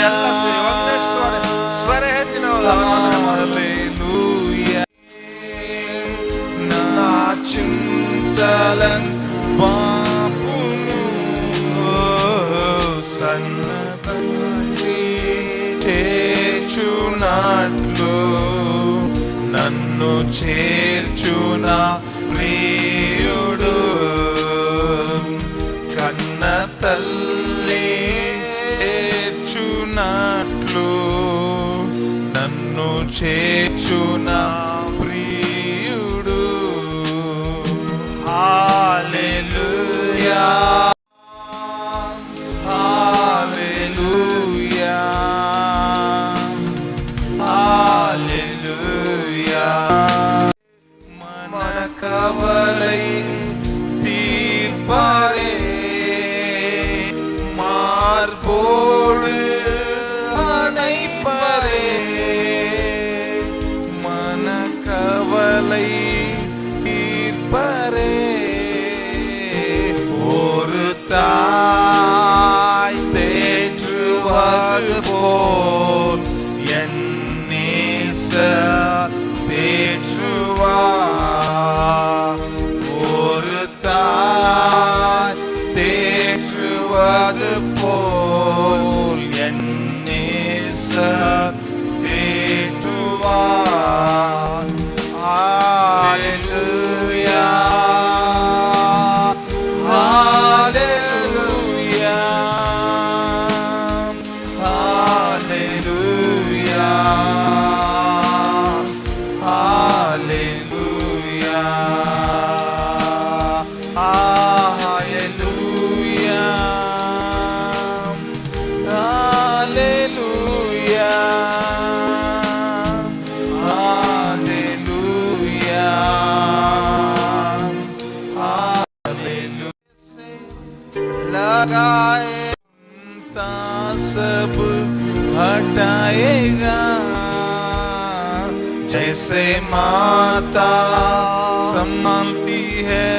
ಎಲ್ಲ ಸೇರಿ ಒಂದೇ ಸ್ವರ ಎತ್ತಿ ನಾವು ಆರಾಧನೆ ಮಾಡಲೇಲೂಯಾ. నా చింతలన్ పాపును సన్నబడి చేర్చునట్లు నన్ను చేర్చున ప్రియుడు కన్న తల్లి చేర్చునట్లు నన్ను చేర్చున ప్రియుడు. హల్లెలూయా హల్లెలూయా హల్లెలూయా. మన కవలై தீர்ப்பாரே மார்போடு அணைப்பாரே மன கவலை தீர்ப்பாரே. ஒரு தாய் தேற்றுவது போல் என் நேசர் தேற்றுவார். ஒரு தாய் தேற்றுவது போல் என் நேசர் தேற்றுவார். ஹல்லேலூயா ஹல்லேலூயா ஹல்லேலூயா ஹல்லேலூயா ஹல்லேலூயா ஹல்லேலூயா ஹல்லேலூயா ஹல்லேலூயா. लगाए सब हटाएगा जैसे माता संभालती है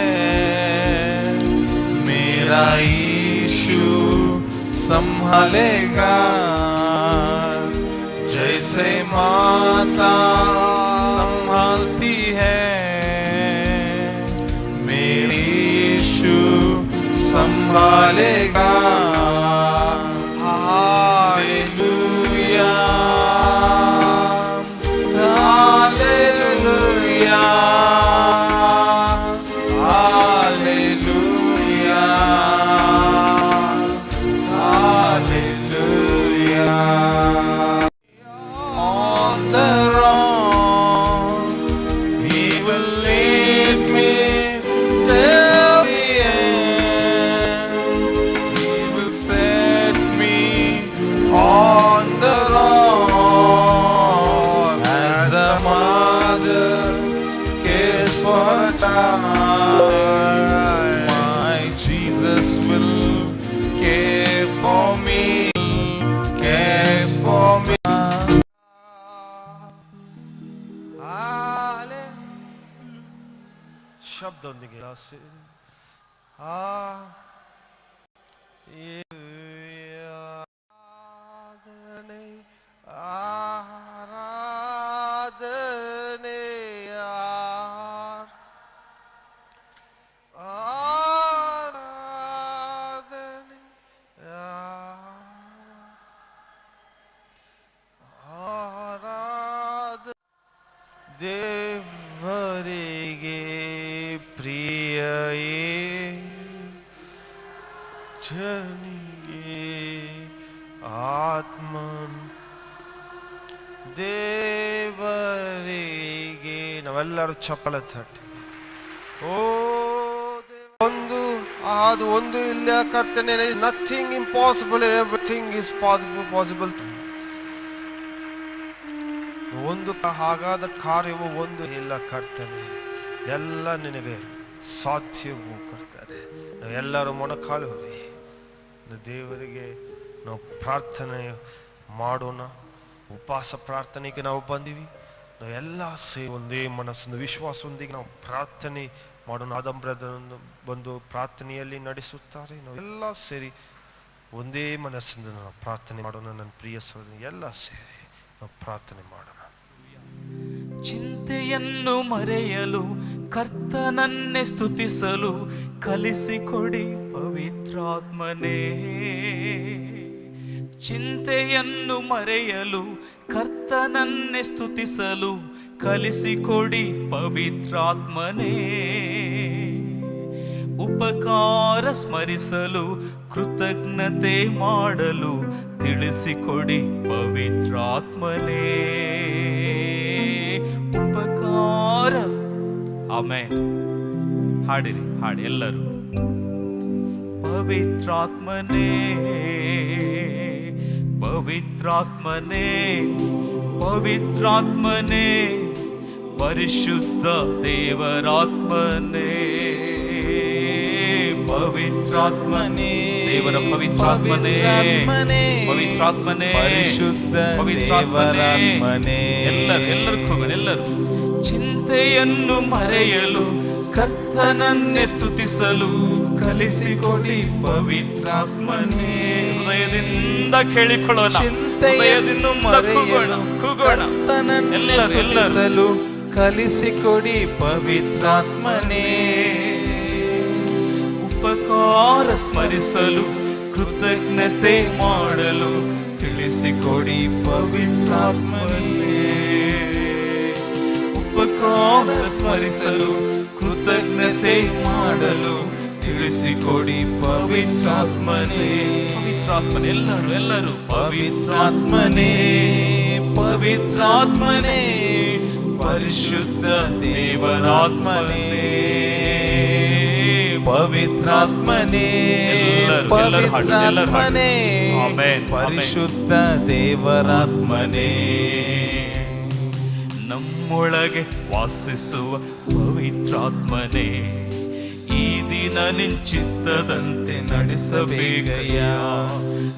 मेरा यीशु संभालेगा. जैसे माता संभालती है मेरी यीशु संभालेगा. Hallelujah hallelujah hallelujah hallelujah. On the road he will lead me till the end. He will set me on the road as a mother cares for her child. My Jesus will care for me, cares for me. ಶಬ್ದದೊಂದಿಗೆ ಆರಾಧನೆ ಆರಾಧನೆ ಆರಾಧನೆ ಆರಾಧನೆ. ದೇವರಿಗೆ ಪ್ರಿಯ ಜನಿಗೆ ಆತ್ಮನ್ ದೇವರಿಗೆ ನಾವೆಲ್ಲರೂ ಚಪ್ಪಲ ತಟ್ಟಿ ಓ ಒಂದು ಅದು ಒಂದು ಇಲ್ಲ ಕರ್ತನೆ. Nothing impossible, everything is possible. ಒಂದು ಹಾಗಾದ ಕಾರ್ಯವು ಒಂದು ಇಲ್ಲ ಕರ್ತನೆ, ಎಲ್ಲ ನಿನಗೆ ಸಾಧ್ಯವು ಕರ್ತನೆ. ನಾವೆಲ್ಲರೂ ಮೊಣಕಾಲುರಿ ದೇವರಿಗೆ ನಾವು ಪ್ರಾರ್ಥನೆ ಮಾಡೋಣ. ಉಪವಾಸ ಪ್ರಾರ್ಥನೆಗೆ ನಾವು ಬಂದೀವಿ. ನಾವೆಲ್ಲ ಸೇರಿ ಒಂದೇ ಮನಸ್ಸೊಂದು ವಿಶ್ವಾಸದೊಂದಿಗೆ ನಾವು ಪ್ರಾರ್ಥನೆ ಮಾಡೋಣ. ಆದಮ್ ಬ್ರದರ್ ಬಂದು ಪ್ರಾರ್ಥನೆಯಲ್ಲಿ ನಡೆಸುತ್ತಾರೆ. ನಾವೆಲ್ಲ ಸೇರಿ ಒಂದೇ ಮನಸ್ಸಿಂದ ನಾವು ಪ್ರಾರ್ಥನೆ ಮಾಡೋಣ. ನನ್ನ ಪ್ರಿಯ ಸಹೋದರ ಎಲ್ಲ ಸೇರಿ ನಾವು ಪ್ರಾರ್ಥನೆ ಮಾಡೋಣ. ಚಿಂತೆಯನ್ನು ಮರೆಯಲು ಕರ್ತನನ್ನೇ ಸ್ತುತಿಸಲು ಕಲಿಸಿಕೊಡಿ ಪವಿತ್ರಾತ್ಮನೇ. ಚಿಂತೆಯನ್ನು ಮರೆಯಲು ಕರ್ತನನ್ನೇ ಸ್ತುತಿಸಲು ಕಲಿಸಿಕೊಡಿ ಪವಿತ್ರಾತ್ಮನೇ. ಉಪಕಾರ ಸ್ಮರಿಸಲು ಕೃತಜ್ಞತೆ ಮಾಡಲು ತಿಳಿಸಿಕೊಡಿ ಪವಿತ್ರಾತ್ಮನೇ. ಉಪಕಾರ. ಆಮೆನ್. ಹಾಡಿರಿ, ಹಾಡಿ ಎಲ್ಲರೂ. ಪವಿತ್ರಾತ್ಮನೇ, ಪವಿತ್ರಾತ್ಮನೇ, ಪವಿತ್ರಾತ್ಮನೇ, ಪರಿಶುದ್ಧ ದೇವರಾತ್ಮನೇ. ಪವಿತ್ರಾತ್ಮನೇ, ದೇವರ ಪವಿತ್ರಾತ್ಮನೇ, ಪವಿತ್ರಾತ್ಮನೇ, ಪರಿಶುದ್ಧ ಪವಿತ್ರಾತ್ಮನೇ. ಎಲ್ಲರೂ ಹೋಗೋಣ, ಎಲ್ಲರೂ. ಚಿಂತೆಯನ್ನು ಮರೆಯಲು ಕರ್ತನನ್ನೇ ಸ್ತುತಿಸಲು ಕಲಿಸಿಕೊಡಿ ಪವಿತ್ರಾತ್ಮನೇ. ಹೃದಯದಿಂದ ಕೇಳಿಕೊಳ್ಳೋಣ, ಹೃದಯದಿಂದ ಕೂಗೋಣ. ಎಲ್ಲರೂ ಕಲಿಸಿಕೊಡಿ ಪವಿತ್ರಾತ್ಮನೇ. ಉಪಕಾರ ಸ್ಮರಿಸಲು ಕೃತಜ್ಞತೆ ಮಾಡಲು ತಿಳಿಸಿಕೊಡಿ ಪವಿತ್ರಾತ್ಮನೇ. ಉಪಕಾರ ಸ್ಮರಿಸಲು ಕೃತಜ್ಞತೆ ಮಾಡಲು ತಿಳಿಸಿಕೊಡಿ ಪವಿತ್ರಾತ್ಮನೇ. ಪವಿತ್ರಾತ್ಮನೇ, ಎಲ್ಲರೂ. ಪವಿತ್ರಾತ್ಮನೇ, ಪವಿತ್ರಾತ್ಮನೇ, ಪರಿಶುದ್ಧ ದೇವರಾತ್ಮನೇ. ಪವಿತ್ರಾತ್ಮನೇ, ಪವಿತ್ರಾತ್ಮನೇ, ಪರಿಶುದ್ಧ ದೇವರಾತ್ಮನೇ. ನಮ್ಮೊಳಗೆ ವಾಸಿಸುವ ಪವಿತ್ರಾತ್ಮನೇ, ಈ ದಿನ ನಿಶ್ಚಿತ್ತದಂತೆ ನಡೆಸಬೇಕಯ್ಯ.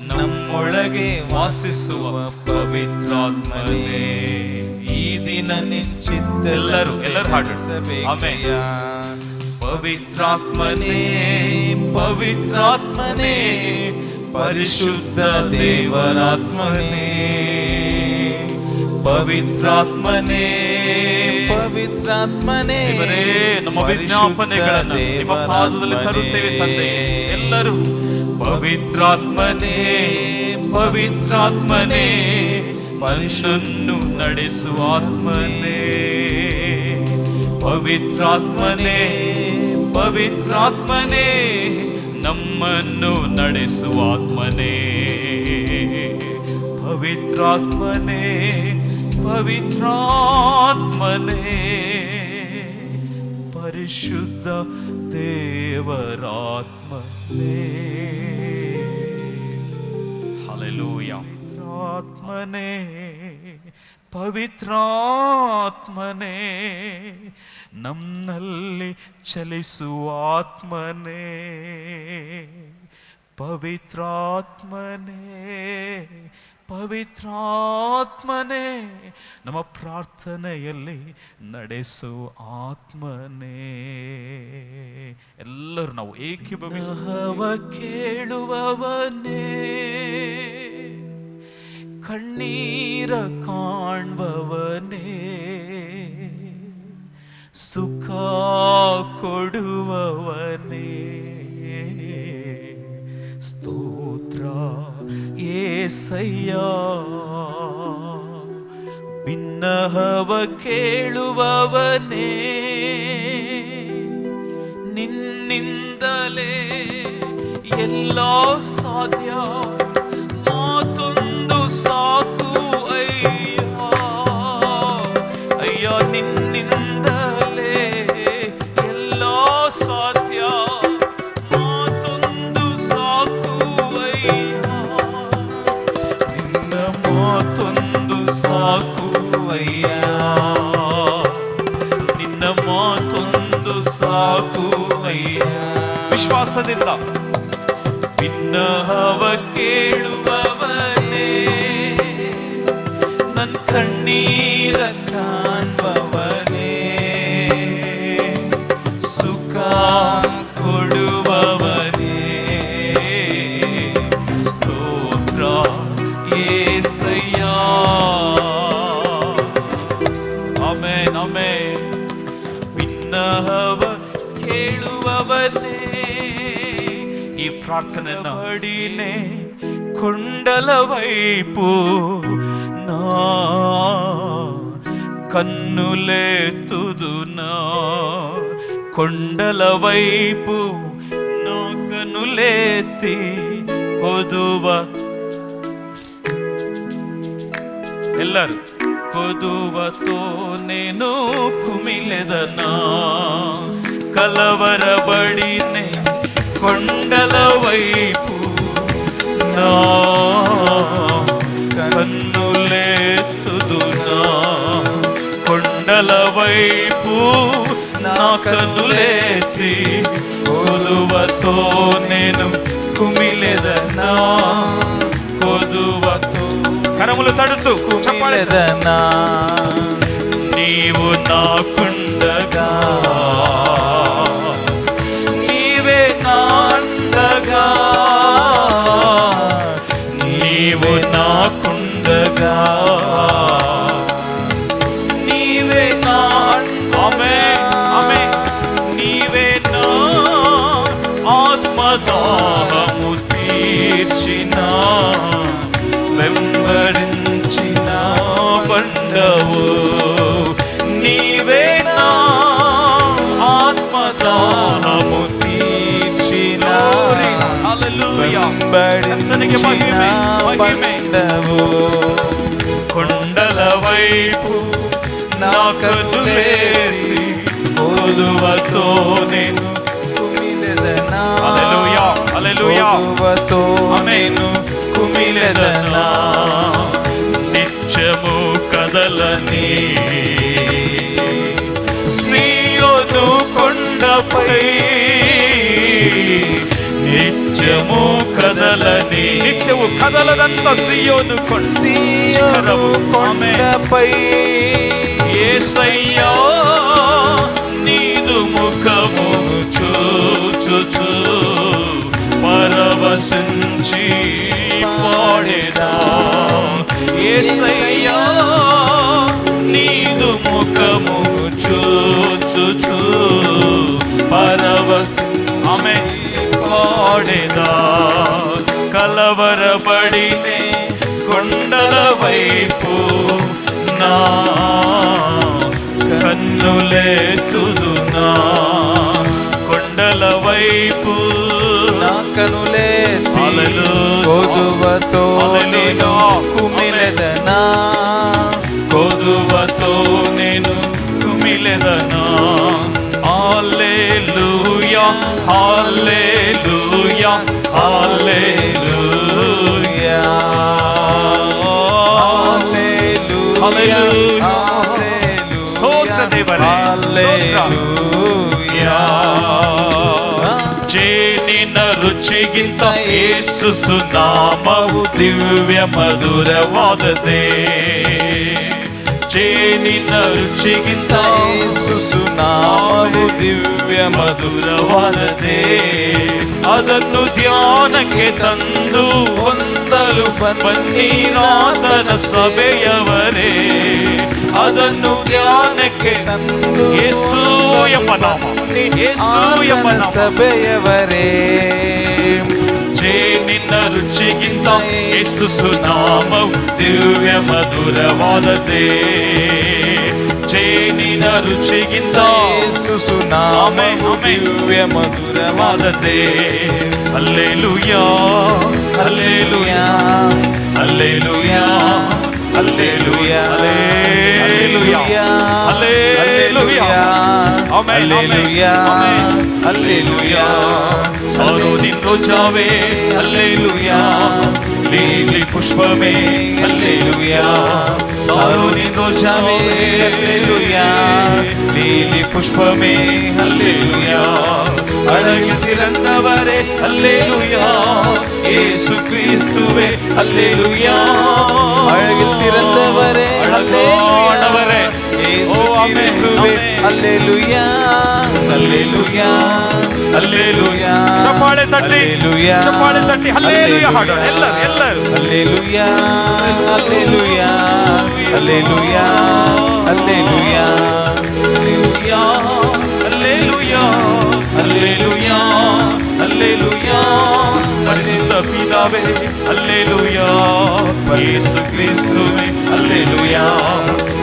ನಮ್ಮೊಳಗೆ ವಾಸಿಸುವ ಪವಿತ್ರಾತ್ಮನೇ, ಈ ದಿನ ನಿಶ್ಚಿತ್ತ ಎಲ್ಲರೂ ಹಾಡಿಸಬೇಕಯ್ಯ. ಪವಿತ್ರಾತ್ಮನೇ, ಪವಿತ್ರಾತ್ಮನೇ, ಪರಿಶುದ್ಧ ದೇವರಾತ್ಮನೇ. ಪವಿತ್ರಾತ್ಮನೇ, ಪವಿತ್ರಾತ್ಮನೇ, ನಮ್ಮ ವಿಜ್ಞಾಪನೆಗಳನ್ನು ನಿಮ್ಮ ಪಾದದಲ್ಲಿ ತರುತ್ತೇವೆ ತಂದೆ. ಎಲ್ಲರೂ ಪವಿತ್ರಾತ್ಮನೇ, ಪವಿತ್ರಾತ್ಮನೇ, ಮನುಷ್ಯನನ್ನು ನಡೆಸುವ ಆತ್ಮನೇ. ಪವಿತ್ರಾತ್ಮನೇ, ಪವಿತ್ರಾತ್ಮನೇ, ನಮ್ಮನ್ನು ನಡೆಸುವ ಆತ್ಮನೇ. ಪವಿತ್ರಾತ್ಮನೇ, ಪವಿತ್ರಾತ್ಮನೇ, ಪರಿಶುದ್ಧ ದೇವರಾತ್ಮನೇ. ಹಲ್ಲೆಲೂಯಾ. ಪವಿತ್ರಾತ್ಮನೇ, ಪವಿತ್ರಾತ್ಮನೇ, ನಮ್ಮಲ್ಲಿ ಚಲಿಸುವ ಆತ್ಮನೇ. ಪವಿತ್ರಾತ್ಮನೇ, ಪವಿತ್ರಾತ್ಮನೇ, ನಮ್ಮ ಪ್ರಾರ್ಥನೆಯಲ್ಲಿ ನಡೆಸು ಆತ್ಮನೇ. ಎಲ್ಲರೂ ನಾವು ಏಕೀಭವಿಸುವ ಕೇಳುವವನೇ, ಕಣ್ಣೀರ ಕಾಣುವವನೇ, ಸುಖ ಕೊಡುವವನೇ. ಸ್ತೋತ್ರ ಯೇಸಯ್ಯ. ಬಿನ್ನಹವ ಕೇಳುವವನೇ, ನಿನ್ನಿಂದಲೇ ಎಲ್ಲ ಸಾಧ್ಯ. ಮಾತೊಂದು ಸಾಕು ಅಯ್ಯ, ಅಯ್ಯ ನಿನ್ನಿಂದಲೇ ಎಲ್ಲ ಸಾಧ್ಯ. ಮಾತೊಂದು ಸಾಕು ಅಯ್ಯ, ನಿನ್ನ ಮಾತೊಂದು ಸಾಕು ಅಯ್ಯ, ನಿನ್ನ ಮಾತೊಂದು ಸಾಕು ಅಯ್ಯ. ವಿಶ್ವಾಸದಿಂದ ಬಿನ್ನಹವ ಕೇಳುವವನೇ, ನನ್ನ ಕಣ್ಣೀರ ಕಾಣುವವನೇ, ಸುಖ ಕೊಡುವವನೇ, ಕೇಳುವವನೇ. ಈ ಪ್ರಾರ್ಥನೆ ಮಾಡಿನೇ కొండల వైపు నా కన్నులెత్తుదునా, కొండల వైపు నా కన్నులెత్తి కొదువ ಎಲ್ಲರೂ కొదువతో నేను కుమిలెదనా, కలవరబడినే కొండల వైపు నా కన్నులెత్తుదునా, కొండల వైపు నా కన్నులెత్తి కొదువతో నేను కుమిలెదనా, కొదువతో కరములు తడుతూ కుమిలెదనా. నీవు నాకుండగా, నీవే నాండగా, నీవు నాకుండగా, నీవే ఆమె ఆమె నీవే నా ఆత్మదాహము తీర్చిన, వెంబడించిన బండవు, నీవే నా ఆత్మదాహము తీర్చిన, వెంబడించిన బండవు. కొండల వైపు నా కన్నులెత్తి కొదువతో నేను కుమిలెదనా, హల్లెలూయా హల్లెలూయా, కొదువతో నేను కుమిలెదనా. నిత్యము కదలని సీయోను కొండపై, నిత్యము కదలని, నిత్యము కదలదంత సీయోను కొండపై యేసయ్యా నీదు ముఖము చూచుచు పరవశించి పాడేదా, యేసయ్యా నీదు ముఖము చూచుచు పరవశించి పాడేదా, కలవరపడినే కొండల వైపు నా కన్నులెత్తుదునా, కొండల వైపు నా కన్నులెత్తి కొదువతో నేను కుమిలెదనా, కొదువతో నేను కుమిలెదనా. హల్లెలూయా హల్లెలూయా హల్లెలూయా హల్లెలూయా, స్తోత్ర దేవరే హల్లెలూయా. ಜೇನಿನ ರುಚಿಗಿಂತ ಯೇಸು ಸುನಾಮವು ದಿವ್ಯ ಮಧುರವಾದದೆ, ಜೇನಿನ ರುಚಿಗಿಂತ ಯೇಸು ಸುನಾಮವು ದಿವ್ಯ ಮಧುರವಾದದೆ, ಅದನ್ನು ಧ್ಯಾನಕ್ಕೆ ತಂದು ಹೊಂದಲು ಬನ್ನಿನಾಥನ ಸಭೆಯವರೇ, ಅದನ್ನು ಧ್ಯಾನಕ್ಕೆ ತಂದು ಯೇಸು ಎಂಬ ನಾಮ, ಯೇಸು ಎಂಬ ನಾಮ ಸಭೆಯವರೇ. ಜೇನಿನ ರುಚಿಗಿಂತ ಯೇಸು ಸುನಾಮವು ದಿವ್ಯ ಮಧುರವಾದದೆ, ಜೇನಿನ ರುಚಿಗಿಂತ ಯೇಸು ಸುನಾಮವು ದಿವ್ಯ ಮಧುರವಾದದೆ. ಹಲ್ಲೆಲೂಯಾ ಹಲ್ಲೆಲೂಯಾ ಹಲ್ಲೆಲೂಯಾ ಹಲ್ಲೆಲೂಯಾ ಹಲ್ಲೆಲೂಯಾ ಹಲ್ಲೆಲೂಯಾ ಹಲ್ಲೆಲೂಯಾ ಹಲ್ಲೆಲೂಯಾ. ಸಾರೋದಿಂದೋ ಜಾವೆ ಹಲ್ಲೆಲೂಯಾ, ಲೀಲಿ ಪುಷ್ಪಮೇ ಹಲ್ಲೆಲೂಯಾ, ಸಾರೋದಿಂದೋ ಜಾವೆ ಹಲ್ಲೆಲೂಯಾ, ಲೀಲಿ ಪುಷ್ಪಮೇ ಹಲ್ಲೆಲೂಯಾ, ಅಡಗಿಸಿರಂದವರೇ ಹಲ್ಲೆಲೂಯಾ, ಯೇಸು ಕ್ರಿಸ್ತುವೇ ಹಲ್ಲೆಲೂಯಾ, ಅಡಗಿಸಿರಂದವರೇ ಅಡಗಾಡವರೇ ಯೇಸು ಕ್ರಿಸ್ತುವೇ ಹಲ್ಲೆಲೂಯಾ, ಹಲ್ಲೆಲೂಯಾ ಹಲ್ಲೆಲೂಯಾ. ಚಪ್ಪಾಳೆ ತಟ್ಟಿ ಹಲ್ಲೆಲೂಯಾ, ಚಪ್ಪಾಳೆ ತಟ್ಟಿ ಹಲ್ಲೆಲೂಯಾ ಹಾಡೋಣ ಎಲ್ಲರೂ ಎಲ್ಲರೂ. ಹಲ್ಲೆಲೂಯಾ ಹಲ್ಲೆಲೂಯಾ ಹಲ್ಲೆಲೂಯಾ ಹಲ್ಲೆಲೂಯಾ ಹಲ್ಲೆಲೂಯಾ அல்லேலூயா அல்லேலூயா அல்லேலூயா பரிசுத்த பிதாவே அல்லேலூயா இயேசு கிறிஸ்துவே அல்லேலூயா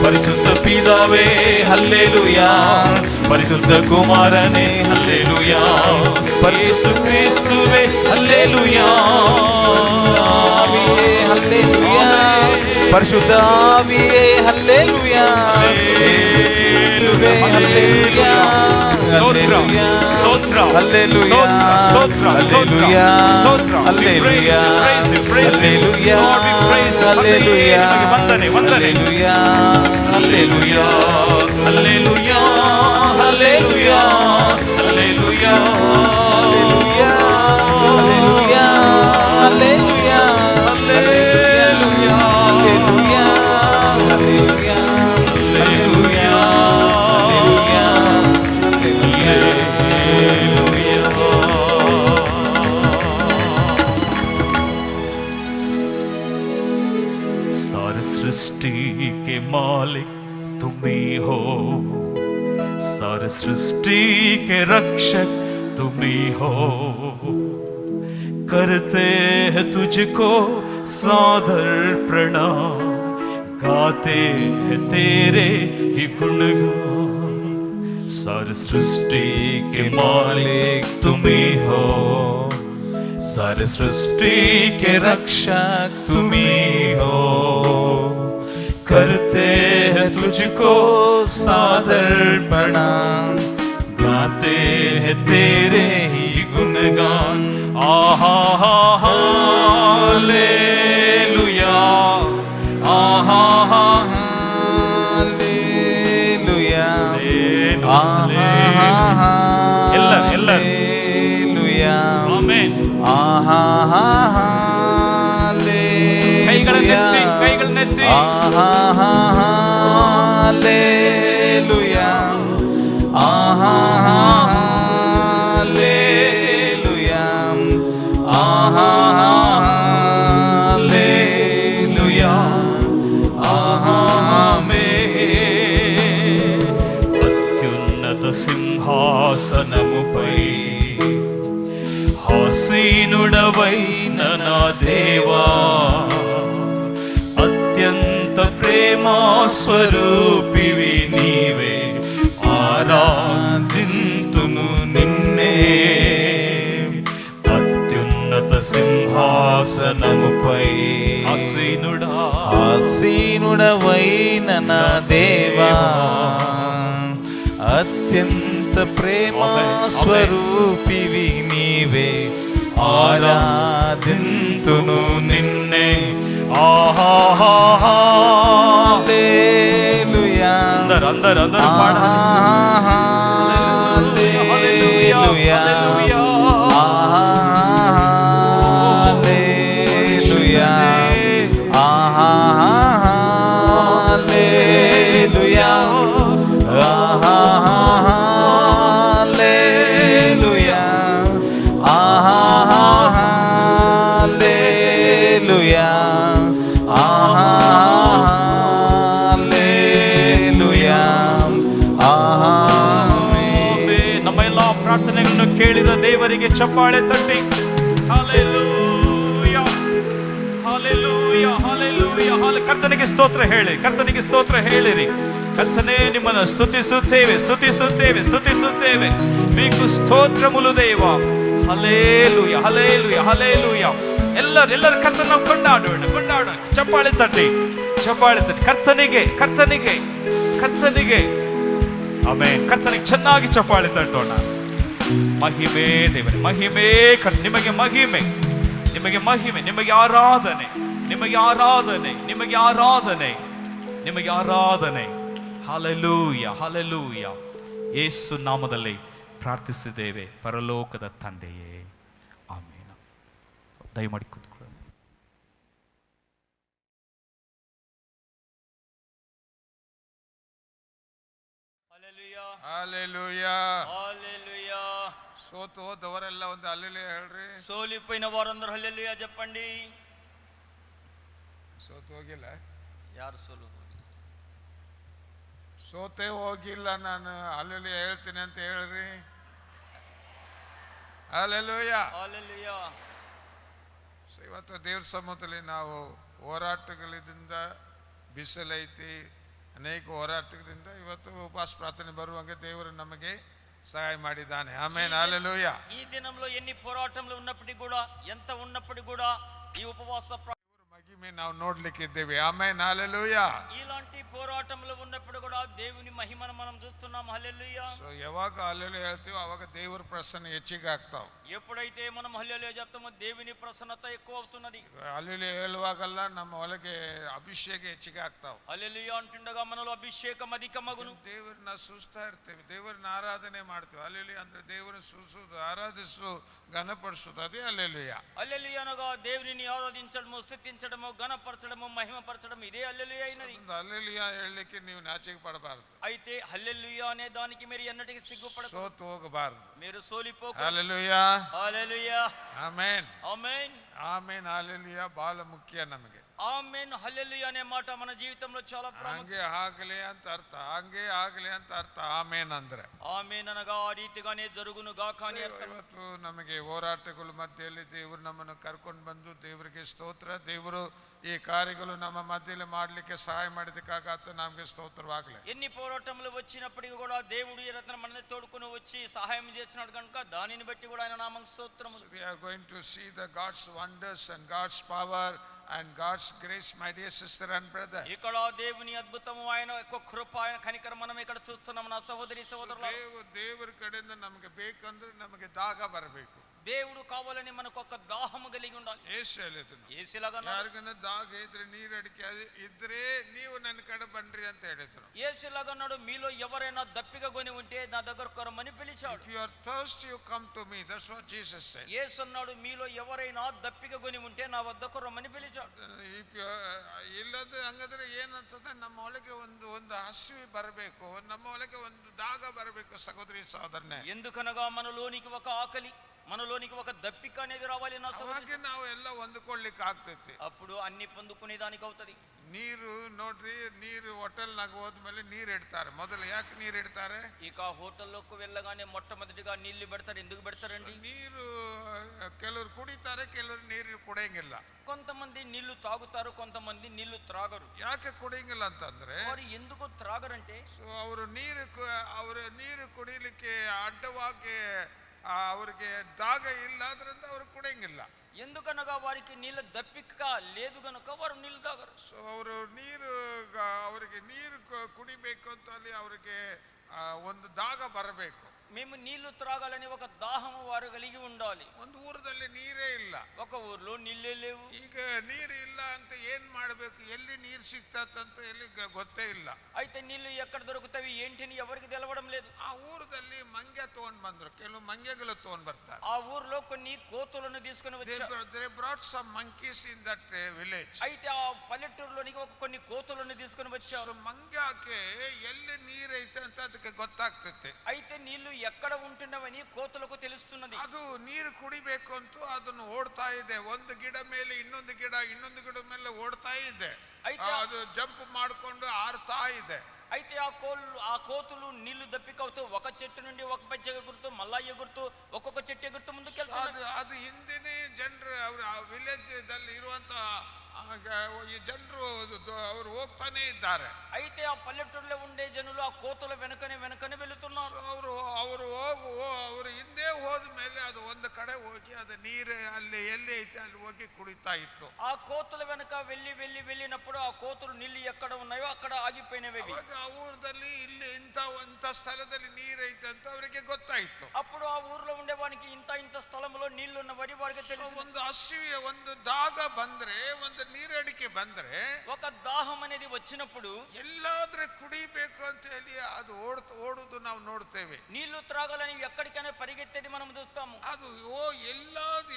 பரிசுத்த பிதாவே அல்லேலூயா பரிசுத்த குமாரனே அல்லேலூயா இயேசு கிறிஸ்துவே அல்லேலூயா ஹல்லேலூயா பரிசுத்த ஆவியே ஹல்லேலூயா ஹல்லேலூயா ஹல்லேலூயா ஸ்தோத்திரம் ஹல்லேலூயா ஸ்தோத்திரம் ஹல்லேலூயா ஸ்தோத்திரம் ஹல்லேலூயா ஹல்லேலூயா ஹல்லேலூயா வந்தனே வந்தனே ஹல்லேலூயா அல்லேலூயா அல்லேலூயா அல்லேலூயா அல்லேலூயா ஹல்லேலூயா ஹல்லேலூயா ஹல்லேலூயா ஹல்லேலூயா ஹல்லேலூயா ஹல்லேலூயா सारी सृष्टि के मालिक तुम ही हो, सारी सृष्टि के रक्षक तुम ही हो, करते हैं तुझको सादर प्रणाम, गाते हैं तेरे ही गुणगान। सारी सृष्टि के मालिक तुम ही हो, सारी सृष्टि के रक्षक तुम ही हो, करते हैं तुझको सादर प्रणाम, गाते हैं तेरे ही गुणगान। आहा हा हालेलुया, आहा हा हालेलुया ಎಲ್ಲರೂ ಆಮೆನ್. ಆಹಾ ಕೈಗಳನ್ನೆತ್ತಿ ಕೈಗಳನ್ನೆತ್ತಿ ಆಹಾ ಹಾಲೆಲೂಯಾ ಆಹಾ ಹಾಲೆಲೂಯಾ ಆಹಾ ಹಾಲೆಲೂಯಾ ಆಹಾ ಆಮೆನ್. అత్యున్నత సింహాసనముపై ఆసీనుడవైన నా దేవా, అత్యంత ప్రేమా స్వరూపివి నీవే, ఆరాధింతును నిన్నే. అత్యున్నత సింహాసనముపై ఆసీనుడా ఆసీనుడవైన నా దేవా, అత్యంత ప్రేమ స్వరూపివి నీవే, ఆరాధింతును నిన్నే. ఆహా హల్లెలూయా అందరూ పాడాలి. హల్లెలూయా హల్లెలూయా హల్లెలూయా హల్లెలూయా హల్లెలూయా ಹಲ್ಲೆಲೂಯಾ ಆಮೆನ್. ನಮ್ಮ ಎಲ್ಲಾ ಪ್ರಾರ್ಥನೆಗಳನ್ನು ಕೇಳಿದ ದೇವರಿಗೆ ಚಪ್ಪಾಳೆ ತಟ್ಟಿ ಹಲ್ಲೆಲೂಯಾ ಹಲ್ಲೆಲೂಯಾ ಹಲ್ಲೆಲೂಯಾ ಹಲ್ಲೆ. ಕರ್ತನಿಗೆ ಸ್ತೋತ್ರ ಹೇಳಿ, ಕರ್ತನಿಗೆ ಸ್ತೋತ್ರ ಹೇಳಿರಿ. ಕರ್ತನೇ, ನಿಮ್ಮನ್ನು ಸ್ತುತಿಸುತ್ತೇವೆ ಸ್ತುತಿಸುತ್ತೇವೆ ಸ್ತುತಿಸುತ್ತೇವೆ. మీకు స్తోత్రములు దేవా. ಹಲ್ಲೆಲೂಯಾ ಹಲ್ಲೆಲೂಯಾ ಹಲ್ಲೆಲೂಯಾ. ಎಲ್ಲರೂ ಕರ್ತನ ಕೊಂಡಾಡೋಣ ಕೊಂಡಾಡೋಣ. ಚಪ್ಪಾಳೆ ತಟ್ಟಿ ಚಪ್ಪಾಳೆ ತಟ್ಟಿ ಕರ್ತನಿಗೆ ಕರ್ತನಿಗೆ ಕರ್ತನಿಗೆ ಆಮೆನ್. ಕರ್ತನಿಗೆ ಚೆನ್ನಾಗಿ ಚಪ್ಪಾಳೆ ತಟ್ಟೋಣ. ಮಹಿಮೆ ದೇವರೇ, ಮಹಿಮೆ ನಿಮಗೆ ಮಹಿಮೆ, ನಿಮಗೆ ಮಹಿಮೆ, ನಿಮಗೆ ಆರಾಧನೆ, ನಿಮಗೆ ಆರಾಧನೆ, ನಿಮಗೆ ಆರಾಧನೆ, ನಿಮಗೆ ಆರಾಧನೆ. Hallelujah hallelujah. ಯೇಸು ನಾಮದಲ್ಲಿ ಪ್ರಾರ್ಥಿಸಿದ್ದೇವೆ ಪರಲೋಕದ ತಂದೆಯೇ, ಆಮೆನ್. ದಯಮಾಡಿ ಕೂತ್ಕೊಳ್ಳಿ. హల్లెలూయా హల్లెలూయా. సోతు ಹೋದವರೆಲ್ಲ ಒಂದು ಹಲ್ಲೆಲೂಯಾ ಹೇಳ್ರಿ. సోలిపోయిన వారందరూ హల్లెలూయా చెప్పండి. ಸೋತು ಹೋಗಿಲ್ಲ, ಯಾರು ಸೋಲು ಸೋತೆ ಹೋಗಿಲ್ಲ ನಾನು ಅಲ್ಲೆಲ್ಲಿ ಹೇಳ್ತೀನಿ ಅಂತ ಹೇಳ್ರಿ. ಹಲ್ಲೆಲೂಯ. ಹಾಲೆಲೂಯ. ಸೊ ಇವತ್ತು ದೇವ್ರ ಸಮ್ಮುಖದಲ್ಲಿ ನಾವು ಹೋರಾಟಗಳಿಂದ ಬಿಸಿಲೈತಿ, ಅನೇಕ ಹೋರಾಟದಿಂದ ಇವತ್ತು ಉಪವಾಸ ಪ್ರಾರ್ಥನೆ ಬರುವಂಗೆ ದೇವರು ನಮಗೆ సహాయ ಮಾಡಿದ್ದಾನೆ. ఆమేన్. హల్లెలూయా. ఈ దినంలో ఎన్ని పోరాటంలో ఉన్నప్పటికీ కూడా, ఎంత ఉన్నప్పటికీ కూడా ఈ ఉపవాస మహిమే ನಾವು ನೋಡ್ಲಿಕ್ಕಿದ್ದೇವೆ. ఆమేన్. హల్లెలూయా. ఇలాంటి పోరాటంలో ఉన్నప్పుడు కూడా దేవుని మహిమను మనం చూస్తున్నాం. హల్లెలూయా. సో ಯಾವಾಗ హల్లెలూయా ಹೇಳ್ತೀವೋ ಅವಾಗ ದೇವರ ಪ್ರಸನ್ನ ಹೆಚ್ಚಿಗೆ ಆಗ್ತಾವ. ఎప్పుడైతే మనం హల్లెలూయా చెప్తామో దేవుని ప్రసన్నత ఎక్కువ అవుతున్నది. హల్లెలూయా ಹೇಳುವಾಗಲ್ಲ ನಮ್ಮ ಒಳಗೆ ಅಭಿಷೇಕ ಹೆಚ್ಚಿಗೆ ಆಗ್ತಾವ. హల్లెలూయా అంటుండగా మనలో అభిషేకం అధికమగును. ದೇವರನ್ನ ಸ್ತುತಿಸ್ತಾ ಇರ್ತೇವೆ, ದೇವರನ್ನ ಆರಾಧನೆ ಮಾಡ್ತೇವೆ. ಹಲ್ಲೆಲೂಯಾ ಅಂದ್ರೆ ದೇವರನ್ನ ಸ್ತುತಿಸುವುದು, ಆರಾಧಿಸು, ಘನಪಡಿಸುವುದು, ಅದೇ ಹಲ್ಲೆಲೂಯಾ. హల్లెలూయా అనగా దేవునిని ఆరాధించడము, స్తుతించడము, ఘనపరచడము, మహిమపరచడం, ఇదే హల్లెలూయా అయినది. హల్లెలూయా ಹೇಳಲಿಕ್ಕೆ ನೀವು ನಾಚಿಕೆ ಪಡಬಾರದು. అయితే హల్లెలూయా అనే దానికి మీరు ఎన్నటికీ సిగ్గుపడకూడదు, ಸೋತು ಹೋಗಬಾರದು. మీరు సోలిపోకూడదు. హల్లెలూయా. హల్లెలూయా. ಆಮೆನ್. ఆమేన్. ಆಮೆನ್. హల్లెలూయా ಬಹಳ ಮುಖ್ಯ ನಮಗೆ. ఆమేన్. హల్లెలూయా అనే మాట మన జీవితంలో చాలా ప్రాముఖ్యం. ಹಂಗೆ ಆಗಲಿ ಅಂತ ಅರ್ಥ, ಹಂಗೆ ಆಗಲಿ ಅಂತ ಅರ್ಥ ಆಮೇನ್ ಅಂದ್ರೆ. ఆమేన్ అనగా ఆ రీతిగానే జరుగును గాక అని అర్థం. ಇವತ್ತು ನಮಗೆ ಹೋರಾಟಗಳ ಮಧ್ಯದಲ್ಲಿ ದೇವರು ನಮ್ಮನ್ನು ಕರ್ಕೊಂಡು ಬಂದು, ದೇವರಿಗೆ ಸ್ತೋತ್ರ. ದೇವರು ಈ ಕಾರ್ಯಗಳು ನಮ್ಮ ಮಧ್ಯದಲ್ಲಿ ಮಾಡಲಿಕ್ಕೆ ಸಹಾಯ ಮಾಡಿದಕ್ಕಾಗತ್ತ ನಮಗೆ ಸ್ತೋತ್ರವಾಗಲಿ. ఎన్ని పోరాటములు వచ్చినప్పటికీ కూడా దేవుడు ఈ రత్న మనల్ని తోడుకొని వచ్చి సహాయం చేస్తున్నాడు కనుక దానిని బట్టి కూడా ఆయన నామం స్తోత్రము. We are going to see the God's wonders and God's power and God's grace, my dear sister and brother. ఇక్కడ దేవుని అద్భుతము, ఆయన యొక్క కృప, ఆయన కనికరం మనం ఇక్కడ చూస్తున్నాం నా సహోదరి సహోదరులారా. ದೇವರ ಕಡೆಯಿಂದ ನಮಗೆ ಬೇಕಂದ್ರೆ ನಮಗೆ ದಾಗ ಬರಬೇಕು. దేవుడు కావాలని మనకు ఒక దాహము కలిగి ఉండాలి. యేసులాగా ಯಾರಿಗನ್ನ ದಾಗ ಇದ್ರೆ ನೀರು ಅಡಿಕೆ ಇದ್ರೆ ನೀವು ನನ್ನ ಕಡೆ ಬನ್ರಿ ಅಂತ ಹೇಳಿದ್ರು. యేసులాగా అన్నాడు, మీలో ఎవరైనా దప్పిక కొని ఉంటే నా దగ్గరకు రమ్మని పిలిచాడు. If you are thirsty, you come to me. That's what Jesus said. యేసు అన్నాడు, మీలో ఎవరైనా దప్పిక కొని ఉంటే నా వద్దకు రమ్మని పిలిచాడు. ಇಲ್ಲದ್ರೆ ಹಂಗಾದ್ರೆ ಏನಂತಂದ್ರೆ ನಮ್ಮ ಒಳಗೆ ಒಂದು ಹಸಿವೆ ಬರಬೇಕು, ನಮ್ಮ ಒಳಗೆ ಒಂದು ದಾಗ ಬರಬೇಕು ಸಹೋದರಿ ಸಹೋದರನೇ. ఎందుకనగా మనలోనికి ఒక ఆకలి, మనలోనికి ఒక దప్పిక అనేది రావాలి నా సహోదరి. ನಾವು ಎಲ್ಲ ಹೊಂದಿಕೊಳ್ಳಿಕ್ಕೆ ಆಗ್ತೈತಿ. అప్పుడు అన్ని పొందుకునే దానికి అవుతది. ನೀರು ನೋಡ್ರಿ, ನೀರು ಹೋಟೆಲ್ನಾಗ ಹೋದ್ಮೇಲೆ ನೀರು ಇಡ್ತಾರೆ. ಮೊದಲು ಯಾಕೆ ನೀರು ಇಡ್ತಾರೆ? ఇక హోటల్లోకి వెళ్ళగానే మొట్టమొదటిగా నీళ్లు పెడతారు. ఎందుకు పెడతారండి? ನೀರು ಕೆಲವರು ಕುಡಿತಾರೆ, ಕೆಲವರು ನೀರು ಕುಡಿಯಂಗಿಲ್ಲ. కొంతమంది నీళ్లు తాగుతారు, కొంతమంది నీళ్లు త్రాగరు. ಯಾಕೆ ಕುಡಿಯಂಗಿಲ್ಲ ಅಂತಂದ್ರೆ, వారు ఎందుకు త్రాగరంటే, ಸೊ ಅವರು ನೀರು ಕುಡಿಲಿಕ್ಕೆ ಅಡ್ಡವಾಗಿ ಅವ್ರಿಗೆ ದಾಗ ಇಲ್ಲ, ಅದರಿಂದ ಅವ್ರು ಕುಡಿಯಂಗಿಲ್ಲ. ఎందుకనగా వారికి నీళ్ళ దప్పిక లేదు గనుక వారు నీళ్లు తాగరు. ಸೊ ಅವರು ಅವರಿಗೆ ನೀರು ಕುಡಿಬೇಕು ಅಂತ ಅಲ್ಲಿ ಅವರಿಗೆ ಒಂದು ದಾಗ ಬರಬೇಕು. మేము నీళ్లు త్రాగాలని ఒక దాహము వారు కలిగి ఉండాలి. ಒಂದು ಊರದಲ್ಲಿ ನೀರೇ ಇಲ್ಲ, ఒక ఊర్లో నీళ్ళే లేవు. ಈಗ ನೀರು ಇಲ್ಲ ಅಂತ ಏನ್ ಮಾಡ್ಬೇಕು, ಎಲ್ಲಿ ನೀರು ಸಿಗ್ತದಂತ ಎಲ್ಲಿ ಗೊತ್ತೇ ಇಲ್ಲ. అయితే నీళ్లు ఎక్కడ దొరుకుతాయి ఏంటిని ఎవరికి తెలవడం లేదు. ಆ ಊರದಲ್ಲಿ ಮಂಗ್ಯ ತಗೊಂಡ್ ಬಂದ್ರು, ಕೆಲವು ಮಂಗ್ಯಗಳು ತಗೊಂಡ್ ಬರ್ತಾರೆ. ఆ ఊర్లో కొన్ని కోతులను తీసుకుని వచ్చారు. They brought some monkeys in that village. అయితే ఆ పల్లెటూరులోనికి కొన్ని కోతులను తీసుకుని వచ్చారు. ಮಂಗ್ಯಕ್ಕೆ ಎಲ್ಲಿ ನೀರು ಐತೆ ಅಂತ ಅದಕ್ಕೆ ಗೊತ್ತಾಗ್ತೈತೆ. అయితే నీళ్లు ఎక్కడ ఉంటున్నవని కోతులకు తెలుస్తున్నది. ಅದು ನೀರು ಕುಡಿಬೇಕು ಅಂತ ಅದನ್ನು ಓಡ್ತಾ ಇದೆ. ಒಂದು ಗಿಡ ಮೇಲೆ ಇನ್ನೊಂದು ಗಿಡ ಮೇಲೆ ಓಡ್ತಾ ಇದೆ. ಅದು ಜಂಪ್ ಮಾಡ್ಕೊಂಡು ಆರ್ತಾ ಇದೆ. అయితే ఆ కోతులు నీళ్లు దప్పికవుతూ ఒక చెట్టు నుండి ఒక పెద్ద ఎగురుతూ మళ్ళా ఎగురుతూ ఒక్కొక్క చెట్టు ఎగురుతూ ముందుకెళ్తారు. ಅದು ಹಿಂದಿನ ಜನರು ಆ ವಿಲೇಜ್ ದಲ್ಲಿ ಇರುವಂತ ಈ ಜನರು ಅವರು ಹೋಗ್ತಾನೆ ಇದ್ದಾರೆ. అయితే ఆ పల్లెటూరులో ఉండే జనులు ఆ కోతుల వెనకనే వెళుతున్నారు. ಅವರು ಹಿಂದೆ ಹೋದ ಮೇಲೆ ಅದು ಒಂದು ಕಡೆ ಹೋಗಿ ಅದು ನೀರು ಅಲ್ಲಿ ಎಲ್ಲಿ ಐತೆ ಅಲ್ಲಿ ಹೋಗಿ ಕುಡಿತಾ ಇತ್ತು. ఆ కోతుల వెనక వెళ్ళినప్పుడు ఆ కోతులు నీళ్లు ఎక్కడ ఉన్నాయో అక్కడ ఆగిపోయినవి. ಆ ಊರದಲ್ಲಿ ಇಲ್ಲಿ ಇಂಥ ಸ್ಥಳದಲ್ಲಿ ನೀರು ಐತೆ ಅಂತ ಅವರಿಗೆ ಗೊತ್ತಾಯ್ತು. అప్పుడు ఆ ఊర్లో ఉండే వానికి ఇంత స్థలంలో నీళ్లు ఉన్నవని వారికి తెలుసు. ಒಂದು ಹಸಿವೆ, ಒಂದು ದಾಗ ಬಂದ್ರೆ, ಒಂದು ನೀರಡಿಕೆ ಬಂದ್ರೆ, ఒక దాహం అనేది వచ్చినప్పుడు ಎಲ್ಲಾದ್ರೂ ಕುಡಿಬೇಕು ಅಂತ ಹೇಳಿ ಅದು ಓಡುದು ನಾವು ನೋಡ್ತೇವೆ. నీళ్లు త్రాగాలని ఎక్కడికైనా పరిగెత్తేది మనం చూస్తాము. ಅದು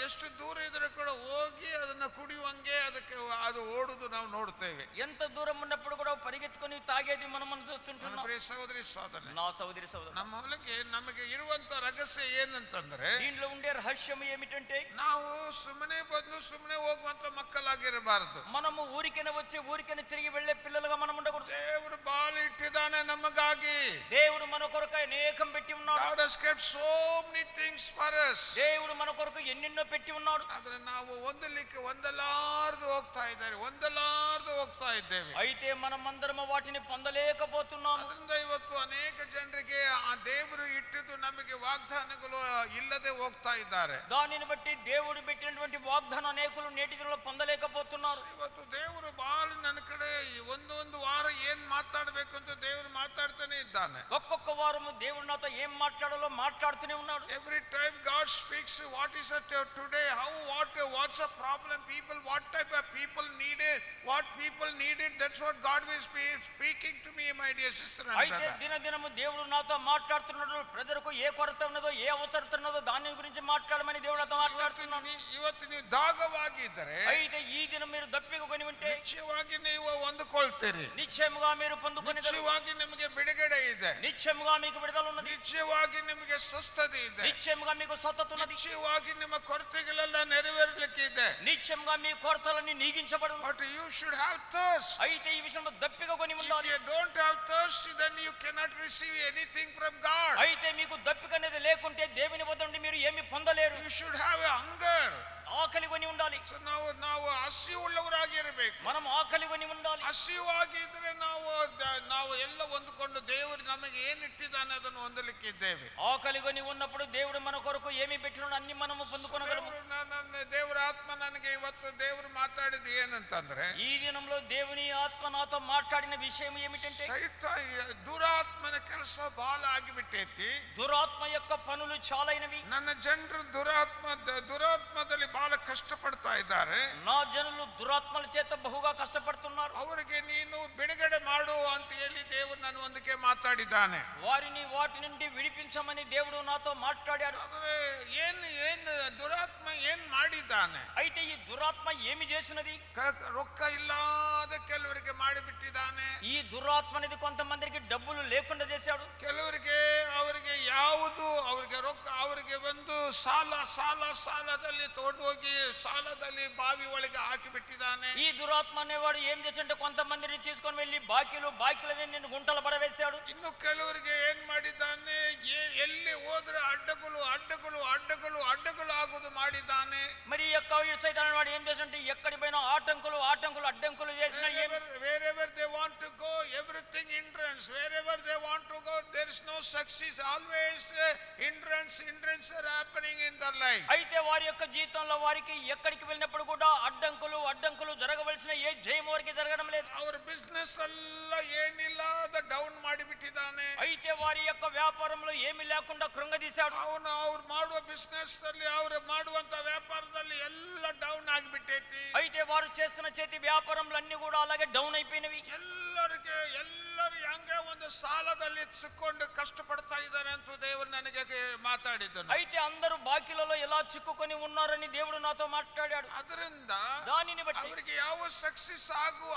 ಎಷ್ಟು ದೂರ ಇದ್ರೆ ಕೂಡ ಹೋಗಿ ಅದನ್ನ ಕುಡಿಯುವಂಗೆ ಅದಕ್ಕೆ ಅದು ಓಡುದು ನಾವು ನೋಡ್ತೇವೆ. ఎంత దూరం ఉన్నప్పుడు కూడా పరిగెత్తుకొని తాగేది మనం చూస్తుంటున్నాం. ಸಹೋದರಿ ಸಹೋದರ, నా సహోదరి సహోదరు, ನಮ್ಮ ಒಳಗೆ ನಮಗೆ ಇರುವಂತ ರಹಸ್ಯ ಏನಂತಂದ್ರೆ, దీంట్లో ఉండే రహస్యం ఏమిటంటే ನಾವು ಸುಮ್ಮನೆ ಬಂದು ಸುಮ್ಮನೆ ಹೋಗುವಂತ ಮಕ್ಕಳಾಗಿರಬಾರದು. మనము ఊరికనే వచ్చి ఊరికనే తిరిగి వెళ్ళే పిల్లలుగా మనం ఉండకూడదు. ದೇವರು ಬಾಳು ಇಟ್ಟಿದ್ದಾನೆ ನಮಗಾಗಿ. దేవుడు మన కొరకు అనేకం పెట్టి ఉన్నాడు. God has kept so many things for us. దేవుడు మన కొరకు ఎన్నెన్నో పెట్టి ఉన్నాడు. ಆದ್ರೆ ನಾವು ಹೊಂದಲಿಕ್ಕೆ ಹೊಂದಲಾರದು ಹೋಗ್ತಾ ಇದ್ದೇವೆ. అయితే మనం అందరం వాటిని పొందలేకపోతున్నాము. ಅದರಿಂದ ಇವತ್ತು ಅನೇಕ ಜನರಿಗೆ ಆ ದೇವರು ಇಟ್ಟಿದ್ದು ನಮಗೆ ವಾಗ್ದಾನಗಳು ಇಲ್ಲದೆ ಹೋಗ್ತಾ ಇದ್ದಾರೆ. దానిని బట్టి దేవుడు పెట్టినటువంటి వాగ్దానం అనేకులు నేటి దినంలో పొందలేకపోతున్నారు. ಇವತ್ತು ದೇವರು ಬಹಳ ನನ್ನ ಕಡೆ ಒಂದು ವಾರ ಏನ್ ಮಾತಾಡಬೇಕು ಅಂತ ದೇವರು ಮಾತಾಡ್ತಾನೆ ಇದ್ದಾನೆ. ఒక్కొక్క వారము దేవుడు నాతో ఏం మాట్లాడాలో మాట్లాడుతూనే ఉన్నాడు. Every time God speaks, what is it today, what's the problem, people, what type of people needed, that's what God is speaking to me, my dear sister and అయితే brother. దినదినము దేవుడు నాతో మాట్లాడుతున్నాడు. ప్రజలకు ఏ కొరత ఉన్నదో ఏ అవసరత ఉన్నదో దాని గురించి మాట్లాడమని దేవుడు నాతో మాట్లాడుతున్నాడు. ಇವತ್ತು ನೀವು ದಾಗವಾಗಿದ್ದರೆ అయితే ఈ దినం మీరు దప్పిక కొని ఉంటే ನಿಶ್ಚಯವಾಗಿ ನೀವು ಹೊಂದಿಕೊಳ್ತೀರಿ. నిశ్చయముగా మీరు పొందుకునేది, ನಿಶ್ಚಯವಾಗಿ ನಿಮಗೆ ಬಿಡುಗಡೆ ಇದೆ. నిశ్చయముగా మీకు విడుదల ఉన్నది, ನಿಶ್ಚಯವಾಗಿ ನಿಮಗೆ ಸ್ವಸ್ಥತೆ ಇದೆ. నిశ్చయముగా మీకు స్వస్థత ఉన్నది, ನಿಶ್ಚಯವಾಗಿ ನಿಮ್ಮ ಕೊರತೆಗಳೆಲ್ಲ ನೆರವೇರಲಿಕ್ಕೆ ಇದೆ. నిశ్చయముగా మీ కొరతలన్నీ నీగించబడు. But you should have thirst. అయితే ఈ విషయంలో దప్పిక కొని If ఉండాలి. you don't have thirst, then you cannot receive anything from God. అయితే మీకు దప్పిక అనేది లేకుంటే దేవుని వద్ద నుండి మీరు ఏమి పొందలేరు. You should have a hunger. ఆకలి కొని ఉండాలి. So ನಾವು ಹಸಿವುಳ್ಳವರಾಗಿರಬೇಕು. మనం ఆకలి కొని ఉండాలి. ಹಸಿವಾಗಿದ್ರೆ ನಾವು ಎಲ್ಲ ಹೊಂದಿಕೊಂಡು ದೇವರು ನಮಗೆ ಏನು ಇಟ್ಟಿದ್ದಾನೆ ಅದನ್ನು ಹೊಂದಲಿಕ್ಕಿದ್ದೇವೆ. ఆకలి కొని ఉన్నప్పుడు దేవుడు మన కొరకు ఏమి పెట్టినాడో అన్ని మనము పొందుకొనగలము. ದೇವರ ಆತ್ಮ ನನಗೆ ಇವತ್ತು ದೇವರು ಮಾತಾಡಿದ ಏನಂತಂದ್ರೆ, ఈ దినంలో దేవుని ఆత్మ నాతో మాట్లాడిన విషయం ఏమిటంటే, ದುರಾತ್ಮನ ಕೆಲಸ ಬಹಳ ಆಗಿಬಿಟ್ಟೈತಿ. దురాత్మ యొక్క పనులు చాలైనవి. ನನ್ನ ಜನರು ದುರಾತ್ಮದಲ್ಲಿ ಬಹಳ ಕಷ್ಟಪಡ್ತಾ ಇದ್ದಾರೆ. నా జనులు దురాత్మల చేత బహుగా కష్టపడుతున్నారు. ಅವರಿಗೆ ನೀನು ಬಿಡುಗಡೆ ಮಾಡು ಅಂತ ಹೇಳಿ ದೇವರು ನನ್ನ ಒಂದಕ್ಕೆ ಮಾತಾಡಿದ್ದಾನೆ. వారిని వాటి నుండి విడిపించమని దేవుడు నాతో మాట్లాడాడు. ಆದರೆ ಏನು ದುರಾತ್ಮ ಏನ್ ಮಾಡಿದ್ದಾನೆ? అయితే ఈ దురాత్మ ఏమి చేసినది? ರೊಕ್ಕ ಇಲ್ಲದ ಕೆಲವರಿಗೆ ಮಾಡಿಬಿಟ್ಟಿದ್ದಾನೆ. ఈ దురాత్మ అనేది కొంతమందికి డబ్బులు లేకుండా చేశాడు. ಕೆಲವರಿಗೆ ಅವರಿಗೆ ರೊಕ್ಕ ಅವರಿಗೆ ಒಂದು ಸಾಲದಲ್ಲಿ ತೋಡೋಗಿ ಸಾಲದಲ್ಲಿ ಬಾವಿ ಒಳಗೆ ಹಾಕಿ ಬಿಟ್ಟಿದ್ದಾನೆ. ఈ దురాత్మ అనేవాడు ఏం చేశాడంటే కొంతమందిని తీసుకొని వెళ్ళి బాకీలని నిన్ను గుంటలు పడవేశాడు. ಇನ್ನು ಕೆಲವರಿಗೆ ಏನ್ ಮಾಡಿದ್ದಾನೆ, ಎಲ್ಲಿ ಹೋದ್ರೆ ಅಡ್ಡಗಳು ಆಗುವುದು ಮಾಡಿದ್ದಾನೆ. మరి ఈ యొక్క సైతాను వాడు ఏం చేశాడంటే ఎక్కడి పోయినా ఆటంకులు అడ్డంకులు చేసిన wherever they want to go, everything hindrance. Wherever they want to go, there is no success. Always hindrance are happening in their life. అయితే వారి యొక్క జీవితంలో వారికి ఎక్కడికి వెళ్ళినప్పుడు కూడా అడ్డంకులు జరగవలసిన ఏ జయం వారికి జరగడం లేదు. ಅವರ ಬಿಸ್ನೆಸ್ ಎಲ್ಲ ಏನಿಲ್ಲ ಡೌನ್ ಮಾಡಿಬಿಟ್ಟಿದ್ದಾನೆ. అయితే వారి యొక్క వ్యాపారంలో ఏమీ లేకుండా కృంగదీశాడు. ಅವ್ರು ಮಾಡುವ ಬಿಸ್ನೆಸ್ ನಲ್ಲಿ ಅವರು ಮಾಡುವಂತ ವ್ಯಾಪಾರದಲ್ಲಿ ಎಲ್ಲ ಡೌನ್ ಆಗಿಬಿಟ್ಟೈತಿ. అయితే వారు చేస్తున్న చేతి వ్యాపారంలో అన్ని కూడా అలాగే డౌన్ అయిపోయినవి. ಎಲ್ಲರೂ ಹಂಗೆ ಒಂದು ಸಾಲದಲ್ಲಿ ಸಿಕ್ಕೊಂಡು ಕಷ್ಟಪಡ್ತಾ ಇದ್ದಾರೆ ಅಂತ ದೇವರು ನನಗೆ ಮಾತಾಡಿದ್ದನು. అయితే అందరూ బాకీలలో ఎలా చిక్కుకొని ఉన్నారని దేవుడు నాతో మాట్లాడాడు. ಅದರಿಂದ దానిని బట్టి ಅವರಿಗೆ ಯಾವ ಸಕ್ಸెಸ್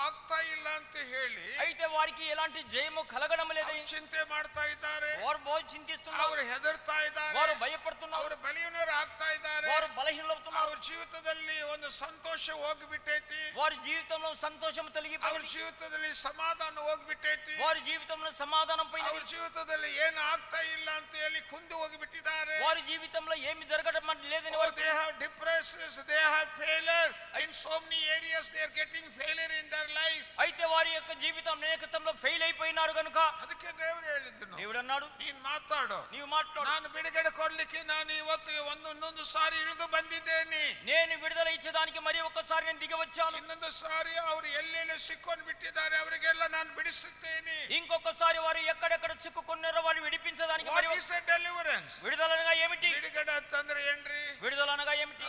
ಆಗ್ತಾ ಇಲ್ಲ ಅಂತ ಹೇಳಿ అయితే వారికి ఎలాంటి జయము కలగడం లేదు. ಚಿಂತೆ ಮಾಡ್ತಾ ಇದ್ದಾರೆ. వారు బహు చింతిస్తున్నారు, ಅವರು ಹೆದರ್ತಾ ಇದ್ದಾರೆ, వారు భయపడుతున్నారు, ಅವರು ಬಲಿಯನರು ಆಗ್ತಾ ಇದ್ದಾರೆ, వారు బలహీనవుతున్నారు. ಅವ್ರ ಜೀವಿತದಲ್ಲಿ ಒಂದು ಸಂತೋಷ ಹೋಗ್ಬಿಟ್ಟೈತಿ, వారి జీవితంలో సంతోషం ಅವ್ರ తొలగిపోయింది, ಜೀವಿತದಲ್ಲಿ ಸಮಾಧಾನ ಹೋಗ್ಬಿಟ್ಟೈತಿ, వారి జీవితంలో సమాధానం ಅವ್ರ పోయింది, ಜೀವಿತದಲ್ಲಿ ಏನು ಆಗ್ತಾ ಇಲ್ಲ ಅಂತ ಹೇಳಿ ಕುಂದು ಹೋಗಿಬಿಟ್ಟಿದ್ದಾರೆ. వారి జీవితంలో ఏమి జరగడం లేదని వారు they have depressions, they have failure in so many areas, they are getting failure in their life. అయితే వారి యొక్క జీవితం అనేకతంలో ఫెయిల్ అయిపోయినారు కనుక ಅದಕ್ಕೆ ದೇವರು ಹೇಳಿದ್ದನು, దేవుడు అన్నాడు, ನೀನ್ ಮಾತಾಡು, నీవు మాట్లాడు, ನಾನು ಬಿಡುಗಡೆ ಕೊಡ್ಲಿಕ್ಕೆ ನಾನು ಇವತ್ತು ಇನ್ನೊಂದು ಸಾರಿ ಇಳಿದು ಬಂದಿದ್ದೇನೆ. నేను విడుదల ఇచ్చేదానికి మరి ఒక్కసారి నేను దిగి వచ్చాను. ಇನ್ನೊಂದು ಸಾರಿ ಅವರು ಎಲ್ಲೆಲ್ಲಿ ಸಿಕ್ಕೊಂಡು ಬಿಟ್ಟಿದ್ದಾರೆ ಅವರಿಗೆಲ್ಲ ನಾನು ಬಿಡಿಸುತ್ತೇನೆ. ఇంకొకసారి వారు ఎక్కడెక్కడ చిక్కుకున్నారో వారు విడిపించడానికి మరి What is a deliverance? విడుదల అనగా ఏమిటి? ಬಿಡುಗಡೆ ಅಂತಂದ್ರೆ ಏನ್ರಿ? విడుదల అనగా ఏమిటి?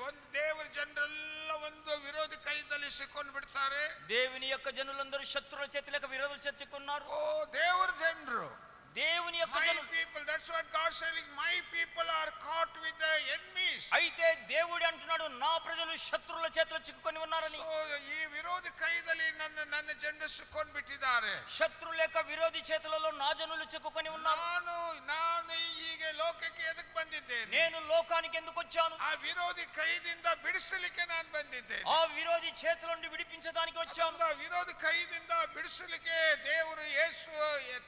ಒಂದು ದೇವರ ಜನರೆಲ್ಲ ಒಂದು ವಿರೋಧಿ ಕೈದಲ್ಲಿ ಸಿಕ್ಕೊಂಡು ಬಿಡ್ತಾರೆ. దేవుని యొక్క జనులందరూ శత్రువుల చేతులకు విరోధుల చేత చిక్కున్నారు. ಓ ದೇವರ ಜನರು, దేవుని యొక్క my జనులు, people, that's what God said, my people are caught with the enemies. అయితే దేవుడు అంటున్నాడు నా ప్రజలు శత్రువుల చేతిలో చిక్కుకొని ఉన్నారని. So ಈ ವಿರೋಧಿ ಕೈದಲ್ಲಿ ನನ್ನ ಜನರು ಸಿಕ್ಕೊಂಡು ಬಿಟ್ಟಿದ್ದಾರೆ. శత్రువుల యొక్క విరోధి చేతులలో నా జనులు చిక్కుకొని ఉన్నారు. ನಾನು ಹೀಗೆ ಲೋಕಕ್ಕೆ ಎದಕ್ಕೆ ಬಂದಿದ್ದೇನೆ? ಬಂದಿದ್ದೇನೆ. నేను లోకానికి ఎందుకు వచ్చాను? ಆ ವಿರೋಧಿ ಕೈದಿಂದ ಬಿಡಿಸಲಿಕ್ಕೆ ನಾನು ಬಂದಿದ್ದೇನೆ. ఆ విరోధి చేతుల నుండి విడిపించడానికి వచ్చాను. ಆ ವಿರೋಧಿ ಕೈಯಿಂದ ಬಿಡಿಸಲಿಕ್ಕೆ ದೇವರು ಯೇಸು,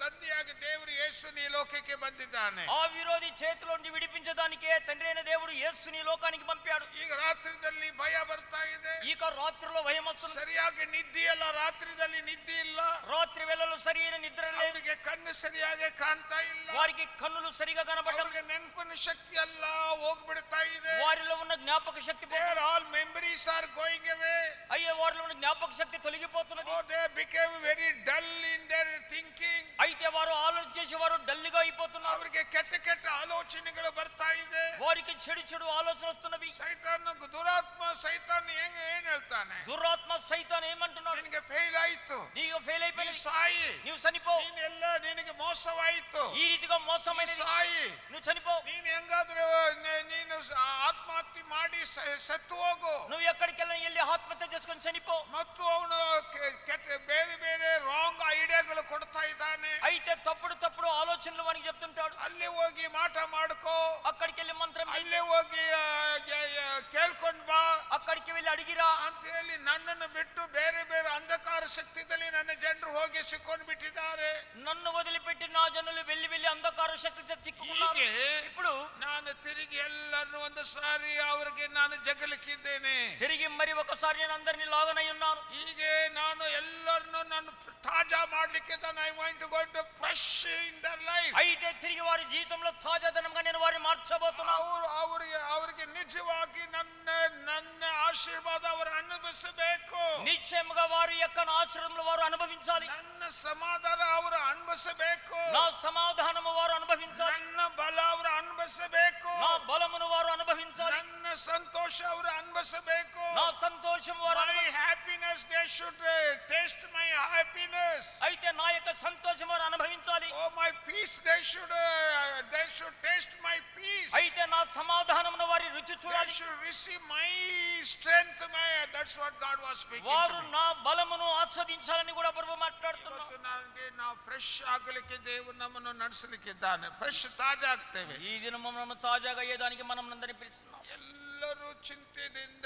ತಂದೆಯಾಗಿ ದೇವರು ಯೇಸುని ಈ ಲೋಕಕ್ಕೆ ಬಂದಿದ್ದಾನೆ. ఆ విరోధి చేతుల నుండి విడిపించడానికే తండ్రి అయిన దేవుడు యేసుని ఈ లోకానికి పంపాడు. ಈಗ ರಾತ್ರಿದಲ್ಲಿ ಭಯ ಬರ್ತಾ ಇದೆ. ఇక రాత్రిలో భయం వస్తుంది. ಸರಿಯಾಗಿ ನಿದ್ದೆ ಇಲ್ಲ, ರಾತ್ರಿದಲ್ಲಿ ನಿದ್ದೆ ಇಲ್ಲ. రాత్రి వేళలో సరైన నిద్ర లేదు. ಅವರಿಗೆ ಕಣ್ಣು ಸರಿಯಾಗಿ ಕಾಣ್ತಾ ಇಲ್ಲ. వారికి కన్నులు సరిగా కనబడడం, ಅವರಿಗೆ ನೆನಪಿನ ಶಕ್ತಿ ಎಲ್ಲ ಹೋಗ್ಬಿಡ್ತಾ ಇದೆ. వారిలో ఉన్న జ్ఞాపక శక్తి Their all memories are going away. అయ్యే వారిలో ఉన్న జ్ఞాపక శక్తి తొలగిపోతున్నది. Oh, they became very dull in their thinking. అయితే వారు ఆలోచన చేసి వారు డల్గా అయిపోతున్నారు. ಅವರಿಗೆ ಕೆಟ್ಟ ಕೆಟ್ಟ ಆಲೋಚನೆಗಳು ಬರ್ತಾ ಇದೆ. వారికి చెడు చెడు ఆలోచన వస్తున్నవి. ಸೈತಾನ, ದುರಾತ್ಮ ಸೈತಾನ್ ಏನ್ ಹೇಳ್ತಾನೆ? దురాత్మ సైతాన్ ఏమంటున్నాడు? ನಿನಗೆ ಫೇಲ್ ಆಯ್ತು, నీకు ఫెయిల్ ನೀ అయిపోయింది, ಸಾಯಿ, నువ్వు చనిపో. ನೀನೆಲ್ಲ ನಿನಗೆ ಮೋಸವಾಯಿತು, ఈ రీతిగా మోసమైనది, ಸಾಯಿ, నువ్వు చనిపో. ನೀನ್ ಹೆಂಗಾದ್ರೂ ನೀನು ಆತ್ಮಹತ್ಯೆ ಮಾಡಿ ಸತ್ತು ಹೋಗು. నువ్వు ఎక్కడికెళ్ళి వెళ్ళి ఆత్మహత్య చేసుకొని చనిపో. ಮತ್ತು ಅವನು ಕೆಟ್ಟ ಬೇರೆ ಬೇರೆ ರಾಂಗ್ ಐಡಿಯಾಗಳು ಕೊಡ್ತಾ ಇದ್ದಾನೆ. అయితే తప్పుడు తప్పుడు ఆలోచనలు వానికి చెప్తుంటాడు. ಅಲ್ಲಿ ಹೋಗಿ ಮಾಟ ಮಾಡ್ಕೋ, అక్కడికి వెళ్ళి మంత్రం చేయి, ಅಲ್ಲಿ ಹೋಗಿ ಕೇಳ್ಕೊಂಡ್ ಬಾ అక్కడికి వెళ్ళి అడిగిరా ಅಂತ ಹೇಳಿ ನನ್ನನ್ನು ಬಿಟ್ಟು ಬೇರೆ ಬೇರೆ ಅಂಧಕಾರ ಶಕ್ತಿದಲ್ಲಿ ನನ್ನ ಜನರು ಹೋಗಿ ಸಿಕ್ಕೊಂಡು ಬಿಟ್ಟಿದ್ದಾರೆ. నన్ను వదిలిపెట్టి నా జనులు వెళ్ళి వెళ్ళి అంధకార శక్తి చిక్కుకున్నారు. ಹೀಗೆ ఇప్పుడు ನಾನು ತಿರುಗಿ ಎಲ್ಲರನ್ನು ಒಂದು ಸಾರಿ ಅವರಿಗೆ ನಾನು ಜಗಲಿಕ್ಕಿದ್ದೇನೆ. తిరిగి మరి ఒకసారి నేను అందరినీ లాగనై ఉన్నాను. ಹೀಗೆ ನಾನು ಎಲ್ಲರನ್ನು ನಾನು ತಾಜಾ ಮಾಡ್ಲಿಕ್ಕೆ I want to go to fresh in their life. అయితే తిరిగి వారి జీవితంలో తాజాదనంగా నేను వారిని మార్చబోతున్నాను. ಅವರಿಗೆ ನಿಜವಾಗಿ ನನ್ನ ಆಶೀರ್ವಾದ ಅವರು ಅನುಭವಿಸಬೇಕು. నిశ్చయముగా వారి యొక్క ఆశ్రమంలో వారు అనుభవించాలి. ನನ್ನ ಸಮಾಧಾನ ಅವರು ಅನುಭವಿಸಬೇಕು. నా సమాధానము వారు అనుభవించాలి. ನನ್ನ ಬಲ ಅವರು ಅನುಭವಿಸಬೇಕು. నా బలమును వారు అనుభవించాలి. ನನ್ನ ಸಂತೋಷ ಅವರು ಅನುಭವಿಸಬೇಕು. నా సంతోషం వారు My happiness, they should taste my happiness. అయితే నా యొక్క సంతోషం వారు అనుభవించాలి. Oh, my peace, they should taste my peace. అయితే నా సమాధానమును వారి రుచి They చూడాలి. should receive my strength. That's what God was speaking వారు to me. నా బలమును ఆస్వాదించాలని కూడా ప్రభు మాట్లాడుతున్నారు. ಇವತ್ತು ನನಗೆ ನಾವು ಫ್ರೆಶ್ ಆಗಲಿಕ್ಕೆ ದೇವರು ನಮ್ಮನ್ನು ನಡೆಸಲಿಕ್ಕಿದ್ದಾನೆ. ಫ್ರೆಶ್ ತಾಜಾ ಆಗ್ತೇವೆ. ఈ దినము మనం తాజాగా అయ్యేదానికి మనం అందరినీ పిలుస్తున్నాం. ಎಲ್ಲರೂ ಚಿಂತೆದಿಂದ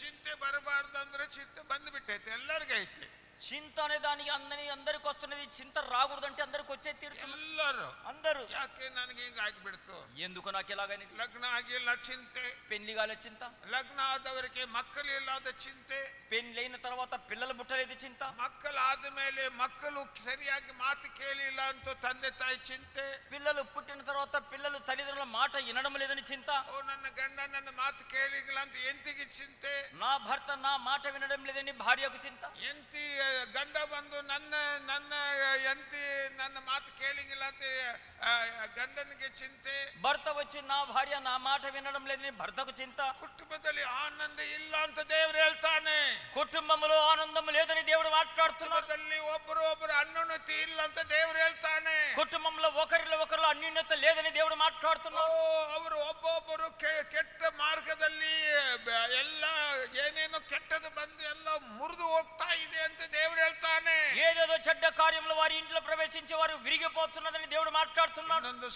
ಚಿಂತೆ ಬರಬಾರ್ದಂದ್ರೆ ಚಿಂತೆ ಬಂದ್ಬಿಟ್ಟೈತೆ, ಎಲ್ಲರಿಗೂ ಐತೆ. చింత అనే దానికి అందరికి వస్తున్నది. చింత రాకూడదంటే అందరికి వచ్చే తీరుతుంది. ಎಲ್ಲರೂ అందరూ ಯಾಕೆ ನನಗೆ ಹಿಂಗ ಆಗ್ಬಿಡ್ತು? ఎందుకు నాకు ఎలాగైనది? ಲಗ್ನ ಆಗಿಲ್ಲ ಚಿಂತೆ, పెళ్లిగాల చింత, ಲಗ್ನ ಆದವರಿಗೆ ಮಕ್ಕಳು ಇಲ್ಲದ ಚಿಂತೆ, పెళ్లైన తర్వాత పిల్లలు పుట్టలేదు చింత, ಮಕ್ಕಳಾದ ಮೇಲೆ ಮಕ್ಕಳು ಸರಿಯಾಗಿ ಮಾತು ಕೇಳಿಲ್ಲ ಅಂತ ತಂದೆ ತಾಯಿ ಚಿಂತೆ, పిల్లలు పుట్టిన తర్వాత పిల్లలు తల్లిదండ్రుల మాట వినడం లేదని చింత, ಓ ನನ್ನ ಗಂಡ ನನ್ನ ಮಾತು ಕೇಳಿಲ್ಲ ಅಂತ ಎಂತಿಗೆ ಚಿಂತೆ, నా భర్త నా మాట వినడం లేదని భార్యకు చింత, ಎಂತಿ ಗಂಡ ಬಂದು ನನ್ನ ಎಂತಿ ನನ್ನ ಮಾತು ಕೇಳಿಲ್ಲ ಅಂತ ಗಂಡನಿಗೆ ಚಿಂತೆ, భర్త వచ్చి నా భార్య నా మాట వినడం లేదని భర్తకు చింత, ಕುಟುಂಬದಲ್ಲಿ ಆನಂದ ಇಲ್ಲ ಅಂತ ದೇವರು ಹೇಳ್ತಾನೆ, కుటుంబంలో ఆనందం లేదని దేవుడు మాట్లాడుతున్నాడు, ಕುಟುಂಬದಲ್ಲಿ ಒಬ್ಬರು ಅನ್ಯೋನ್ಯತೆ ಇಲ್ಲ ಅಂತ ದೇವರು ಹೇಳ್ತಾನೆ, కుటుంబంలో ఒకరిలో ఒకరు అన్యోన్యత లేదని దేవుడు మాట్లాడుతున్నాడు. ಅವರು ಒಬ್ಬೊಬ್ಬರು ಕೆಟ್ಟ ಮಾರ್ಗದಲ್ಲಿ ಎಲ್ಲ ಏನೇನೋ ಕೆಟ್ಟದು ಬಂದು ಎಲ್ಲ ಮುರಿದು ಹೋಗ್ತಾ ಇದೆ ಅಂತ ದೇವರು ಹೇಳ್ತಾನೆ. ఏదేదో చెడ్డ కార్యంలో వారి ఇంట్లో ప్రవేశించి వారు విరిగిపోతున్నదని దేవుడు మాట్లాడుతున్నాడు. ಇನ್ನೊಂದು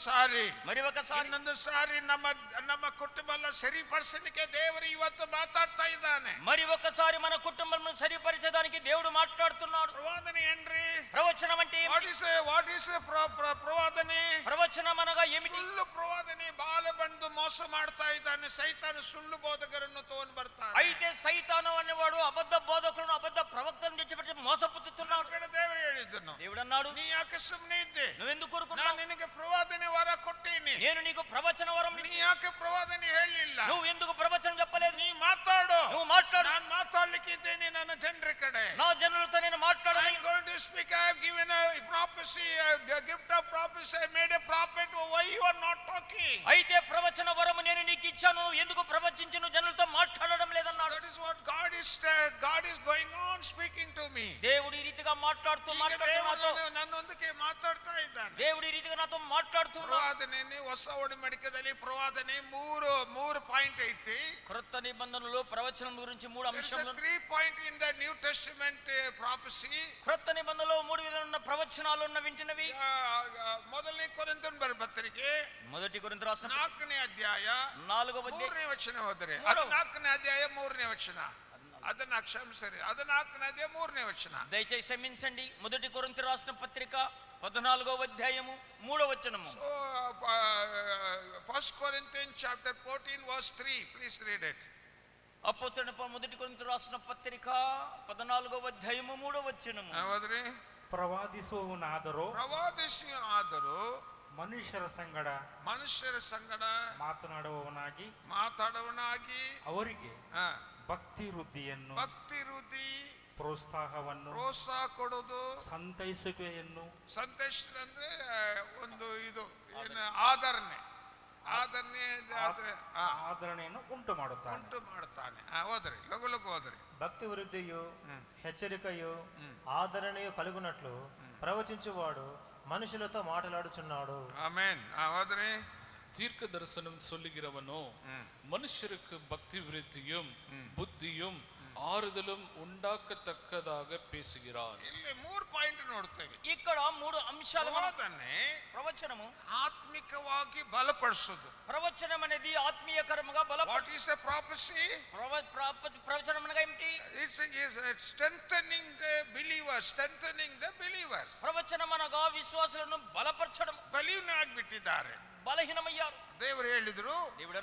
ಸಾರಿ ನಮ್ಮ ಕುಟುಂಬ ಎಲ್ಲ ಸರಿಪಡಿಸಲಿಕ್ಕೆ ದೇವರು ಇವತ್ತು ಮಾತಾಡ್ತಾ ಇದ್ದಾನೆ. మరి ఒక్కసారి మన కుటుంబం సరిపరిచేదానికి దేవుడు మాట్లాడుతున్నాడు. ಪ್ರವಾದನೆ ಏನ್ರಿ? ప్రవచనం అంటే ವಾಟ್ ಇಸ್ ಪ್ರವಾದನೆ? ప్రవచనం అనగా ఏమిటి? ಸುಳ್ಳು ಪ್ರವಾದನೆ ಬಾಲ ಬಂದು ಮೋಸ ಮಾಡ್ತಾ ಇದ್ದಾನೆ. ಸೈತಾನ ಸುಳ್ಳು ಬೋಧಕರನ್ನು ತಗೊಂಡು ಬರ್ತಾನೆ. అయితే సైతాను అనేవాడు అబద్ధ బోధకులను అబద్ధ ప్రవక్తలను తెచ్చిపెట్టి మోసపుచ్చుతున్నాడు. ದೇವರು ಹೇಳಿದ್ದನು, దేవుడు అన్నాడు, ನೀ ಯಾಕೆ ಸುಮ್ಮನೆ ಇದ್ದೆ? నువ్వెందుకు ನಾನು కోరుకున్నావు? ನಿನಗೆ ಪ್ರವಾದನೆ ವರ ಕೊಟ್ಟೇನೆ, నేను నీకు ప్రవచన వరం ನೀ ఇచ్చి ಯಾಕೆ ಪ್ರವಾದನೆ ಹೇಳಲಿಲ್ಲ? నువ్వు ఎందుకు ప్రవచనం చెప్పలేదు? ನೀ ಮಾತಾಡು. నువ్వు మాట్లాడు. ನಾನು ಮಾತಾಡ್ಲಿಕ್ಕಿದ್ದೇನೆ ನನ್ನ ಜನರ ಕಡೆ. నా జనులతో నేను మాట్లాడను. I'm going to speak. I have given a prophecy, a gift of prophecy. I made a prophet. Why you are not talking? అయితే ప్రవచన వరము నేను నీకు ఇచ్చాను, ఎందుకు ప్రవచించను జనులతో మాట్లాడడం లేదన్నాడు. That is what God is going on speaking to me. దేవుడు ఈ రీతిగా మాట్లాడుతూ ನನ್ನೊಂದಿಗೆ ಮಾತಾಡ್ತಾ ಇದ್ದಾನೆ. దేవుడు ఈ రీతిగా నాతో మాట్లాడుతున్నాడు. ಪ್ರವಾದನೆ ಹೊಸ ಒಡಂಬಡಿಕೆಯಲ್ಲಿ ಪ್ರವಾದನೆ ಮೂರು ಪಾಯಿಂಟ್ ಐತಿ. క్రొత్త నిబంధనలో ప్రవచనం గురించి 3 There is a అంశాలు. 3 point in the New Testament prophecy. క్రొత్త నిబంధనలో 3 విధమైన ప్రవచనాలు ఉన్న వింటున్నవి. ಮೊದಲನೇ ಕೊರಿಂಥನ ಪತ್ರಿಕೆ మొదటి కొరింథీ రాసిన 4 14ನೇ ಅಧ್ಯಾಯ 3ನೇ ವಚನ ಹೋದರೆ 14ನೇ ಅಧ್ಯಾಯ 3ನೇ ವಚನ. ಅದನ್ನ ಕ್ಷಮಿಸಿರಿ. 14ನೇ ಅಧ್ಯಾಯ 3ನೇ ವಚನ. దయచేసి క్షమించండి. మొదటి కొరింథీ రాసిన పత్రిక 14వ అధ్యాయము 3వ వచనము. So 1 Corinthians chapter 14 verse 3, please read it. అపోస్తలుడైన మొదటి కొరింథీ రాసిన పత్రిక 14వ అధ్యాయము 3వ వచనము. ಹೌದ್ರಿ? ಪ್ರವಾದಿಸುವವನಾದರೂ ಮನುಷ್ಯರ ಸಂಗಡ ಮಾತಾಡುವವನಾಗಿ ಅವರಿಗೆ ಭಕ್ತಿ ವೃದ್ಧಿ ಪ್ರೋತ್ಸಾಹ ಕೊಡೋದು, ಸಂತೈಸುವಿಕೆಯನ್ನು ಅಂದ್ರೆ ಒಂದು ಇದು ಆದರಣೆಯನ್ನು ಉಂಟು ಮಾಡುತ್ತಾನೆ. ಹೋದ್ರಿ, ಲಘು ಹೋದ್ರಿ. భక్తి వృద్ధియు హెచ్చరికయు ఆదరణయు కలుగునట్లు ప్రవచించువాడు మనుషులతో మాట్లాడుచున్నాడు. ఆమేన్. ಹೋದ್ರಿ. தீர்க்க தரிசனம் சொல்லுகிறவனோ மனுஷருக்கு பக்தி விருத்தியும் புத்தியும் ಆರುದಲಂ ಉಂಟಾಕತಕ್ಕದಾಗ ಪೇಸುகிறார். ಇಲ್ಲಿ 3 ಪಾಯಿಂಟ್ ನೋಡ್ತೇವೆ. ఇక్కడ 3 ಅಂಶಾలు. ಪ್ರವಚನము ಆತ್ಮಿಕವಾಗಿ ಬಲಪಡಿಸೋದು. ప్రవచనం అనేది ఆత్మీయకరముగా బలపరచడం. What is a ప్రొఫెసీ? ప్రవచనం అనగా ఏమిటి? It's strengthening the believers. ప్రవచనం అనగా విశ్వాసులను బలపరచడం. ಬಲೀವ್ನ ಆಗಿಬಿಟ್ಟಿದ್ದಾರೆ, బలహీనమయ్యారు. ದೇವರು ಹೇಳಿದ್ರು,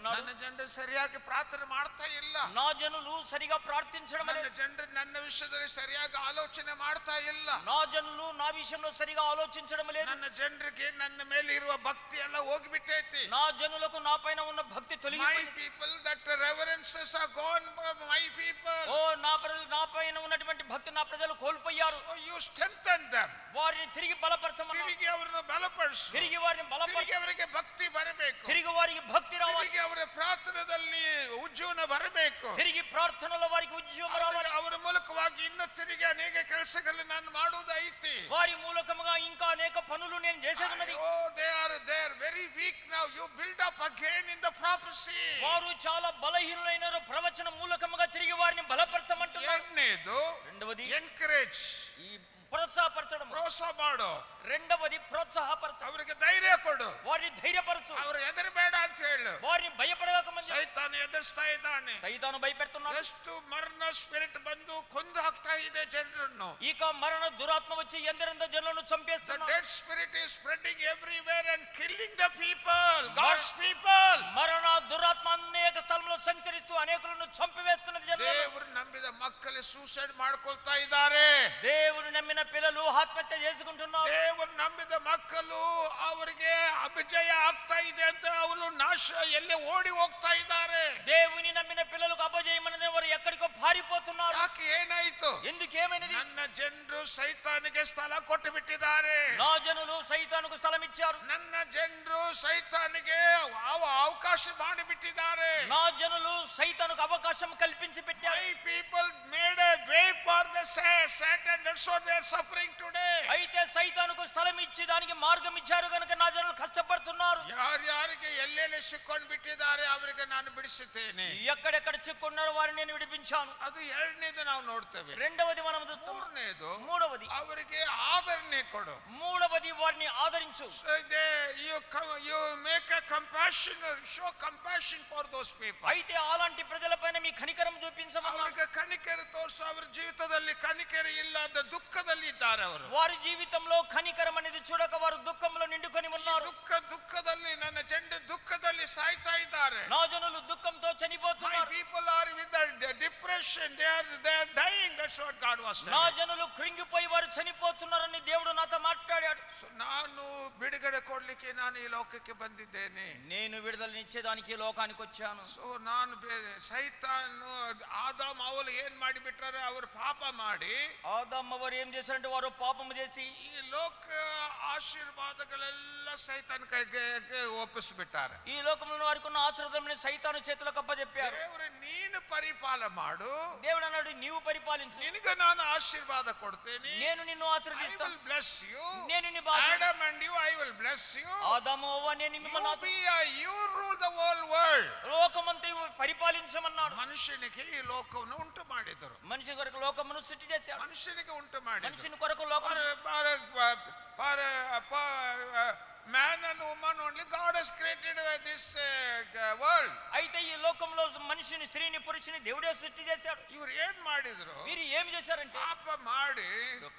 ನನ್ನ ಜನರು ಸರಿಯಾಗಿ ಪ್ರಾರ್ಥನೆ ಮಾಡ್ತಾ ಇಲ್ಲ, నా జనులు సరిగా ప్రార్థించడం లేదు, ನನ್ನ ಜನರು ನನ್ನ ವಿಷಯದಲ್ಲಿ ಸರಿಯಾಗಿ ಆಲೋಚನೆ ಮಾಡ್ತಾ ಇಲ್ಲ, నా జనులు నా విషయంలో సరిగా ఆలోచించడం లేదు, ನನ್ನ ಜನರಿಗೆ ನನ್ನ ಮೇಲೆ ಇರುವ ಭಕ್ತಿ ಎಲ್ಲ ಹೋಗಿಬಿಟ್ಟೈತಿ, నా జనులకు నా పైన ఉన్న భక్తి తొలగిపోయింది. My people, that reverences are gone from my people. ఓ నా ప్రజలు, నా పైన ఉన్నటువంటి భక్తి నా ప్రజలు కోల్పోయారు. So you strengthen them. వారిని తిరిగి బలపరచమన్నారు. తిరిగి ಅವರನ್ನು బలపరిಸು. తిరిగి వారిని బలపరచు. తిరిగి ಅವರಿಗೆ ಭಕ್ತಿ ಬರಬೇಕು. తిరిగి వారికి భక్తి రావాలి. తిరిగి ಅವರ ಪ್ರಾರ್ಥನೆಯಲ್ಲಿ ಉಜ್ಜೀವನ ಬರಬೇಕು. తిరిగి ప్రార్థనలో వారికి ఉజ్జీవం రావాలి. ಅವರ ಮೂಲಕವಾಗಿ ಇನ್ನೂ ತಿರುಗಿ ಅನೇಕ ಕೆಲಸಗಳನ್ನು ನಾನು ಮಾಡುವುದು ಐತಿ. వారి మూలకముగా ఇంకా అనేక పనులు నేను చేసేది ఉన్నది. Oh, they are very weak now. You build up again in the prophecy. వారు చాలా బలహీనులైనారు. ప్రవచన మూలకముగా తిరిగి వారిని బలపరచమంటున్నారు. ಎರಡನೇದು, రెండవది ఎంకరేజ్, ఈ ప్రోత్సాహపరచడం. ಪ್ರೋತ್ಸಾಹ ಮಾಡು. రెండవది ప్రోత్సాహపరచు. ಅವರಿಗೆ ಧೈರ್ಯ ಕೊಡು. వారిని ధైర్యపరచు. ಅವರು ಹೆದರಬೇಡ ಅಂತ ಹೇಳು. వారిని భయపడక ముందు ಸೈತಾನ ಎದುರಿಸ್ತಾ ಇದ್ದಾನೆ. సైతాను భయపెడుతున్నాడు. ಎಷ್ಟು ಮರಣ ಸ್ಪಿರಿಟ್ ಬಂದು ಕೊಂದು ಹಾಕ್ತಾ ಇದೆ ಜನರನ್ನು. ఇక మరణ దురాత్మ వచ్చి ఎందరెందో జనులను The చంపేస్తున్నారు. dead spirit is spreading everywhere and killing the people, God's people. మరణ దురాత్మ అనేక స్థలంలో సంచరిస్తూ అనేకులను చంపివేస్తున్నది. జనులను ದೇವರು ನಂಬಿದ ಮಕ್ಕಳು ಸೂಸೈಡ್ ಮಾಡ್ಕೊಳ್ತಾ ಇದ್ದಾರೆ. దేవుని నమ్మిన పిల్లలు ఆత్మహత్య చేసుకుంటున్నారు. ದೇವರು ನಂಬಿದ ಮಕ್ಕಳು ಅವರಿಗೆ ಅಪಜಯ ಆಗ್ತಾ ಇದೆ ಅಂತ ಅವರು ನಾಶ ಎಲ್ಲೇ ಓಡಿ ಹೋಗ್ತಾ ಇದ್ದಾರೆ. దేవుని నమ్మిన పిల్లలకు అపజయమనే వారు ఎక్కడికో పారిపోతున్నారు. ಯಾಕೆ ಏನಾಯ್ತು? ఎందుకేమైనది? ನನ್ನ ಜನರು ಸೈತಾನಿಗೆ ಸ್ಥಳ ಕೊಟ್ಟು ಬಿಟ್ಟಿದ್ದಾರೆ. నా జనులు సైతానుకు స్థలం ఇచ్చారు. ನನ್ನ ಜನರು ಸೈತಾನಿಗೆ ಅವಕಾಶ ಮಾಡಿ ಬಿಟ್ಟಿದ್ದಾರೆ. నా జనులు సైతానుకు అవకాశం కల్పించి పెట్టారు. My people made a way for the Satan. That's what they are suffering today. అయితే సైతానుకు స్థలం ఇచ్చి దానికి మార్గం ఇచ్చారు కనుక నా జనులు కష్టపడుతున్నారు. ಯಾರ್ಯಾರಿಗೆ ಎಲ್ಲೆಲ್ಲಿ ಸಿಕ್ಕೊಂಡು ಬಿಟ್ಟಿದ್ದಾರೆ ಅವರಿಗೆ ನಾನು ಬಿಡಿಸುತ್ತೇನೆ. ఎక్కడెక్కడ చిక్కున్నారో వారిని నేను విడిపించాను. ಅದು ಎರಡನೇದು ನಾವು ನೋಡ್ತೇವೆ. రెండవది మనం చూస్తాం. మూడవది ಅವರಿಗೆ ಆದರಣೆ ಕೊಡು. మూడవది వారిని ఆదరించు. You make a compassion, show compassion for those people. అయితే అలాంటి ప్రజలపైన మీ కనికరం చూపించమన్నారు. ಅವರಿಗೆ ಕನಿಕರ ತೋರಿಸು. ಅವರ ಜೀವಿತದಲ್ಲಿ ಕನಿಕರ ಇಲ್ಲದ ದುಃಖದಲ್ಲಿ ಇದ್ದಾರೆ ಅವರು. వారి జీవితంలో కనికరం అనేది చూడక వారు దుఃఖంలో నిండుకొని ఉన్నారు. ದುಃಖದಲ್ಲಿ ನನ್ನ ಜನರು ದುಃಖದಲ್ಲಿ ಸಾಯ್ತಾ ಇದ್ದಾರೆ. నా జనులు దుఃఖంతో చనిపోతున్నారు. My people are with the depression. They are dying. That's what God was telling. నా జనులు కృంగిపోయి వారు చనిపోతున్నారని దేవుడు నాతో మాట్లాడాడు. So ನಾನು ಬಿಡುಗಡೆ ಕೊಡ್ಲಿಕ್ಕೆ ನಾನು ಈ ಲೋಕಕ್ಕೆ ಬಂದಿದ್ದೇನೆ. నేను విడుదలనిచ్చేదానికి లోకానికి వచ్చాను. ಸೊ ನಾನು ಸೈತಾನು ಆದಾಮ್ ಅವಳು ಏನ್ ಮಾಡಿಬಿಟ್ಟಾರೆ? ಅವರು ಪಾಪ ಮಾಡಿ ఆదాము వారు ఏం చేశారంటే వారు పాపము చేసి ಈ ಲೋಕ ಆಶೀರ್ವಾದಗಳೆಲ್ಲ ಸೈತಾನ್ ಕೈಗೆ ಒಪ್ಪಿಸ್ಬಿಟ್ಟಾರೆ. ఈ లోకంలో వారికి ఉన్న ఆశీర్వాదాలను సైతాను చేతులకు అప్పజెప్పారు. ದೇವರು ನೀನು ಪರಿಪಾಲ ಮಾಡು. దేవుడు అన్నాడు, నీవు పరిపాలించు, ನಿನಗೆ ನಾನು ಆಶೀರ್ವಾದ ಕೊಡ್ತೇನೆ. నేను నిన్ను I ఆశీర్వదిస్తాను. will bless you. నేను నిన్ను Adam and you, I will bless you. ఆదాము అవ్వ నేను మిమ్మల్ని You rule the whole world. లోకమంతా పరిపాలించమన్నాడు. ಮನುಷ್ಯನಿಗೆ ಈ ಲೋಕವನ್ನು ಉಂಟು ಮಾಡಿದರು. మనిషి కొరకు లోకమును సృష్టి చేశాడు. ಮನುಷ್ಯನಿಗೆ ಉಂಟು ಮಾಡಿ మనిషిని కొరకు లోకం man and woman only God has created this world. అయితే ఈ లోకంలో మనిషిని, స్త్రీని, పురుషుని దేవుడే సృష్టి చేశాడు. ఇವರು ఏం ಮಾಡಿದ್ರು? వీరు ఏం చేశారంటే ಪಾಪ ಮಾಡಿ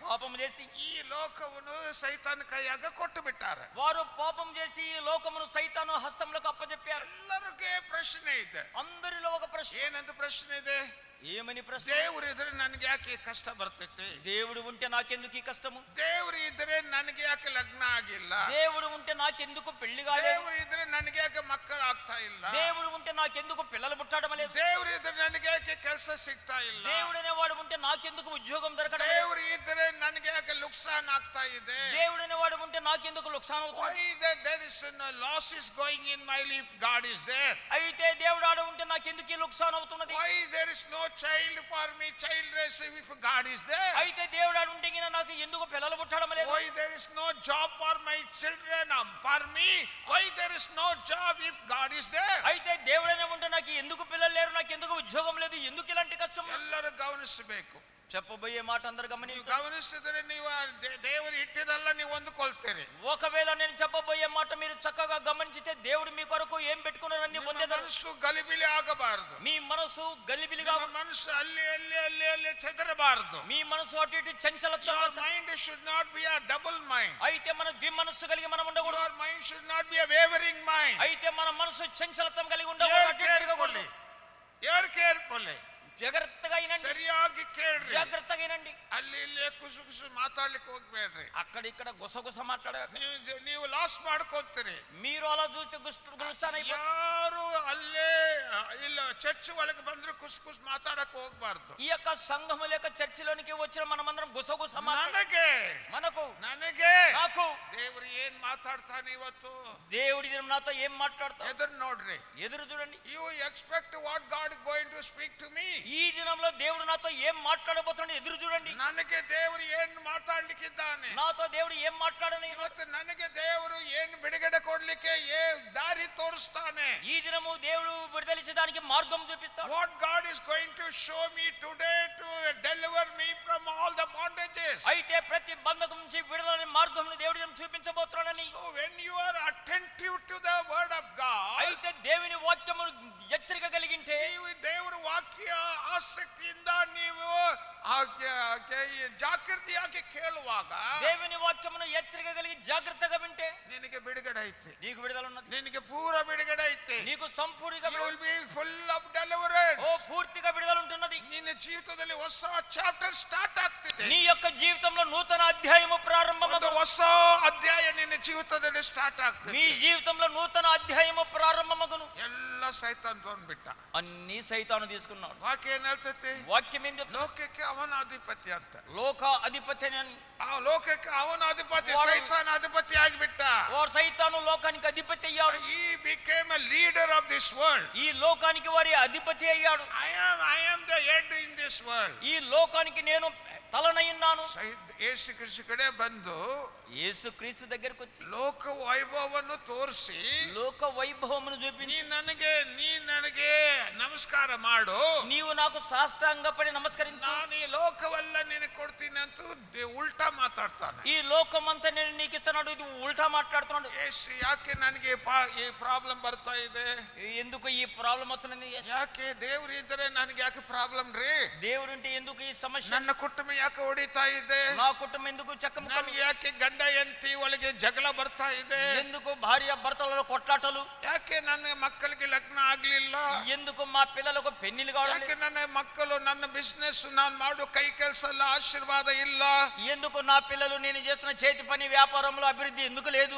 పాపం చేసి ಈ ಲೋಕವನ್ನು ಸೈತಾನ ಕೈಯಾಗ ಕೊಟ್ಟು ಬಿಟ್ಟಾರೆ. వారు పాపం చేసి ఈ లోకమును సైతాను హస్తములకు అప్పచెప్పారు. ಎಲ್ಲರಿಗೆ ಪ್ರಶ್ನೆ ಇದೆ. అందరిలో ఒక ప్రశ్న. ಏನಂತ ಪ್ರಶ್ನೆ ಇದೆ? ఏమని ప్రశ్న? ದೇವರು ಇದ್ರೆ ನನಗೆ ಯಾಕೆ ಕಷ್ಟ ಬರ್ತೈತೆ? దేవుడు ఉంటే నాకెందుకు ఈ కష్టము? ದೇವರು ಇದ್ರೆ ನನಗೆ ಯಾಕೆ ಲಗ್ನ ಆಗಿಲ್ಲ? దేవుడు ఉంటే నాకెందుకు పెళ్లి కాలేదు? ದೇವರು ಇದ್ರೆ ನನಗೆ ಯಾಕೆ ಮಕ್ಕಳು ಆಗ್ತಾ ಇಲ್ಲ? దేవుడు ఉంటే నాకెందుకు పిల్లలు పుట్టడం లేదు? ದೇವರು ಇದ್ರೆ ನನಗೆ ಯಾಕೆ ಕೆಲಸ ಸಿಗ್ತಾ ಇಲ್ಲ? దేవుడనే వాడు ఉంటే నాకెందుకు ఉద్యోగం దొరకడం లేదు? ದೇವರು ಇದ್ರೆ ನನಗೆ ಯಾಕೆ ನುಕ್ಸಾನ್ ಆಗ್ತಾ ಇದೆ? దేవుడనే వాడు ఉంటే నాకెందుకు లుక్సాన్ అవుతుంది? Why there is no loss is going in my life? God is there. అయితే దేవుడు ఆడ ఉంటే నాకెందుకు ఈ లుక్సాన్ అవుతున్నది? Why there is no child for me, childless, if God is there? అయితే దేవుడు ఆడ ఉంటే గిన నాకు ఎందుకు పిల్లలు పుట్టడం లేదు? Why there is no job for my children, for me? Why there is no job if God is there? అయితే దేవుడనే ఉంటే నాకు ఎందుకు పిల్లలు లేరు, నాకు ఎందుకు ఉద్యోగం లేదు, ఎందుకు ఇలాంటి కష్టం? ಎಲ್ಲರೂ ಗಮನಿಸಬೇಕು. చెప్పబోయే మాట అందరు ನೀವು గమనించండి. ಗಮನಿಸಿದ್ರೆ ನೀವು ದೇವರು ಇಟ್ಟಿದ್ದಲ್ಲ ನೀವು ಹೊಂದಿಕೊಳ್ತೀರಿ. ఒకవేళ నేను చెప్పబోయే మాట మీరు చక్కగా గమనించితే దేవుడు మీ కొరకు ఏం పెట్టుకున్నారని ನಿಮ್ಮ పొందేదారు. ಮನಸ್ಸು ಗಲಿಬಿಲಿ ಆಗಬಾರದು. మీ మనసు గలిబిలిగా, ನಿಮ್ಮ ಮನಸ್ಸು ಅಲ್ಲಿ ಚೆದರಬಾರದು. మీ మనసు అటు ఇటు చంచలత్వం. Your mind should not be a double mind. అయితే మన ద్విమనస్సు కలిగి మనం ఉండకూడదు. Your mind should not be a wavering mind. అయితే మన మనసు చంచలత్వం కలిగి Hear ఉండకూడదు. carefully. Hear carefully. జాగ్రత్తగా వినండి. ಸರಿಯಾಗಿ ಕೇಳ್ರಿ. జాగ్రత్తగా వినండి. ಅಲ್ಲಿ ಇಲ್ಲೇ ಕುಸು ಮಾತಾಡ್ಲಿಕ್ಕೆ ಹೋಗ್ಬೇಡ್ರಿ. అక్కడ ఇక్కడ గుసగుస మాట్లాడారు. ನೀವು ಲಾಸ್ ಮಾಡ್ಕೊತೀರಿ. మీరు అలా చూస్తే గుస్తానైపోతారు. ಯಾರು ಅಲ್ಲೇ ಇಲ್ಲ ಚರ್ಚ್ ಒಳಗೆ ಬಂದ್ರೆ ಕುಸ್ ಮಾತಾಡಕ್ ಹೋಗ್ಬಾರ್ದು. ఈ యొక్క సంఘము లేక చర్చిలోనికి వచ్చిన మనమందరం గుసగుస ನನಗೆ మనకు నాకు ದೇವರು ಏನ್ ಮಾತಾಡ್ತಾನೆ ಇವತ್ತು? దేవుడి దినం నాతో ఏం మాట్లాడతాడు? ಎದುರು ನೋಡ್ರಿ. ఎదురు చూడండి. You expect what God is going to speak to me? ఈ దినంలో దేవుడు నాతో ఏం మాట్లాడబోతున్నాడు? ఎదురు చూడండి. ನನಗೆ ದೇವರು ಏನ್ ಮಾತಾಡ್ಲಿಕ್ಕಿದ್ದಾನೆ? నాతో దేవుడు ఏం మాట్లాడని? ಇವತ್ತು ನನಗೆ ದೇವರು ಏನ್ ಬಿಡುಗಡೆ ಕೊಡ್ಲಿಕ್ಕೆ ದಾರಿ ತೋರಿಸ್ತಾನೆ. ఈ దినము దేవుడు విడుదలించడానికి మార్గం చూపిస్తాడు. What God is going to show me today to deliver me from all the bondages. అయితే ప్రతి బంధకం నుంచి విడుదల మార్గంను దేవుడు చూపించబోతున్నాడని. So when you are attentive to the word of God, అయితే దేవుని వాక్యము హెచ్చరిక కలిగింటే, ದೇವರ ವಾಕ್ಯ ಆಸಕ್ತಿಯಿಂದ ನೀವು ಜಾಗೃತಿಯಾಗಿ ಕೇಳುವಾಗ, దేవుని వాక్యమును హెచ్చరిక కలిగి జాగ్రత్తగా వింటే ನಿನಗೆ ಬಿಡುಗಡೆ ಐತೆ. నీకు విడుదల ఉన్నది. ನಿನಗೆ ಪೂರ ಬಿಡುಗಡೆ ಐತೆ. నీకు సంపూర్ణంగా You will be full of deliverance. పూర్తిగా విడుదల ఉంటున్నది. ನಿನ್ನ ಜೀವಿತದಲ್ಲಿ ಹೊಸ ಚಾಪ್ಟರ್ ಸ್ಟಾರ್ಟ್ ಆಗ್ತಿದೆ. నీ యొక్క జీవితంలో నూతన అధ్యాయము ಒಂದು ప్రారంభమగు. ಹೊಸ ಅಧ್ಯಾಯ ನಿನ್ನ ಜೀವಿತದಲ್ಲಿ ಸ್ಟಾರ್ಟ್ ಆಗ್ತಿದೆ. మీ జీవితంలో నూతన అధ్యాయము ప్రారంభమగును. ಎಲ್ಲ ಸೈತಾನ್ ತೊಂದ್ಬಿಟ್ಟ. అన్ని సైతాను తీసుకున్నాడు. ವಾಕ್ಯ ಏನ್ ಹೇಳ್ತೈತಿ? వాక్యం ఏం చెప్తుంది? ಲೋಕಕ್ಕೆ ಅವನ ಅಧಿಪತಿ ಅಂತ. లోక అధిపతి అని. ಆ ಲೋಕಕ್ಕೆ ಅವನ ಅಧಿಪತಿ, ಸೈತಾನ್ ಅಧಿಪತಿ ಆಗಿಬಿಟ್ಟ. వారు సైతాను లోకానికి అధిపతి అయ్యాడు. He became a leader of this world. ఈ లోకానికి వారి అధిపతి అయ్యాడు. I am the head in this world. ఈ లోకానికి నేను తలనై ఉన్నాను. ಯೇಸು ಕ್ರಿಸ್ತ ಕಡೆ ಬಂದು యేసు క్రీస్తు దగ్గరికి వచ్చి ಲೋಕ ವೈಭವವನ್ನು ತೋರಿಸಿ, లోక వైభవమును చూపించి, ನೀ ನನಗೆ ನಮಸ್ಕಾರ ಮಾಡು, నీవు నాకు సాష్టాంగపడి నమస్కరించు, ನಾನು ಈ ಲೋಕವೆಲ್ಲ ನಿನಗೆ ಕೊಡ್ತೀನಿ ಅಂತ ಉಲ್ಟಾ ಮಾತಾಡ್ತಾನೆ. ఈ లోకమంతా నేను నీకు ఇస్తున్నాడు. ఇది ఉల్టా మాట్లాడుతున్నాడు. ಯೇಸು ಯಾಕೆ ನನಗೆ ಈ ಪ್ರಾಬ್ಲಮ್ ಬರ್ತಾ ಇದೆ? ఎందుకు ఈ ప్రాబ్లం వస్తున్నది? ಯಾಕೆ ದೇವ್ರು ಇದ್ದರೆ ನನಗೆ ಯಾಕೆ ಪ್ರಾಬ್ಲಮ್ ರೀ? దేవుడు ఉంటే ఎందుకు ఈ సమస్య? ನನ್ನ ಕುಟುಂಬ ಯಾಕೆ ಹೊಡಿತಾ ಇದೆ? నా కుటుంబం ఎందుకు చక్కము? ನನಗೆ ಯಾಕೆ ಗಂಡ ಹೆಂಡತಿ ಒಳಗೆ ಜಗಳ ಬರ್ತಾ ಇದೆ? ఎందుకు భార్య భర్తలలో కొట్లాటలు? ಯಾಕೆ ನನ್ನ ಮಕ್ಕಳಿಗೆ ಲಗ್ನ ಆಗ್ಲಿಲ್ಲ? ఎందుకు మా పిల్లలకు పెళ్లిళ్ళు కావాలి? ಯಾಕೆ ನನ್ನ ಮಕ್ಕಳು, ನನ್ನ ಬಿಸ್ನೆಸ್, ನಾನು ಮಾಡೋ ಕೈ ಕೆಲಸ ಎಲ್ಲ ಆಶೀರ್ವಾದ ಇಲ್ಲ? ఎందుకు నా పిల్లలు నేను చేస్తున్న చేతి పని వ్యాపారంలో అభివృద్ధి ఎందుకు లేదు?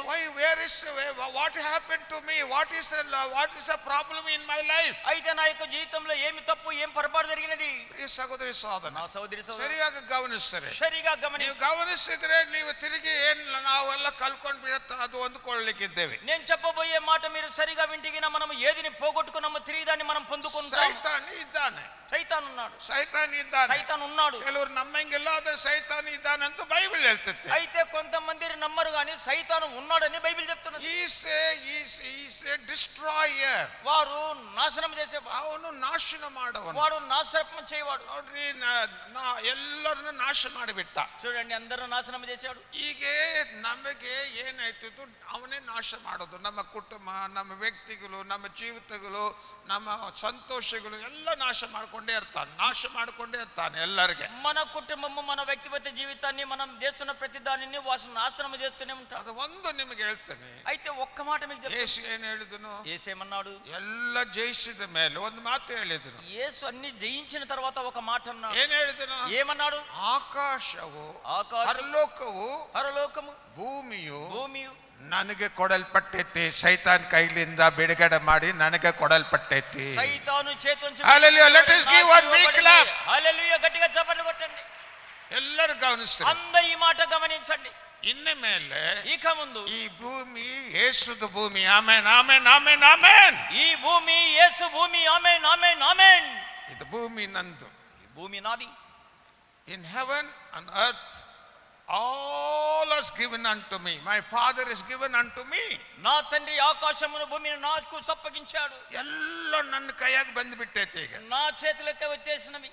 What happened to me? What is the problem in my life? అయితే నా యొక్క జీవితంలో ఏమి తప్పు, ఏం పొరపాటు జరిగినది? ಈ ಸಹೋದರಿ ಸಹೋದರ, నా సోదరి ಸರಿಯಾಗಿ ಗಮನಿಸ್ತಾರೆ. సరిగా ನೀವು గమనించు. ಗಮನಿಸಿದ್ರೆ ನೀವು ತಿರುಗಿ ಏನ್ ನಾವೆಲ್ಲ ಕಲ್ಕೊಂಡ್ ಬಿಡತ್ತ ಅದು ಹೊಂದ್ಕೊಳ್ಳಿಕ್ಕಿದ್ದೇವೆ. నేను చెప్పబోయే మాట మీరు సరిగా వింటిగిన మనం ఏదిని పోగొట్టుకున్నామో తిరిగి దాన్ని మనం పొందుకుంటాం. ಸೈತಾನ್ ಇದ್ದಾನೆ. ಸೈತಾನ್ ఉన్నాడు, ಸೈತಾನ್ ಇದ್ದಾನೆ. ಸೈತಾನ್ ఉన్నాడు. ಕೆಲವರು ನಮ್ಮಂಗೆಲ್ಲ ಆದ್ರೆ ಸೈತಾನ್ ಇದ್ದಾನಂತ ಬೈಬಲ್ ಹೇಳ್ತೈತೆ. అయితే కొంతమంది నమ్మరు కానీ సైతాను ఉన్నాడని బైబిల్ చెప్తున్నది. Is a destroyer. వారు నాశనం చేసే, ಅವನು ನಾಶನ ಮಾಡವನು. వాడు నాశనం చేయవాడు. ನೋಡ್ರಿ, ಎಲ್ಲರನ್ನು ನಾಶ ಮಾಡಿಬಿಟ್ಟ. చూడండి, అందరూ నాశనం చేశాడు. ಈಗ ನಮಗೆ ಏನಾಯ್ತಿದ್ದು, ಅವನೇ ನಾಶ ಮಾಡೋದು. ನಮ್ಮ ಕುಟುಂಬ, ನಮ್ಮ ವ್ಯಕ್ತಿಗಳು, ನಮ್ಮ ಜೀವಿತಗಳು, ನಮ್ಮ ಸಂತೋಷಗಳು ಎಲ್ಲ ನಾಶ ಮಾಡ್ಕೊಂಡೇ ಇರ್ತಾನೆ ಎಲ್ಲರಿಗೆ. మన కుటుంబము, మన వ్యక్తిగత జీవితాన్ని, మనం చేస్తున్న ప్రతి దానిని నాశనం చేస్తూనే ఉంటాడు. ಅದು ಒಂದು ನಿಮಗೆ ಹೇಳ್ತೇನೆ. అయితే ఒక్క మాట మీకు చెప్తాను. ಯೇಸು ಏನು ಹೇಳಿದನು? యేసు ఏమన్నాడు? ಎಲ್ಲ ಜಯಿಸಿದ ಮೇಲೆ ಒಂದು ಮಾತು ಹೇಳಿದನು. యేసు అన్ని జయించిన తర్వాత ఒక మాట అన్నాడు. ಏನು ಹೇಳಿದನು? ఏమన్నాడు? ಆಕಾಶವು, పరలోకము, ಭೂಮಿಯು ನನಗೆ ಕೊಡಲ್ಪಟ್ಟೈತಿ. ಸೈತಾನ್ ಕೈಲಿಂದ ಬಿಡುಗಡೆ ಮಾಡಿ ನನಗೆ ಕೊಡಲ್ಪಟ್ಟೈತಿ. సైతాను చేతుల Hallelujah. Let us give one big clap. హల్లెలూయా, గట్టిగా చప్పట్లు కొట్టండి. ಎಲ್ಲರೂ ಗಮನಿಸ್ತಾರೆ. అందరూ ఈ మాట గమనించండి. ಇನ್ನು ಮೇಲೆ ఇక ముందు ಈ ಭೂಮಿ ಯೇಸುದ ಭೂಮಿ. Amen, amen, amen, amen. ఈ భూమి యేసు భూమి. ఆమేన్, ఆమేన్, ఆమేన్. ಇದು ಭೂಮಿ ನಂದು. ఈ భూమి నాది. In heaven and earth all is given unto me. My Father is given unto me. నా తండ్రి ఆకాశమును భూమిని నాకు సప్పగించాడు. ಎಲ್ಲ ನನ್ನ ಕೈಯಾಗಿ ಬಂದ್ಬಿಟ್ಟೈತೆ. ಈಗ నా చేతులకే వచ్చేసినవి.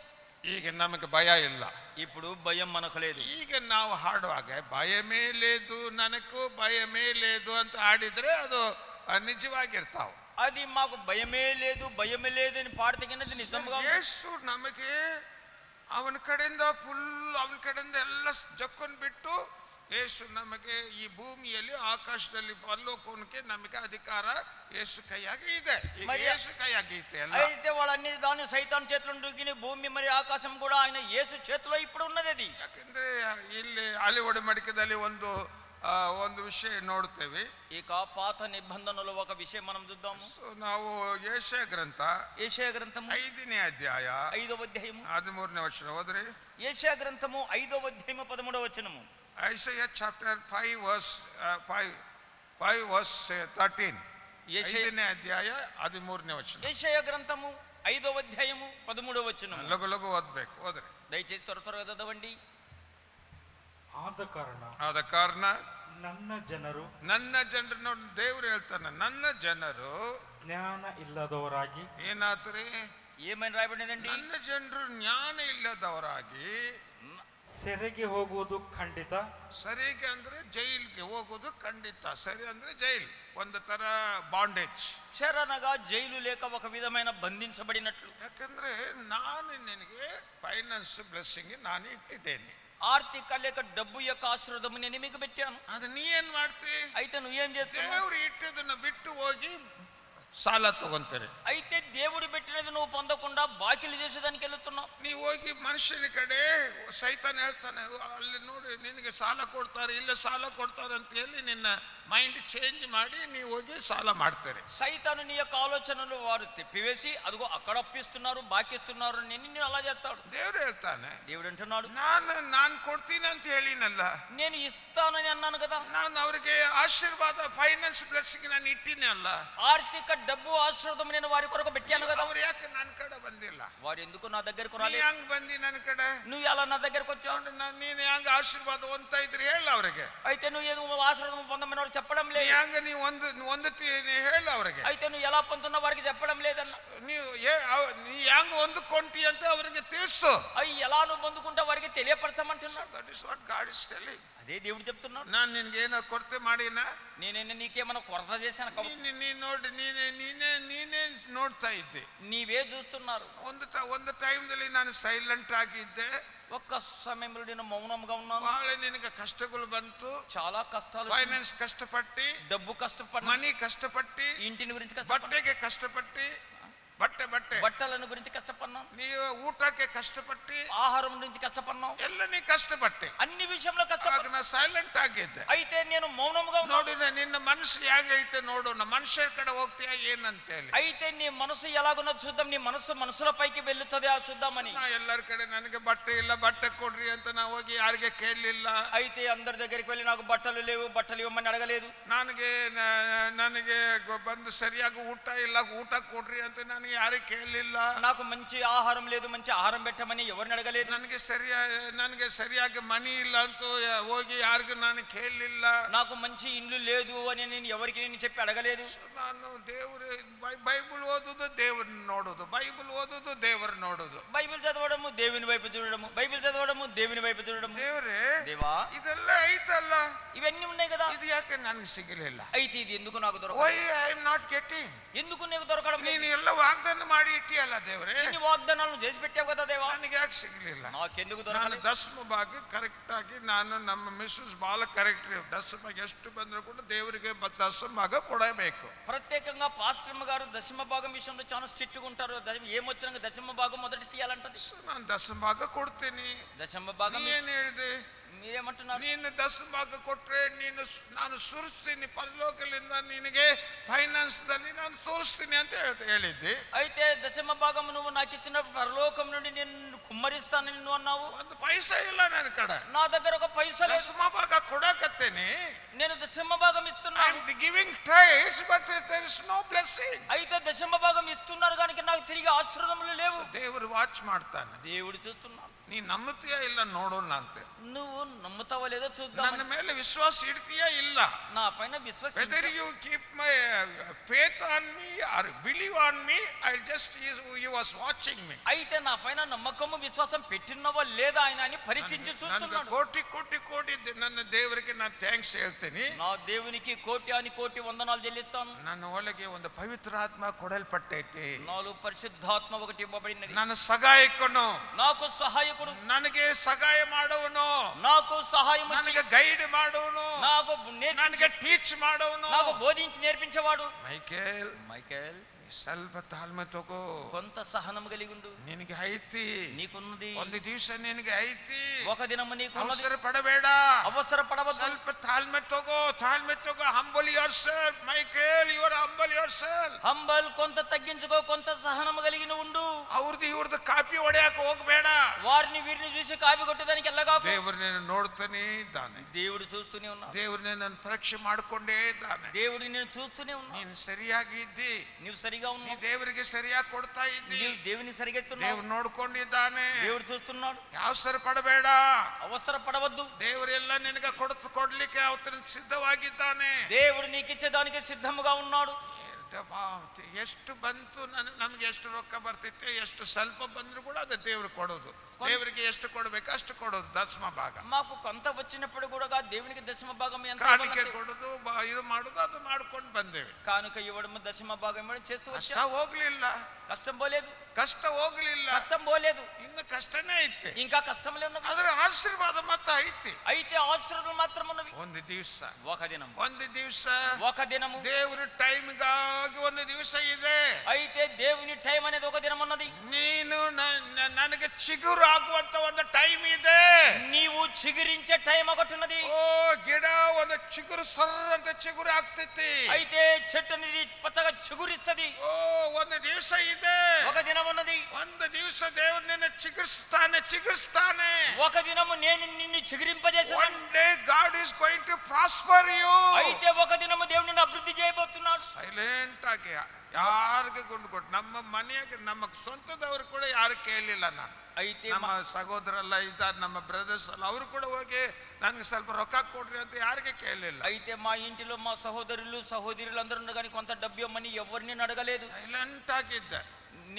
ಈಗ ನಮಗೆ ಭಯ ಇಲ್ಲ. ఇప్పుడు భయం మనకు లేదు. ಈಗ ನಾವು ಹಾಡುವಾಗ ಭಯಮೇ ಲೇದು ನನಗೂ ಭಯಮೇ ಲೇದು ಅಂತ ಹಾಡಿದ್ರೆ ಅದು ನಿಜವಾಗಿರ್ತಾವ. అది మాకు భయమే లేదు, భయమే లేదు అని పాడతగినది నిజంగా. ಯೇಸು ನಮಗೆ ಅವನ ಕಡೆಯಿಂದ ಎಲ್ಲ ಜಕ್ಕೊಂಡು ಬಿಟ್ಟು ಯೇಸು ನಮಗೆ ಈ ಭೂಮಿಯಲ್ಲಿ ಆಕಾಶದಲ್ಲಿ ಪರಲೋಕಕ್ಕೆ ನಮಗೆ ಅಧಿಕಾರ ಯೇಸು ಕೈಯಾಗಿ ಇದೆ. ಯೇಸು ಕೈಯಾಗಿ ಇದೆ. అయితే వాళ్ళన్ని దాని సైతాన్ చేతిలో దుగ్గిని భూమి మరి ఆకాశం కూడా ఆయన యేసు చేతిలో ఇప్పుడు ఉన్నది. అది ಯಾಕಂದ್ರೆ ಇಲ್ಲಿ ಆಲಿವಡಿ ಮಡಿಕದಲ್ಲಿ ಒಂದು ವಿಷಯ ನೋಡ್ತೇವೆ. ఇక పాత నిబంధనలో ఒక విషయం మనం చూద్దాము. ನಾವು ಯೆಶಾಯ ಗ್ರಂಥ 5ನೇ ಅಧ್ಯಾಯ 5వ అధ్యాయము 13ನೇ ವಚನ ಓದ್ರಿ. యెషయా గ్రంథము 5వ అధ్యాయము 13వ వచనము. Isaiah chapter 5 verse 13. 5ನೇ ಅಧ್ಯಾಯ 13ನೇ ವಚನ. యెషయా గ్రంథము 5వ అధ్యాయము 13వ వచనము. ಲಘು ಓದ್ಬೇಕು, ಓದ್ರಿ. దయచేసి త్వరగా చదవండి. ಆದ ಕಾರಣ ನನ್ನ ಜನರು ದೇವರು ಹೇಳ್ತಾನೆ, ನನ್ನ ಜನರು ಜ್ಞಾನ ಇಲ್ಲದವರಾಗಿ ಏನಾತ್ರಿ? ఏమని రాయబడినదండి? ನನ್ನ ಜನರು ಜ್ಞಾನ ಇಲ್ಲದವರಾಗಿ ಸೆರೆಗೆ ಹೋಗುವುದು ಖಂಡಿತ. ಸರಿಗೆ ಅಂದ್ರೆ ಜೈಲ್ಗೆ ಹೋಗೋದು ಖಂಡಿತ. ಸರಿ ಅಂದ್ರೆ ಜೈಲ್, ಒಂದು ತರ ಬಾಂಡೇಜ್. శరణగా జైలు లేక ఒక విధమైన బంధించబడినట్లు. ಯಾಕಂದ್ರೆ ನಾನು ನಿನಗೆ ಫೈನಾನ್ಸ್ ಬ್ಲೆಸ್ಸಿಂಗ್ ನಾನು ಇಟ್ಟಿದ್ದೇನೆ. ఆర్థిక లేక డబ్బు యొక్క ఆశీర్వాదము నేను మీకు పెట్టాను. ಅದು ನೀ ಏನ್ ಮಾಡ್ತಿ? అయితే నువ్వేం చేస్తావు? ದೇವರು ಇಟ್ಟದನ್ನ ಬಿಟ್ಟು ಹೋಗಿ ಸಾಲ ತಗೊಂತಾರೆ. అయితే దేవుడు పెట్టినది నువ్వు పొందకుండా బాకీలు చేసేదానికి వెళ్తున్నావు. ನೀವು ಹೋಗಿ ಮನುಷ್ಯನ ಕಡೆ ಸೈತಾನ್ ಹೇಳ್ತಾನೆ, ಅಲ್ಲಿ ನೋಡಿ ನಿನಗೆ ಸಾಲ ಕೊಡ್ತಾರೆ, ಇಲ್ಲ ಸಾಲ ಕೊಡ್ತಾರೆ ಅಂತ ಹೇಳಿ ನಿನ್ನ ಮೈಂಡ್ ಚೇಂಜ್ ಮಾಡಿ ನೀವು ಹೋಗಿ ಸಾಲ ಮಾಡ್ತಾರೆ. సైతాను నీ యొక్క ఆలోచనలు వారు తిప్పివేసి అదిగో అక్కడ అప్పిస్తున్నారు, బాకిస్తున్నారు నేను అలా చేస్తాడు. ದೇವರು ಹೇಳ್ತಾನೆ, దేవుడు అంటున్నాడు, ನಾನು ಕೊಡ್ತೀನಿ ಅಂತ ಹೇಳಿನಲ್ಲ, నేను ఇస్తానని అన్నాను కదా. ನಾನು ಅವರಿಗೆ ಆಶೀರ್ವಾದ ಫೈನಾನ್ಸ್ ಬ್ಲೆಸ್ಸಿಂಗ್ ನಾನು ಇಟ್ಟಿನಿ ಅಲ್ಲ. ఆర్థిక డబ్బు ఆశీర్వాదం నేను వారి కొరకు పెట్టాను కదా. ಅವ್ರು ಯಾಕೆ ನನ್ನ ಕಡೆ ಬಂದಿಲ್ಲ? వారు ఎందుకు నా దగ్గరకు రాలేదు? ಹೆಂಗ್ ಬಂದಿ ನನ್ನ ಕಡೆ? నువ్వు ఎలా నా దగ్గరకు వచ్చావు? ನೀನು ಹೆಂಗ ಆಶೀರ್ವಾದ ಹೊಂದ್ತಾ ಇದ್ರಿ ಹೇಳ ಅವ್ರಿಗೆ. అయితే నువ్వు ఏదో ఆశీర్వాదం పొందమని వారు చెప్పడం లేదు. ಹೆಂಗ ನೀವು ಹೊಂದುತ್ತೀನಿ ಹೇಳ ಅವ್ರಿಗೆ. అయితే నువ్వు ఎలా పొందుతున్నా వారికి చెప్పడం లేదన్న. ನೀವು ನೀ ಹೆಂಗ ಹೊಂದ್ಕೊಂಟಿ ಅಂತ ಅವರಿಗೆ ತಿಳಿಸು. అవి ఎలా నువ్వు పొందుకుంటా వారికి తెలియపరచమంటున్నా. That is what God is telling. అదే దేవుడు చెప్తున్నాడు. ನಾನು ನಿನಗೆ ಏನೋ ಕೊರತೆ ಮಾಡಿನ? నేనే నీకేమైనా కొరత చేశాను? ನೀನೇ ನೋಡ್ತಾ ಇದ್ದೆ, నీవే చూస్తున్నారు. ಒಂದು ಟೈಮ್ದಲ್ಲಿ ನಾನು ಸೈಲೆಂಟ್ ಆಗಿದ್ದೆ. ఒక్క సమయంలో నేను మౌనంగా ఉన్నాను. ಬಹಳ ನಿನಗೆ ಕಷ್ಟಗಳು ಬಂತು, చాలా కష్టాలు. ಫೈನಾನ್ಸ್ ಕಷ್ಟಪಟ್ಟಿ, డబ్బు కష్టపడి, ಮನಿ ಕಷ್ಟಪಟ್ಟಿ, ఇంటిని గురించి ಬಟ್ಟೆಗೆ ಕಷ್ಟಪಟ್ಟಿ, బట్టలను గురించి కష్టపడినాం. ನೀವು ಊಟಕ್ಕೆ ಕಷ್ಟಪಟ್ಟಿ, ఆహారం గురించి కష్టపడినాం. ಎಲ್ಲ ನೀ ಕಷ್ಟಪಟ್ಟೆ. అన్ని విషయంలో కష్టపడి ನಾ ಸೈಲೆಂಟ್ ಆಗಿದ್ದೆ. అయితే నేను మౌనంగా ನೋಡು, ನಿನ್ನ ಮನಸ್సు ಹೇಗೈತೆ ನೋಡು, ಮನುಷ್ಯರ ಕಡೆ ಹೋಗ್ತೀಯ ಏನಂತ ಹೇಳಿ. అయితే నీ మనసు ఎలాగున్నది చూద్దాం. నీ మనసుల పైకి వెళ్ళుతుంది ఆ చూద్దామని. ಎಲ್ಲರ ಕಡೆ ನನಗೆ ಬಟ್ಟೆ ಇಲ್ಲ, ಬಟ್ಟೆ ಕೊಡ್ರಿ ಅಂತ ನಾ ಹೋಗಿ ಯಾರಿಗೆ ಕೇಳಲಿಲ್ಲ. అయితే అందరి దగ్గరికి వెళ్ళి నాకు బట్టలు లేవు, బట్టలు ఇవ్వమని అడగలేదు. ನನಗೆ ಬಂದು ಸರಿಯಾಗಿ ಊಟ ಇಲ್ಲ, ಊಟ ಕೊಡ್ರಿ ಅಂತ ನಾನು ಕೊಡ್ತೀನಿ ಯಾರಿಗೆ ಕೇಳಲಿಲ್ಲ. నాకు మంచి ఆహారం లేదు, మంచి ఆహారం పెట్టమని ఎవరిని అడగలేదు. ನನಗೆ ಸರಿಯಾಗಿ ಮನಿ ಇಲ್ಲ ಅಂತ ಹೋಗಿ ಯಾರಿಗೂ ನಾನು ಕೇಳಲಿಲ್ಲ. నాకు మంచి ఇల్లు లేదు అని నేను ఎవరికి నేను చెప్పి అడగలేదు. ನಾನು ದೇವರು బైబిల్ ఓదుದು దేవుని ನೋಡೋದು, బైబిల్ ఓదుದು ದೇವರು ನೋಡೋದು, బైబిల్ చదవడము దేవుని వైపు చూడడము, బైబిల్ చదవడము దేవుని వైపు చూడడము. ದೇವರೇ దేవా ಇದೆಲ್ಲ ಐತಲ್ಲ, ఇవన్నీ ఉన్నాయి కదా, ಇದು ಯಾಕೆ ನನಗೆ ಸಿಗಲಿಲ್ಲ? అయితే ఇది ఎందుకు నాకు దొరకదు? Why I am not getting? ఎందుకు నీకు దొరకడం లేదు? ನೀನು ಎಲ್ಲ ವಾಗ್ದಾನ ಮಾಡಿ ಇಟ್ಟಿಯಲ್ಲ ದೇವರೇ, ఇన్ని వాగ్దానాలను చేసి పెట్టావు కదా దేవా, ನನಗೆ ಯಾಕೆ ಸಿಗಲಿಲ್ಲ? నాకెందుకు ನಾನು దొరకలేదు? ದಶಮ ಭಾಗ ಕರೆಕ್ಟ್ ಆಗಿ ನಾನು ನಮ್ಮ ಮಿಸ್ಸಸ್ ಬಾಳ ಕರೆಕ್ಟ್, ದಶಮ ಎಷ್ಟು ಬಂದರೂ ಕೂಡ ದೇವರಿಗೆ ದಶಮ ಭಾಗ ಕೊಡಬೇಕು. ప్రత్యేకంగా పాస్టర్మ గారు దశమ భాగం విషయంలో చాలా స్ట్రిక్ట్గా ఉంటారు. ఏమొచ్చినా దశమ భాగం మొదటి తీయాలంటది. ನಾನು ದಶಮ ಭಾಗ ಕೊಡ್ತೀನಿ. దశమ భాగం ಏನ್ ಹೇಳಿದೆ? మీరేమంటున్నారు? ನೀನು ದಶಮ ಭಾಗ ಕೊಟ್ರೆ ನಾನು ಸುರಿಸ್ತೀನಿ, ಪರಲೋಕದಿಂದ ನಿನಗೆ ಫೈನಾನ್ಸ್ ದಲ್ಲಿ ನಾನು ತೋರಿಸ್ತೀನಿ ಅಂತ ಹೇಳಿದ್ದೆ. అయితే దశమ భాగం నువ్వు నాకు ఇచ్చిన పరలోకం నుండి నేను కుమ్మరిస్తానని నువ్వు అన్నావు. ಒಂದು ಪೈಸಾ ಇಲ್ಲ ನನ್ನ ಕಡೆ, నా దగ్గర ఒక పైసా లేదు. ದಶಮ ಭಾಗ ಕೊಡಕತ್ತೇನೆ, నేను దశమ భాగం ఇస్తున్నాను. Giving times but there is no blessing. అయితే దశమ భాగం ఇస్తున్నారు కనుక నాకు తిరిగి ఆశీర్వాదములు లేవు. ದೇವರು ವಾಚ್ ಮಾಡ್ತಾನೆ, దేవుడు చూస్తున్నాడు. ನೀ ನಂಬುತ್ತೀಯಾ ಇಲ್ಲ ನೋಡೋಣ ಅಂತ. నువ్వు నమ్ముతావో లేదో చూద్దాం. ನನ್ನ ಮೇಲೆ ವಿಶ್ವಾಸ ಇಡ್ತೀಯಾ ಇಲ್ಲ? నా పైన విశ్వాసం Whether you keep my faith on me or believe on me, I'll just you was watching me. అయితే నా పైన నమ్మకము విశ్వాసం పెట్టినవో లేదా ఆయన అని పరీక్షించి ನನಗೆ చూస్తున్నాడు. ಕೋಟಿ ಕೋಟಿ ಕೋಟಿ ನನ್ನ ದೇವರಿಗೆ ನಾನು ಥ್ಯಾಂಕ್ಸ್ ಹೇಳ್ತೀನಿ. నా దేవునికి కోటి అని కోటి వందనాలు చెల్లిస్తాను. ನನ್ನ ಒಳಗೆ ಒಂದು ಪವಿತ್ರಾತ್ಮ ಕೊಡಲ್ಪಟ್ಟೈತಿ, నాలో పరిశుద్ధాత్మ ఒకటి ఇవ్వబడినది. ನನ್ನ ಸಹಾಯಕನು, నాకు సహాయకుడు, ನನಗೆ ಸಹಾಯ ಮಾಡುವನು, నాకు సహాయం ನನಗೆ ಗೈಡ್ ಮಾಡುವನು, నాకు ನನಗೆ ಟೀಚ್ ಮಾಡುವನು. నాకు బోధించి నేర్పించేవాడు. మైకేల్ ಸ್ವಲ್ಪ ತಾಳ್ಮೆ ತಗೋ, కొంత సహనం కలిగి ఉండు. ನಿನಗೆ ಐತಿ, నీకున్నది ಒಂದು ದಿವಸ ನಿನಗೆ ಐತಿ, ఒక దినము నీకున్నది. ಅವಸರ ಪಡಬೇಡ, అవసర పడవద్దు. ಸ್ವಲ್ಪ ತಾಳ್ಮೆ ತಗೋ, humble yourself. Michael you are humble yourself. Humble కొంత తగ్గించుకో, కొంత సహనము కలిగి ఉండు. ಇವ್ರದ್ದು ಕಾಪಿ ಹೊಡೆಯಕ್ಕೆ ಹೋಗಬೇಡ. వారిని వీరిని చూసి కాపీ కొట్టడానికి వెళ్ళగాకు. ದೇವರು ನಿನ್ನ ನೋಡ್ತಾನೆ ಇದ್ದಾನೆ, దేవుడు చూస్తూనే ఉన్నాడు. ದೇವರು ನಿನ್ನನ್ನು ಪರೀಕ್ಷೆ ಮಾಡಿಕೊಂಡೇ ಇದ್ದಾನೆ. దేవుడు నేను చూస్తూనే ఉన్నాడు. ನೀನು ಸರಿಯಾಗಿ ಇದ್ದಿ, నీవు సరిగా ನೀ ఉన్నావు. ದೇವರಿಗೆ ಸರಿಯಾಗಿ ಕೊಡ್ತಾ ಇದ್ದಿ, నీవు దేవుని సరిగా ఇస్తున్నావు. ದೇವ್ರು ನೋಡ್ಕೊಂಡಿದ್ದಾನೆ. దేవుడు చూస్తున్నాడు. ಅವಸರ ಪಡಬೇಡ, అవసర పడవద్దు. ದೇವರೆಲ್ಲ ನಿನಗೆ ಕೊಡ್ಲಿಕ್ಕೆ ಅವತನ ಸಿದ್ಧವಾಗಿದ್ದಾನೆ. దేవుడు నీకు ఇచ్చేదానికి సిద్ధముగా ఉన్నాడు. ಎಷ್ಟು ಬಂತು, ನಮ್ಗೆ ಎಷ್ಟು ರೊಕ್ಕ ಬರ್ತಿತ್ತು, ಎಷ್ಟು ಸ್ವಲ್ಪ ಬಂದ್ರು ಕೂಡ ಅದು ದೇವ್ರು ಕೊಡೋದು. ದೇವರಿಗೆ ಎಷ್ಟು ಕೊಡ್ಬೇಕು ಅಷ್ಟು ಕೊಡೋದು, ದಶಮ ಭಾಗ. మాకు కొంత వచ్చినప్పుడు కూడా దేవునికి దశమ భాగం ఎంత ಕಾಣಿಕೆ ಕೊಡೋದು, ಇದು ಮಾಡೋದು, ಅದು ಮಾಡ್ಕೊಂಡು ಬಂದೇವೆ. కానుక ఇవ్వడం, దశమ భాగం ఇవ్వడం చేస్తూ ಕಷ್ಟ వచ్చాం. ಹೋಗ್ಲಿಲ್ಲ, కష్టం పోలేదు, ಕಷ್ಟ ಹೋಗ್ಲಿಲ್ಲ, కష్టం పోలేదు, ಇನ್ನು ಕಷ್ಟನೇ ಐತೆ. ఇంకా కష్టంలే ఉన్నవి. ಅದರ ಆಶೀರ್ವಾದ ಮತ್ತೆ ಐತಿ. అయితే ఆశీర్వాదాలు మాత్రం ఉన్నవి. ಒಂದು ದಿವಸ, ఒక దినం, ಒಂದು ದಿವಸ ఒక దినము ದೇವರ ಟೈಮ್ಗಾಗಿ ಒಂದು ದಿವಸ ಇದೆ. అయితే దేవుని టైం అనేది ఒక దినం ఉన్నది. ನೀನು ನನಗೆ ಚಿಗುರು ಆಗುವಂತ ಒಂದು ಟೈಮ್ ಇದೆ. నీవు చిగురించే టైం ఒకటి ఉన్నది. ಓ ಗಿಡ ಒಂದು ಚಿಗುರು ಸರ್ರ ಅಂತ ಚಿಗುರು ಆಗ್ತೈತಿ. అయితే చెట్టు అనేది పచ్చగా చిగురిస్తది. ಓ ಒಂದು ದಿವಸ ಇದೆ, ఒక దినం ఉన్నది. ಒಂದು ದಿವಸ ದೇವರು ನಿನ್ನ ಚಿಗುರಿಸ್ತಾನೆ. ఒక దినము నేను నిన్ను చిగురింపజేస్తాను. One day God is going to prosper you. అయితే ఒక దినము దేవుడు నిన్ను అభివృద్ధి చేయబోతున్నాడు. ಸೈಲೆಂಟ್ ಆಗಿ ಯಾರಿಗೆ ಗುಂಡು ಕೊಟ್ಟು, ನಮ್ಮ ಮನೆಯಾಗ ನಮ್ಮ ಸ್ವಂತದವ್ರು ಕೂಡ ಯಾರು ಕೇಳಲಿಲ್ಲ. ನಾನು అయితే ನಮ್ಮ ಸಹೋದರೆಲ್ಲ ಇದ್ದಾರೆ, ನಮ್ಮ ಬ್ರದರ್ಸ್ ಎಲ್ಲ, ಅವರು ಕೂಡ ಹೋಗಿ ನನಗೆ ಸ್ವಲ್ಪ ರೊಕ್ಕ ಕೊಡ್ರಿ ಅಂತ ಯಾರಿಗೆ ಕೇಳಲಿಲ್ಲ. అయితే మా ఇంటిలో మా సహోదరులు సహోదరులు అందరూ ఉన్నారు కానీ కొంత డబ్బు ఇవ్వమని ఎవరిని అడగలేదు. ಸೈಲೆಂಟ್ ಆಗಿದ್ದೆ,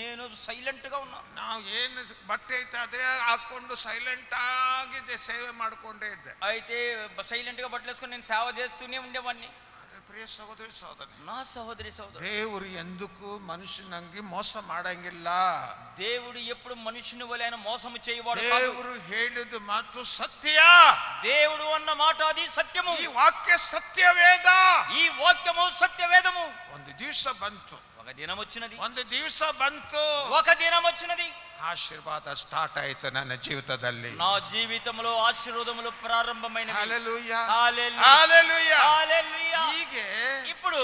నేను సైలెంట్ గా ఉన్నా. ನಾವು ಏನು ಬಟ್ಟೆ ಐತೆ ಅದೇ ಹಾಕೊಂಡು ಸೈಲೆಂಟ್ ಆಗಿ ಸೇವೆ ಮಾಡ್ಕೊಂಡೇ ಇದ್ದೆ. అయితే సైలెంట్ గా బట్టలు వేసుకొని నేను సేవ చేస్తూనే ఉండేవాడిని. ಪ್ರಿಯ ಸಹೋದರಿ ಸಹೋದರಿ, నా సహోదరి సహోదరు, ದೇವರು ಎಂದಕ್ಕೂ ಮನುಷ್ಯನಂಗೆ ಮೋಸ ಮಾಡಂಗಿಲ್ಲ. దేవుడు ఎప్పుడు మనుషుని వలె ఆయన మోసము చేయవాడు కాదు. ದೇವರು ಹೇಳಿದ ಮಾತು ಸತ್ಯ. దేవుడు అన్న మాట అది సత్యము. ಈ ವಾಕ್ಯ ಸತ್ಯವೇದ. ఈ వాక్యము సత్యవేదము. ಒಂದು ದಿವಸ ಬಂತು, ఒక దినం వచ్చినది, ಒಂದು ದಿವಸ ಬಂತು, ఒక దినం వచ్చినది. ಆಶೀರ್ವಾದ ಸ್ಟಾರ್ಟ್ ಆಯ್ತು ನನ್ನ ಜೀವಿತದಲ್ಲಿ. నా జీవితంలో ఆశీర్వాదములు ప్రారంభమైనవి. ಹಲ್ಲೆಲೂಯಾ, హల్లెలూయా, ಹಲ್ಲೆಲೂಯಾ. హల్లెలూయా. ಹೀಗೆ ఇప్పుడు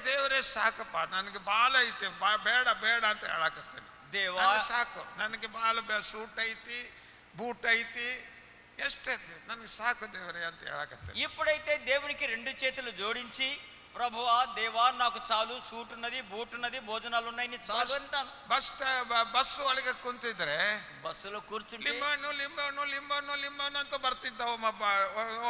ದೇವರೇ ಸಾಕಪ್ಪ, ನನಗೆ ಬಾಲ ಐತೆ, ಬೇಡ ಬೇಡ ಅಂತ ಹೇಳಕತ್ತೇನೆ. దేవా ನನಗೆ ಸಾಕು, ನನಗೆ ಬಾಲ ಸೂಟ್ ಐತಿ, ಬೂಟ್ ಐತಿ, ಎಷ್ಟೈತಿ, ನನಗೆ ಸಾಕು ದೇವರೇ ಅಂತ ಹೇಳಕತ್ತೇನೆ. ఇప్పుడైతే దేవునికి రెండు చేతులు జోడించి ప్రభువా దేవా నాకు చాలు, సూట్ ఉన్నది, బూట్ ఉన్నది, భోజనాలు ఉన్నాయి, నీ చాలు అంటాను. ಬಸ್ ಒಳಗೆ ಕುಂತಿದ್ರೆ బస్సులో కూర్చుంటే ಲಿಂಬಾನು ಅಂತ ಬರ್ತಿದ್ದಾವ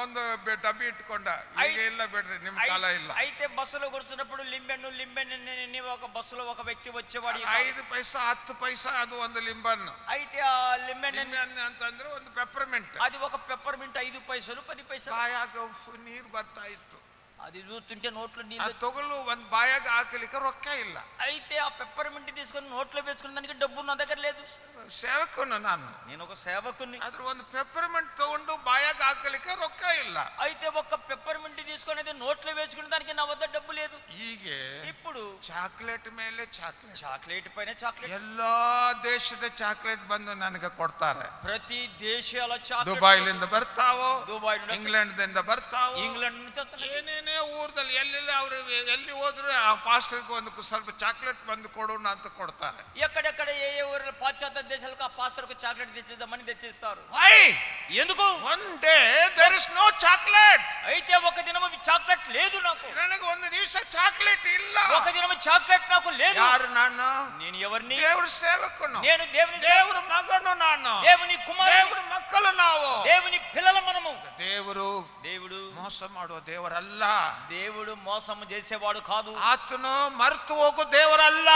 ಒಂದು ಡಬ್ಬಿ ಇಟ್ಕೊಂಡ. ಈಗ ಇಲ್ಲ ಬಿಡ್ರಿ, ನಿಮ್ ಕಾಲ ಇಲ್ಲ. అయితే బస్సులో కూర్చున్నప్పుడు లింబెన్ను ఒక బస్సులో ఒక వ్యక్తి వచ్చేవాడు. 5 ಪೈಸಾ 10 ಪೈಸಾ ಅದು ಒಂದು ಲಿಂಬನ್ನು. అయితే ఆ లింబెన్ ಅಂತಂದ್ರೆ ಒಂದು ಪೆಪ್ಪರ್ಮೆಂಟ್. అది ఒక పెప్పర్మెంట్ 5 పైసలు 10 పైసలు. ಬಾಯಾಗ ನೀರು ಬರ್ತಾ ಇತ್ತು. అది చూస్తుంటే నోట్లో ಆ నీళ్ళు. ತೊಗಲು ಒಂದು ಬಾಯಾಗ ಹಾಕಲಿಕ್ಕೆ ರೊಕ್ಕ ಇಲ್ಲ. అయితే ఆ పెప్పర్మెంట్ తీసుకొని నోట్లో వేసుకునే దానికి డబ్బు నా దగ్గర లేదు. ಸೇವಕನು ನಾನು, నేను ఒక సేవకుని. ಅದ್ರ ಒಂದು ಪೆಪ್ಪರ್ಮೆಂಟ್ ತಗೊಂಡು ಬಾಯಾಗ ಹಾಕಲಿಕ್ಕೆ ರೊಕ್ಕ ಇಲ್ಲ. అయితే ఒక పెప్పర్మెంట్ తీసుకొని అది నోట్లో వేసుకునే దానికి నా వద్ద డబ్బు లేదు. ಹೀಗೆ ఇప్పుడు ಚಾಕ್ಲೇಟ್ ಮೇಲೆ ಚಾಕ್ಲೇಟ್, చాక్లెట్ పైన చాక్లెట్, ಎಲ್ಲಾ ದೇಶದ ಚಾಕ್ಲೇಟ್ ಬಂದು ನನಗೆ ಕೊಡ್ತಾರೆ. ప్రతి దేశాల చాక్లెట్ ದುಬೈಲಿಂದ ಬರ್ತಾವೋ, ದುಬೈ నుండి, ಇಂಗ್ಲೆಂಡ್ ದಿಂದ ಬರ್ತಾವೋ, ఇంగ్లాండ్ నుంచి వస్తున్నాయి. ಏನೇನೇ ಊರದಲ್ಲಿ ಎಲ್ಲೆಲ್ಲ ಅವರು ಎಲ್ಲಿ ಹೋದ್ರು ಆ ಪಾಸ್ಟರ್ಗೆ ಒಂದು ಸ್ವಲ್ಪ ಚಾಕ್ಲೇಟ್ ಬಂದು ಕೊಡೋಣ ಅಂತ ಕೊಡ್ತಾರೆ. ఎక్కడెక్కడ ఏ ఏ ఊర్లో పాశ్చాత్య దేశాలకు ఆ పాస్టర్కు చాక్లెట్ తెచ్చిద్దామని తెచ్చిస్తారు. Why? ఎందుకు? One day there is no chocolate. అయితే ఒక దినము చాక్లెట్ లేదు నాకు. ನನಗೆ ಒಂದು ದಿವಸ ಚಾಕ್ಲೇಟ್ ಇಲ್ಲ. ఒక దినము చాక్లెట్ నాకు లేదు. ಯಾರು ನಾನು? నేను ఎవరిని? ದೇವರ ಸೇವಕನು. నేను దేవుని ದೇವರ ಮಗನು ನಾನು. దేవుని కుమారుడు. ದೇವರ ಮಕ್ಕಳು ನಾವು. దేవుని పిల్లల మనము. దేవుడు ಮೋಸ ಮಾಡುವ ದೇವರಲ್ಲ. దేవుడు మోసం చేసేవాడు కాదు. ಆತನು ಮರೆತು ಹೋಗೋ ದೇವರಲ್ಲ.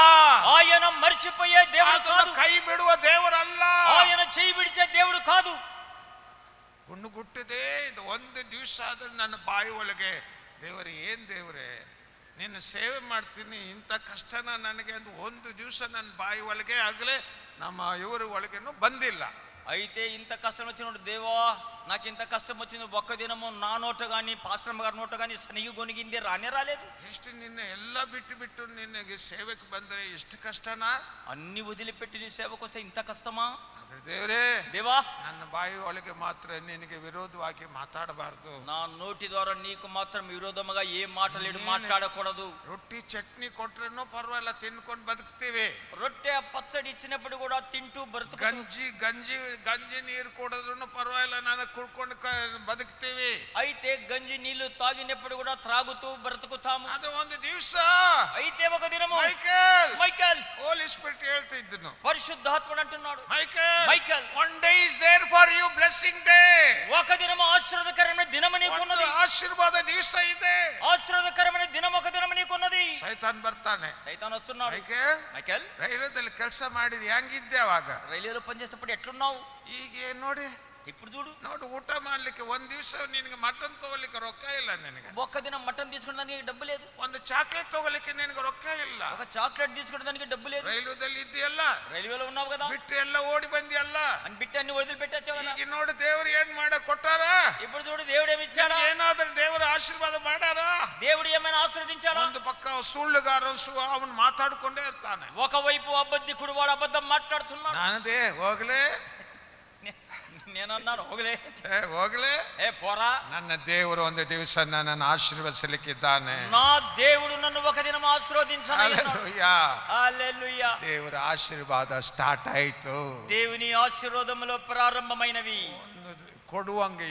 ఆయన మర్చిపోయే దేవుడు కాదు. ಕೈ ಬಿಡುವ ದೇವರಲ್ಲ. ఆయన చేయి విడిచే దేవుడు కాదు. ಗುಣ್ಣುಗುಟ್ಟಿದೆ ಇದು ಒಂದು ದಿವಸ ಆದ್ರೆ ನನ್ನ ಬಾಯಿ ಒಳಗೆ ದೇವರೇ, ಏನ್ ದೇವರೇ ನಿನ್ನ ಸೇವೆ ಮಾಡ್ತೀನಿ, ಇಂಥ ಕಷ್ಟನ ನನಗೆ ಅಂತ ಒಂದು ದಿವಸ ನನ್ನ ಬಾಯಿ ಒಳಗೆ ಆಗಲೇ ನಮ್ಮ ಇವರ ಒಳಗೇನು ಬಂದಿಲ್ಲ. అయితే ఇంత కష్టం వచ్చినప్పుడు దేవా నాకు ఇంత కష్టం వచ్చింది, ఒక్క దినము నా నోట కానీ పాస్టర్ గారి నోట కానీ సనిగి గొనిగింది రానే రాలేదు. ಎಷ್ಟು ನಿನ್ನ ಎಲ್ಲ ಬಿಟ್ಟು ನಿನಗೆ ಸೇವೆಗೆ ಬಂದರೆ ಎಷ್ಟು ಕಷ್ಟನಾ? అన్ని వదిలిపెట్టి నీ సేవకు వస్తే ఇంత కష్టమా? ಆದ್ರೆ ದೇವರೇ, దేవా ನನ್ನ ಬಾಯಿ ಒಳಗೆ ಮಾತ್ರ ನಿನಗೆ ವಿರೋಧವಾಗಿ ಮಾತಾಡಬಾರದು. నా నోటి ద్వారా నీకు మాత్రం విరోధముగా ఏ మాటలేడు మాట్లాడకూడదు. ರೊಟ್ಟಿ ಚಟ್ನಿ ಕೊಟ್ರೇನೋ ಪರವಾಗಿಲ್ಲ, ತಿನ್ಕೊಂಡು ಬದುಕ್ತೀವಿ. రొట్టె పచ్చడి ఇచ్చినప్పుడు కూడా తింటూ బ్రతుకు. ಗಂಜಿ ನೀರು ಕೊಡೋದ್ರೂ ಪರವಾಗಿಲ್ಲ, ನಾನು ಕುಡ್ಕೊಂಡು ಬದುಕ್ತೀವಿ. అయితే గంజి నీళ్లు తాగినప్పుడు కూడా త్రాగుతూ బ్రతుకుతాము. ಆದ್ರೆ ಒಂದು ದಿವಸ అయితే ఒక దినము మైకేల్ ಹೋಲಿ ಸ್ಪಿರಿಟ್ ಹೇಳ್ತಿದ್ದನು, పరిశుద్ధాత్ముడు అంటున్నాడు, Michael one day is there for you, blessing day. ఒక దినము ఆశీర్వాదకరమైన దినము నీకున్నది. ಆಶೀರ್ವಾದ ದಿವಸ ಇದೆ. ఆశీర్వాదకరమైన దినం ఒక దినము నీకున్నది. ಸೈತಾನ್ ಬರ್ತಾನೆ. సైతాన్ వస్తున్నాడు. మైకేల్ ರೈಲ್ವೇದಲ್ಲಿ ಕೆಲಸ ಮಾಡಿದ್ ಹೆಂಗಿದ್ದೆ ಅವಾಗ? రైల్వేలో పనిచేసేటప్పుడు ఎట్లున్నావు? ಈಗ ನೋಡಿ ఇప్పుడు చూడు. ಊಟ ಮಾಡ್ಲಿಕ್ಕೆ ಒಂದ್ ದಿವಸ ನಿನಗೆ ಮಟನ್ ತಗೊಳ್ಳಿಕ್ಕೆ ರೊಕ್ಕ ಇಲ್ಲ. ನಿನಗೆ ఒక్క దినం మటన్ తీసుకునేదానికి డబ్బు లేదు. ಒಂದು ಚಾಕ್ಲೇಟ್ ತಗೊಳ್ಳಿಕ್ಕೆ ನಿನಗೆ ರೊಕ್ಕ ಇಲ್ಲ. ఒక చాక్లెట్ తీసుకునేదానికి డబ్బు లేదు. ರೈಲ್ವೇದಲ್ಲಿ ಇದ್ದೀಯಲ್ಲ, రైల్వేలో ఉన్నావు కదా, ಬಿಟ್ಟು ಎಲ್ಲ ಓಡಿ ಬಂದಿಯಲ್ಲ అని బిట్టి అన్ని వదిలిపెట్టచ్చు కదా. ಈಗ ನೋಡಿ ದೇವ್ರು ಏನ್ ಕೊಟ್ಟಾರ. ఇప్పుడు చూడు దేవుడు ఏమి ఇచ్చాడా? ಏನಾದ್ರೂ ದೇವರ ಆಶೀರ್ವಾದ ಮಾಡ್ಯಾರ? దేవుడు ఏమైనా ఆశీర్వదించాడా? ಒಂದು ಪಕ್ಕ ಸುಳ್ಳುಗಾರ ಅವನು ಮಾತಾಡ್ಕೊಂಡೇ ಇರ್ತಾನೆ. ఒకవైపు అబద్ధికుడు వాడు అబద్ధం మాట్లాడుతున్నాడు. ನಾನದೇ ಹೋಗ್ಲೇ నేనన్నాను ಹೋಗ್లే ఏ పోరా. ನನ್ನ ದೇವರು ಒಂದು ದಿವಸ ನನ್ನನ್ನು ಆಶೀರ್ವದಿಸಲಿಕ್ಕಿದ್ದಾನೆ. నా దేవుడు నన్ను ఒక దినం ఆశీర్వదించను. హల్లెలూయా. ದೇವರ ಆಶೀರ್ವಾದ ಸ್ಟಾರ್ಟ್ ಆಯ್ತು. దేవుని ఆశీర్వాదములో ప్రారంభమైనవి. ಕೊಡುವಂಗೆ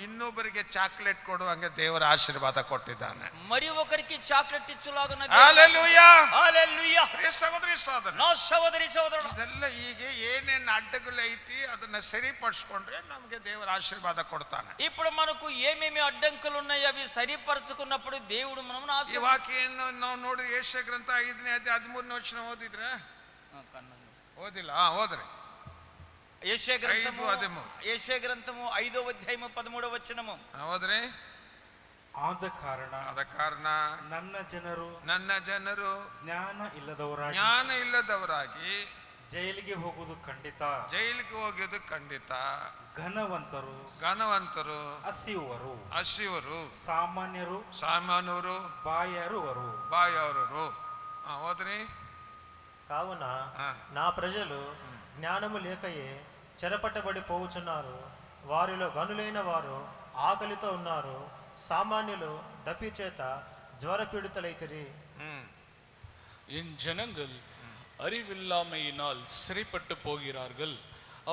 ಇನ್ನೊಬ್ಬರಿಗೆ ಚಾಕ್ಲೇಟ್ ಕೊಡುವಂಗೆ ದೇವರ ಆಶೀರ್ವಾದ ಕೊಟ್ಟಿದ್ದಾನೆ. మరి ఒకరికి చాక్లెట్ ఇచ్చులాగా హల్లెలూయా హల్లెలూయా. ಪ್ರಿಯ ಸಹೋದರಿ ಸಹೋದರ, నా సహోదరి సహోదరుడు, ಇದೆಲ್ಲ ಹೀಗೆ ಏನೇನು ಅಡ್ಡಗಳೈತಿ ಅದನ್ನ ಸರಿಪಡಿಸ್ಕೊಂಡ್ರೆ ನಮಗೆ ದೇವರ ಆಶೀರ್ವಾದ ಕೊಡ್ತಾನೆ. ఇప్పుడు మనకు ఏమేమి అడ్డంకులు ఉన్నాయి అవి సరిపరచుకున్నప్పుడు దేవుడు మనల్ని ಈ ವಾಕ್ಯನ್ನು ನಾವು ನೋಡಿ ಯೆಶಯ ಗ್ರಂಥ 5ನೇ ಅಧ್ಯಾಯ 13ನೇ ವಚನ ಓದಿದ್ರೆ? ಓದಿಲ್ಲ? ಓದ್ರಿ. యెషయా గ్రంథము 5వ అధ్యాయము 13వ వచనము ಓದ್ರಿ. ಆದ ಕಾರಣ ನನ್ನ ಜನರು ಜ್ಞಾನ ಇಲ್ಲದವರಾಗಿ ಜೈಲಿಗೆ ಹೋಗುವುದು ಖಂಡಿತ. ಘನವಂತರು ಹಸಿವರು ಸಾಮಾನ್ಯರು ಬಾಯಾರರು. ಓದ್ರಿ. కావున నా ప్రజలు జ్ఞానము లేకయే చెరపట్టబడి పోవుచున్నారు. వారిలో గనులైన వారు ఆకలితో ఉన్నారు. సామాన్యులు దప్పి చేత జ్వరపీడితులైతిరి. என் ஜனங்கள் அறிவில்லாமையினால் சிறைப்பட்டு போகிறார்கள்.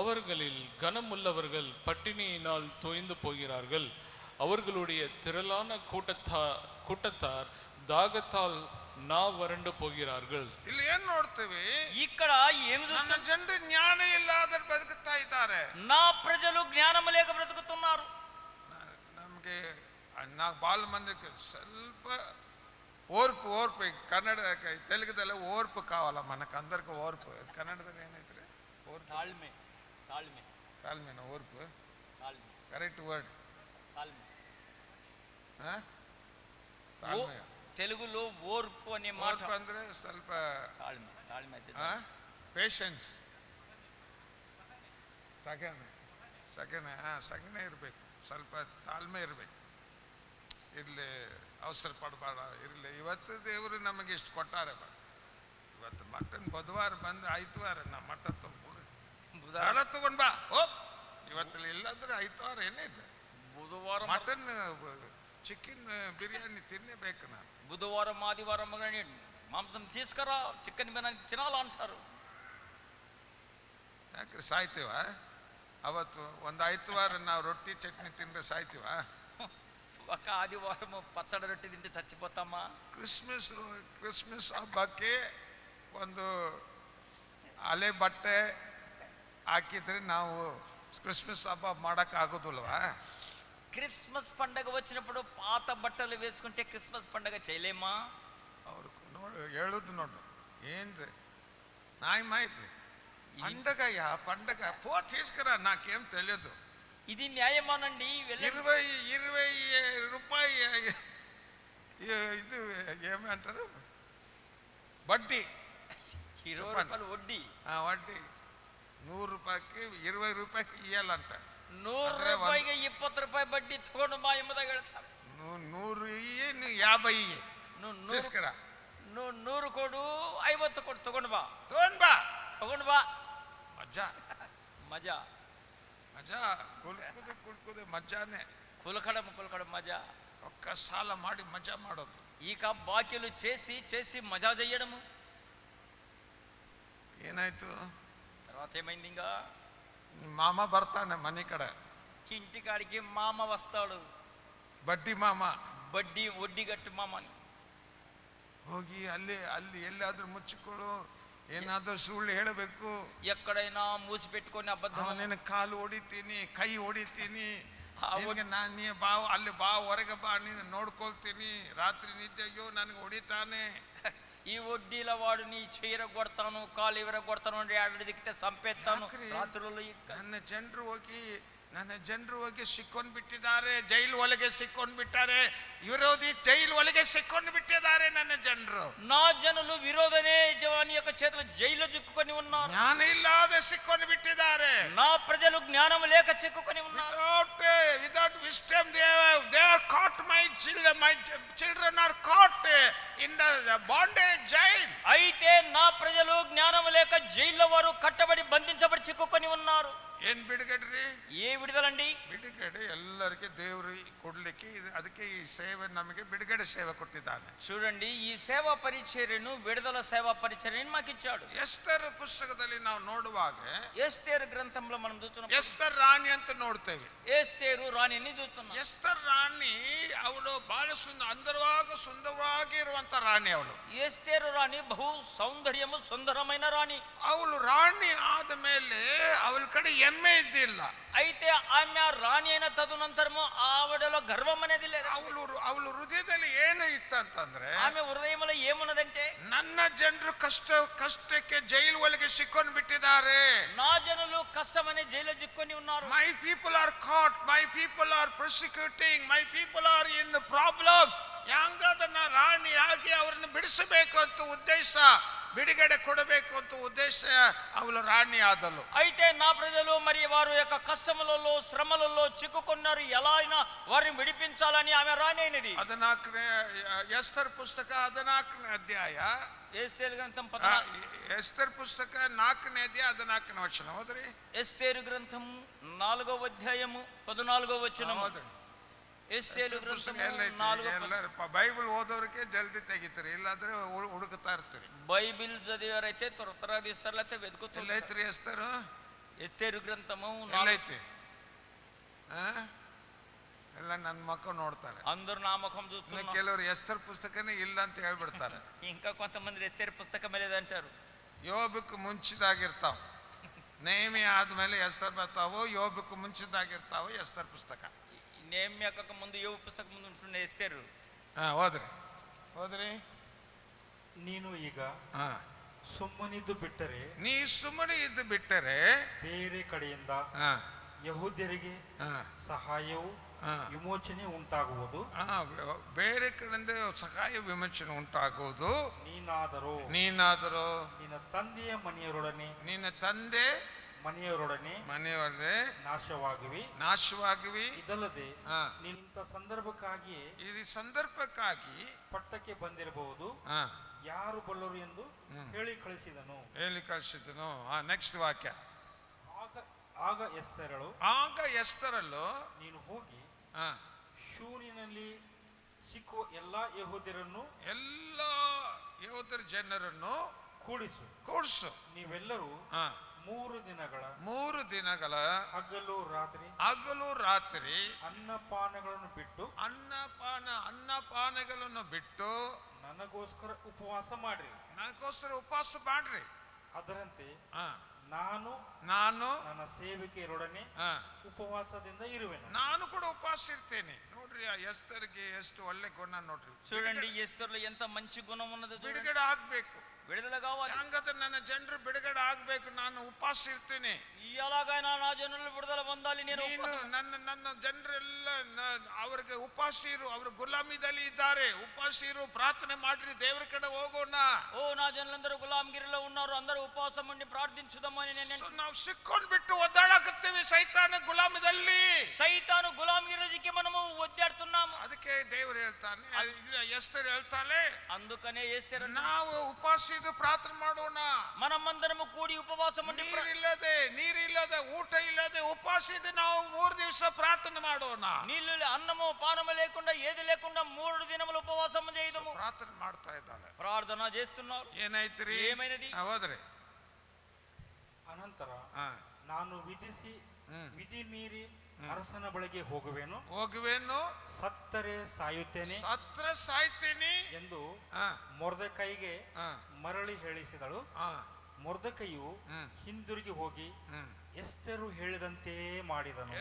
அவர்களில் கனமுள்ளவர்கள் பட்டினியினால் தோய்ந்து போகிறார்கள். அவர்களுடைய திரளான கூட்டத்தார் தாகத்தால் வறண்டு போகிறார்கள். ಇಲ್ಲಿ ಏನ್ ನೋಡ್ತೀವಿ? ఇక్కడ ఏమి ನನ್ನ చూస్తున్నాం? ಜನರು ಜ್ಞಾನ ಇಲ್ಲದ ಬದುಕುತ್ತಾ ಇದ್ದಾರೆ. నా ప్రజలు జ్ఞానము లేక బ్రతుకుతున్నారు. ನಮಗೆ నాకు ಬಾಲ್ ಮಂದಿಗೆ ಸ್ವಲ್ಪ ಓರ್ಪು ಕನ್ನಡ ತೆಲುಗುದಲ್ಲ ಓರ್ಪು ಕಾವಲ್ಲ మనకు అందరికి ಓರ್ಪು. ಕನ್ನಡದಲ್ಲಿ ಏನೈತ್ರಿ? ಓರ್ಪು, ತಾಳ್ಮೆ. ತಾಳ್ಮೆ. ತಾಳ್ಮೆನ ಓರ್ಪು ತಾಳ್ಮೆ. Correct word. ತಾಳ್ಮೆ. ತಾಳ್ಮೆ తెలుగులో ఓర్పు అనే మాట. ಓರ್ಪು ಅಂದ್ರೆ ಸ್ವಲ್ಪ ತಾಳ್ಮೆ. ತಾಳ್ಮೆ. ಪೇಷನ್ಸ್, ಸಗಣೆ ಇರಬೇಕು, ಸ್ವಲ್ಪ ತಾಳ್ಮೆ ಇರಬೇಕು. ಇರಲಿ, ಅವಸರ ಪಡಬೇಡ, ಇರಲಿ. ಇವತ್ತು ದೇವರು ನಮಗೆ ಇಷ್ಟು ಕೊಟ್ಟಾರೆ. ಇವತ್ತು ಮಟನ್ ಬುಧವಾರ ಬಂದು ಆಯ್ತವಾರ ನಾ ಮಟನ್ ಸಾಲ ತಗೊಂಡ್ ಬಾ ಹೋಗ್. ಇವತ್ತು ಇಲ್ಲಾಂದ್ರೆ ಆಯ್ತವಾರ ಏನೈತೆ బుధవారం ಮಟನ್ ಚಿಕನ್ ಬಿರಿಯಾನಿ ತಿನ್ನಬೇಕು. ನಾನು బుధవారం ఆదివారం మాంసం తీసుకురా, చికెన్ బిర్యానీ తినాలంటారు. ಯಾಕ್ರಿ ಸಾಯ್ತೀವ? ಅವತ್ತು ಒಂದು ಆಯ್ತವಾರ ನಾವು ರೊಟ್ಟಿ ಚಟ್ನಿ ತಿಂದ್ರೆ ಸಾಯ್ತೀವ? ఒక ఆదివారం పచ్చడి రొట్టె తింటే చచ్చిపోతామా? ಕ್ರಿಸ್ಮಸ್ ಹಬ್ಬಕ್ಕೆ ಒಂದು ಹಳೆ ಬಟ್ಟೆ ಹಾಕಿದ್ರೆ ನಾವು ಕ್ರಿಸ್ಮಸ್ ಹಬ್ಬ ಮಾಡಕ್ ಆಗೋದಿಲ್ವಾ? క్రిస్మస్ పండగ వచ్చినప్పుడు పాత బట్టలు వేసుకుంటే క్రిస్మస్ పండగ చేయలేమా? ಅವ್ರು ಹೇಳುದು ನೋಡು ఏంది న్యాయమైంది. పండగ పో తీసుకురా, నాకేం తెలియదు. ఇది న్యాయమానండి? 20 రూపాయి ఇది ఏమంటారు వడ్డీ, 20 రూపాయలు వడ్డీ. వడ్డీ 100 రూపాయికి 20 రూపాయికి ఇయ్యాలంట. 100 ರೂಪಾಯಿಗೆ 20 ರೂಪಾಯಿ ಬಡ್ಡಿ ತಗೊಂಡು ಬಾ ಎಂಬುದಾಗಿ ಹೇಳ್ತಾರೆ. 100 ಇಯ್ಯಿ, 50 ಇಯ್ಯಿ, తీసుకురా. 100 ಕೊಡು, 50 ಕೊಡು, ತಗೊಂಡು ಬಾ. ತಗೊಂಡು ಬಾ. ಮಜಾ ಮಜಾ ಮಜಾ, ಕುಲ್ಕುದು ಮಜಾನೆ. కులకడం మజా. ఒక్క సాల ಮಾಡಿ మజా ಮಾಡೋದು. ఇక బాకీలు చేసి మజా చేయడము. ಏನಾಯ್ತು? తర్వాత ఏమైంది? ఇంకా ಮಾಮ ಬರ್ತಾನೆ ಮನೆ ಕಡೆ. ఇంటికాడికి మామ వస్తాడు. ಬಡ್ಡಿ ಮಾಮ, వడ్డీ గట్టు మామని. ಹೋಗಿ ಅಲ್ಲಿ ಎಲ್ಲಾದ್ರೂ ಮುಚ್ಚಿಕೊಳ್ಳು, ಏನಾದ್ರೂ ಸುಳ್ಳು ಹೇಳಬೇಕು. ఎక్కడైనా మూసి పెట్టుకొని అబద్ధం. ನಿನ್ನ ಕಾಲು ಹೊಡಿತೀನಿ, ಕೈ ಹೊಡಿತೀನಿ, ನೀ ಬಾ, ಅಲ್ಲಿ ಬಾ, ಹೊರಗೆ ಬಾ, ನೀನು ನೋಡ್ಕೊಳ್ತೀನಿ. ರಾತ್ರಿ ನಿದ್ದೆ ಅಯ್ಯೋ ನನಗೆ ಹೊಡಿತಾನೆ. ఈ వడ్డీల వాడు నీ చీర కొడతాను, కాలు ఇవర కొడతాను, ఆడ దిక్కితే చంపేస్తాను. రాత్రులు ನನ್ನ ಜನರು ಹೋಗಿ ಸಿಕ್ಕೊಂಡು ಬಿಟ್ಟಿದ್ದಾರೆ, ಜೈಲು ಒಳಗೆ ಸಿಕ್ಕೊಂಡು ಬಿಟ್ಟಾರೆ. ವಿರೋಧಿ ಜೈಲು ಒಳಗೆ ಸಿಕ್ಕೊಂಡು ಬಿಟ್ಟಿದ್ದಾರೆ ನನ್ನ ಜನರು. నా జనులు విరోధనే జవాని యొక్క చేతులు జైల్లో చిక్కుకొని ఉన్నారు. ಜ್ಞಾನ ಇಲ್ಲದೆ ಸಿಕ್ಕೊಂಡು ಬಿಟ್ಟಿದ್ದಾರೆ. నా ప్రజలు జ్ఞానం లేక చిక్కుకొని ఉన్నారు. Without wisdom they are caught. My children are caught in the bondage jail. అయితే నా ప్రజలు జ్ఞానం లేక జైల్లో వారు కట్టబడి బంధించబడి చిక్కుకొని ఉన్నారు. ಏನ್ ಬಿಡುಗಡ್ರಿ? ఏ విడుదలండి? ಬಿಡುಗಡೆ ಎಲ್ಲರಿಗೆ ದೇವರು ಕೊಡ್ಲಿಕ್ಕೆ, ಅದಕ್ಕೆ ಈ ಸೇವೆ ನಮಗೆ ಬಿಡುಗಡೆ ಸೇವೆ ಕೊಟ್ಟಿದ್ದಾನೆ. చూడండి, ఈ సేవా పరిచర్యను, విడుదల సేవా పరిచర్యను మాకు ఇచ్చాడు. ಎಸ್ತರ್ ಪುಸ್ತಕದಲ್ಲಿ ನಾವು ನೋಡುವಾಗ ఎస్తేరు గ్రంథంలో మనం చూస్తున్నాం. ಎಸ್ತರ್ ರಾಣಿ ಅಂತ ನೋಡ್ತೇವೆ. ఎస్తేరు రాణిని చూస్తున్నాం. ಎಸ್ತರ್ ರಾಣಿ ಅವಳು ಬಹಳ ಸುಂದರವಾಗಿ ಇರುವಂತ ರಾಣಿ. ಅವಳು ఎస్తేరు రాణి బహు సౌందర్యము సుందరమైన రాణి. ಅವಳು ರಾಣಿ ಆದ ಮೇಲೆ ಅವಳ ಕಡೆ ಹೆಮ್ಮೆ ಇದ್ದಿಲ್ಲ. అయితే ఆమె రాణి అయిన తదనంతరము ఆవిడలో గర్వం అనేది లేదు. ಅವಳು ಹೃದಯದಲ್ಲಿ ಏನು ಇತ್ತಂತಂದ್ರೆ, ఆమె హృదయంలో ఏమున్నదంటే, ನನ್ನ ಜನರು ಕಷ್ಟಕ್ಕೆ ಜೈಲು ಒಳಗೆ ಸಿಕ್ಕೊಂಡು ಬಿಟ್ಟಿದ್ದಾರೆ. నా జనులు కష్టమనే జైల్లో చిక్కుకొని ఉన్నారు. My people are caught, my people are prosecuting, my people are in problem. ಹೆಂಗದನ್ನ ರಾಣಿಯಾಗಿ ಅವರನ್ನು ಬಿಡಿಸಬೇಕು ಅಂತ ಉದ್ದೇಶ, ಬಿಡುಗಡೆ ಕೊಡಬೇಕು ಅಂತ ಉದ್ದೇಶ ಅವಳು ರಾಣಿ ಆದಳು. అయితే నా ప్రజలు మరి వారు యొక్క కష్టములలో శ్రమలలో చిక్కుకున్నారు, ఎలా అయినా వారిని విడిపించాలని ఆమె రాణి అయినది. 14ನೇ ಎಸ್ತರ್ ಪುಸ್ತಕ 14ನೇ ಅಧ್ಯಾಯ. ఎస్తేరు గ్రంథం ಎಸ್ತರ್ ಪುಸ್ತಕ 4ನೇ ಅಧ್ಯಾಯ 14ನೇ ವಚನ ಓದ್ರಿ. ఎస్తేరు గ్రంథం 4వ అధ్యాయము 14వ వచనము. ఎస్తేరు గ్రంథం 4. ಬೈಬಲ್ ಓದೋರಿಗೆ ಜಲ್ದಿ ತೆಗಿತೀರಿ, ಇಲ್ಲಾಂದ್ರೆ ಹುಡುಕ್ತಾ ಇರ್ತೀರಿ. బైబిల్ చదివారైతే త్వరగా తీస్తారు, లేకపోతే వెతుకుతారు. ಎಲ್ಲೈತ್ರಿ ಎಸ್ತರು? ఎస్తేరు గ్రంథము ಎಲ್ಲೈತಿ? ಎಲ್ಲ ನನ್ನ ಮಕ್ಕ ನೋಡ್ತಾರೆ. అందరూ నా ముఖం ಇನ್ನು చూస్తున్నారు. ಕೆಲವರು ಎಸ್ತರ್ ಪುಸ್ತಕನೇ ಇಲ್ಲ ಅಂತ ಹೇಳ್ಬಿಡ್ತಾರೆ. ఇంకా కొంతమంది ఎస్తేరు పుస్తకం లేదంటారు. ಯೋಬಕ್ಕೆ ಮುಂಚಿದಾಗಿರ್ತಾವ, ನೇಮಿ ಆದ್ಮೇಲೆ ಎಸ್ತರ್ ಬರ್ತಾವು. ಯೋಬಕ್ಕೆ ಮುಂಚಿದಾಗಿರ್ತಾವು ಎಸ್ತರ್ ಪುಸ್ತಕ. నేమ్యక ముందు యోబు పుస్తకం ముందు ఉంటున్న ఎస్తేరు. ಹೋದ್ರಿ. ನೀನು ಈಗ ಹಾ, ಸುಮ್ಮನಿದ್ದು ಬಿಟ್ಟರೆ ನೀ ಸುಮ್ಮನೆ ಇದ್ದು ಬಿಟ್ಟರೆ ಬೇರೆ ಕಡೆಯಿಂದ ಹಾ, ಯಹೂದ್ಯರಿಗೆ ಹಾ, ಸಹಾಯವು ಹಾ, ವಿಮೋಚನೆ ಉಂಟಾಗುವುದು. ಹಾ, ಬೇರೆ ಕಡೆಯಿಂದ ಸಹಾಯ ವಿಮೋಚನೆ ಉಂಟಾಗುವುದು. ನೀನಾದರೂ ನಿನ್ನ ತಂದೆಯ ಮನೆಯವರೊಡನೆ ಮನೆಯವರೇ ನಾಶವಾಗಿವಿ. ಇದಲ್ಲದೆ ಹಾ, ನಿಂತ ಸಂದರ್ಭಕ್ಕಾಗಿಯೇ ಈ ಸಂದರ್ಭಕ್ಕಾಗಿ ಪಟ್ಟಕ್ಕೆ ಬಂದಿರಬಹುದು, ಹಾ, ಯಾರು ಬಲ್ಲರು ಎಂದು ಹೇಳಿ ಕಳಿಸಿದನು. ನೆಕ್ಸ್ಟ್ ವಾಕ್ಯ. ಆಗ ಎಸ್ತರಳು ನೀನು ಹೋಗಿ ಹಾ, ಶೂರಿನಲ್ಲಿ ಸಿಕ್ಕುವ ಎಲ್ಲಾ ಯಹೂದ್ಯರನ್ನು ಎಲ್ಲ ಯಹೂದ್ಯರ ಜನರನ್ನು ಕೂಡಿಸು. ನೀವೆಲ್ಲರೂ ಹಾ, 3 ದಿನಗಳ ಹಗಲು ರಾತ್ರಿ ಅನ್ನಪಾನಗಳನ್ನು ಬಿಟ್ಟು ನನಗೋಸ್ಕರ ಉಪವಾಸ ಮಾಡ್ರಿ. ಅದರಂತೆ ನಾನು ನನ್ನ ಸೇವಕಿಯರೊಡನೆ ಉಪವಾಸದಿಂದ ಇರುವೆನು. ನಾನು ಕೂಡ ಉಪವಾಸ ಇರ್ತೇನೆ. ನೋಡ್ರಿ, ಆ ಎಸ್ತರ್ಗೆ ಎಷ್ಟು ಒಳ್ಳೆ ಗುಣ ನೋಡ್ರಿ. చూడండి ఎస్తేరులో ఎంత మంచి గుణం ఉన్నదో. ಬಿಡುಗಡೆ ಆಗ್ಬೇಕು, విడుదల కావాలి. ಹಂಗಾದ್ರೆ ನನ್ನ ಜನರು ಬಿಡುಗಡೆ ಆಗ್ಬೇಕು. ನಾನು ಉಪವಾಸ ಇರ್ತೇನೆ. ఎలాగైనా నా జనులు విడుదల పొందాలి. నేను ನನ್ನ ಜನರೆಲ್ಲ ಅವ್ರಿಗೆ ಉಪವಾಸಿರು, ಅವ್ರ ಗುಲಾಮಿದಲ್ಲಿ ಇದ್ದಾರೆ. ಉಪವಾಸಿರು, ಪ್ರಾರ್ಥನೆ ಮಾಡ್ರಿ, ದೇವರ ಕಡೆ ಹೋಗೋಣ. ఓ నా జనులందరూ గులాంగిరిలో ఉన్నారు, అందరూ ఉపవాసం ఉండి ప్రార్థించుదామని ನಾವು ಸಿಕ್ಕೊಂಡ್ಬಿಟ್ಟು ಒದ್ದಾಡಕತ್ತೇವೆ ಸೈತಾನ ಗುಲಾಮದಲ್ಲಿ. సైతాను గులాంగిరికి మనము ఒద్దాడుతున్నాము. ಅದಕ್ಕೆ ದೇವರು ಹೇಳ್ತಾನೆ, ಎಸ್ತರ್ ಹೇಳ್ತಾಳೆ, అందుకనే ఎస్తేరు ನಾವು ಉಪವಾಸ ಪ್ರಾರ್ಥನೆ ಮಾಡೋಣ. మనమందరము కూడి ఉపవాసం ఉండి ನೀರಿಲ್ಲದೆ ಊಟ ಇಲ್ಲದೆ ಉಪವಾಸ ಇದೆ. ನಾವು 3 ದಿವಸ ಪ್ರಾರ್ಥನೆ ಮಾಡೋಣ. నీళ్లు అన్నము పానము లేకుండా ఏది లేకుండా 3 దినములు ఉపవాసం చేయదము. ಪ್ರಾರ್ಥನೆ ಮಾಡ್ತಾ ಇದ್ದಾಳೆ, ప్రార్థన చేస్తున్నారు. ಏನಾಯ್ತ್ರಿ? ఏమైనది? ಹೋದ್ರಿ. ಅನಂತರ ನಾನು ವಿಧಿ ಮೀರಿ ಅರಸನ ಬಳಿಗೆ ಹೋಗುವೆನು, ಸತ್ತರೆ ಸಾಯುತ್ತೇನೆ ಎಂದು ಮೊರ್ದೆಕೈಗೆ ಮರಳಿ ಹೇಳಿಸಿದಳು. ಮೊರ್ದೆಕೈಯು ಹಿಂದಿರುಗಿ ಹೋಗಿ ಎಸ್ತರು ಹೇಳಿದಂತೆ ಮಾಡಿದನು.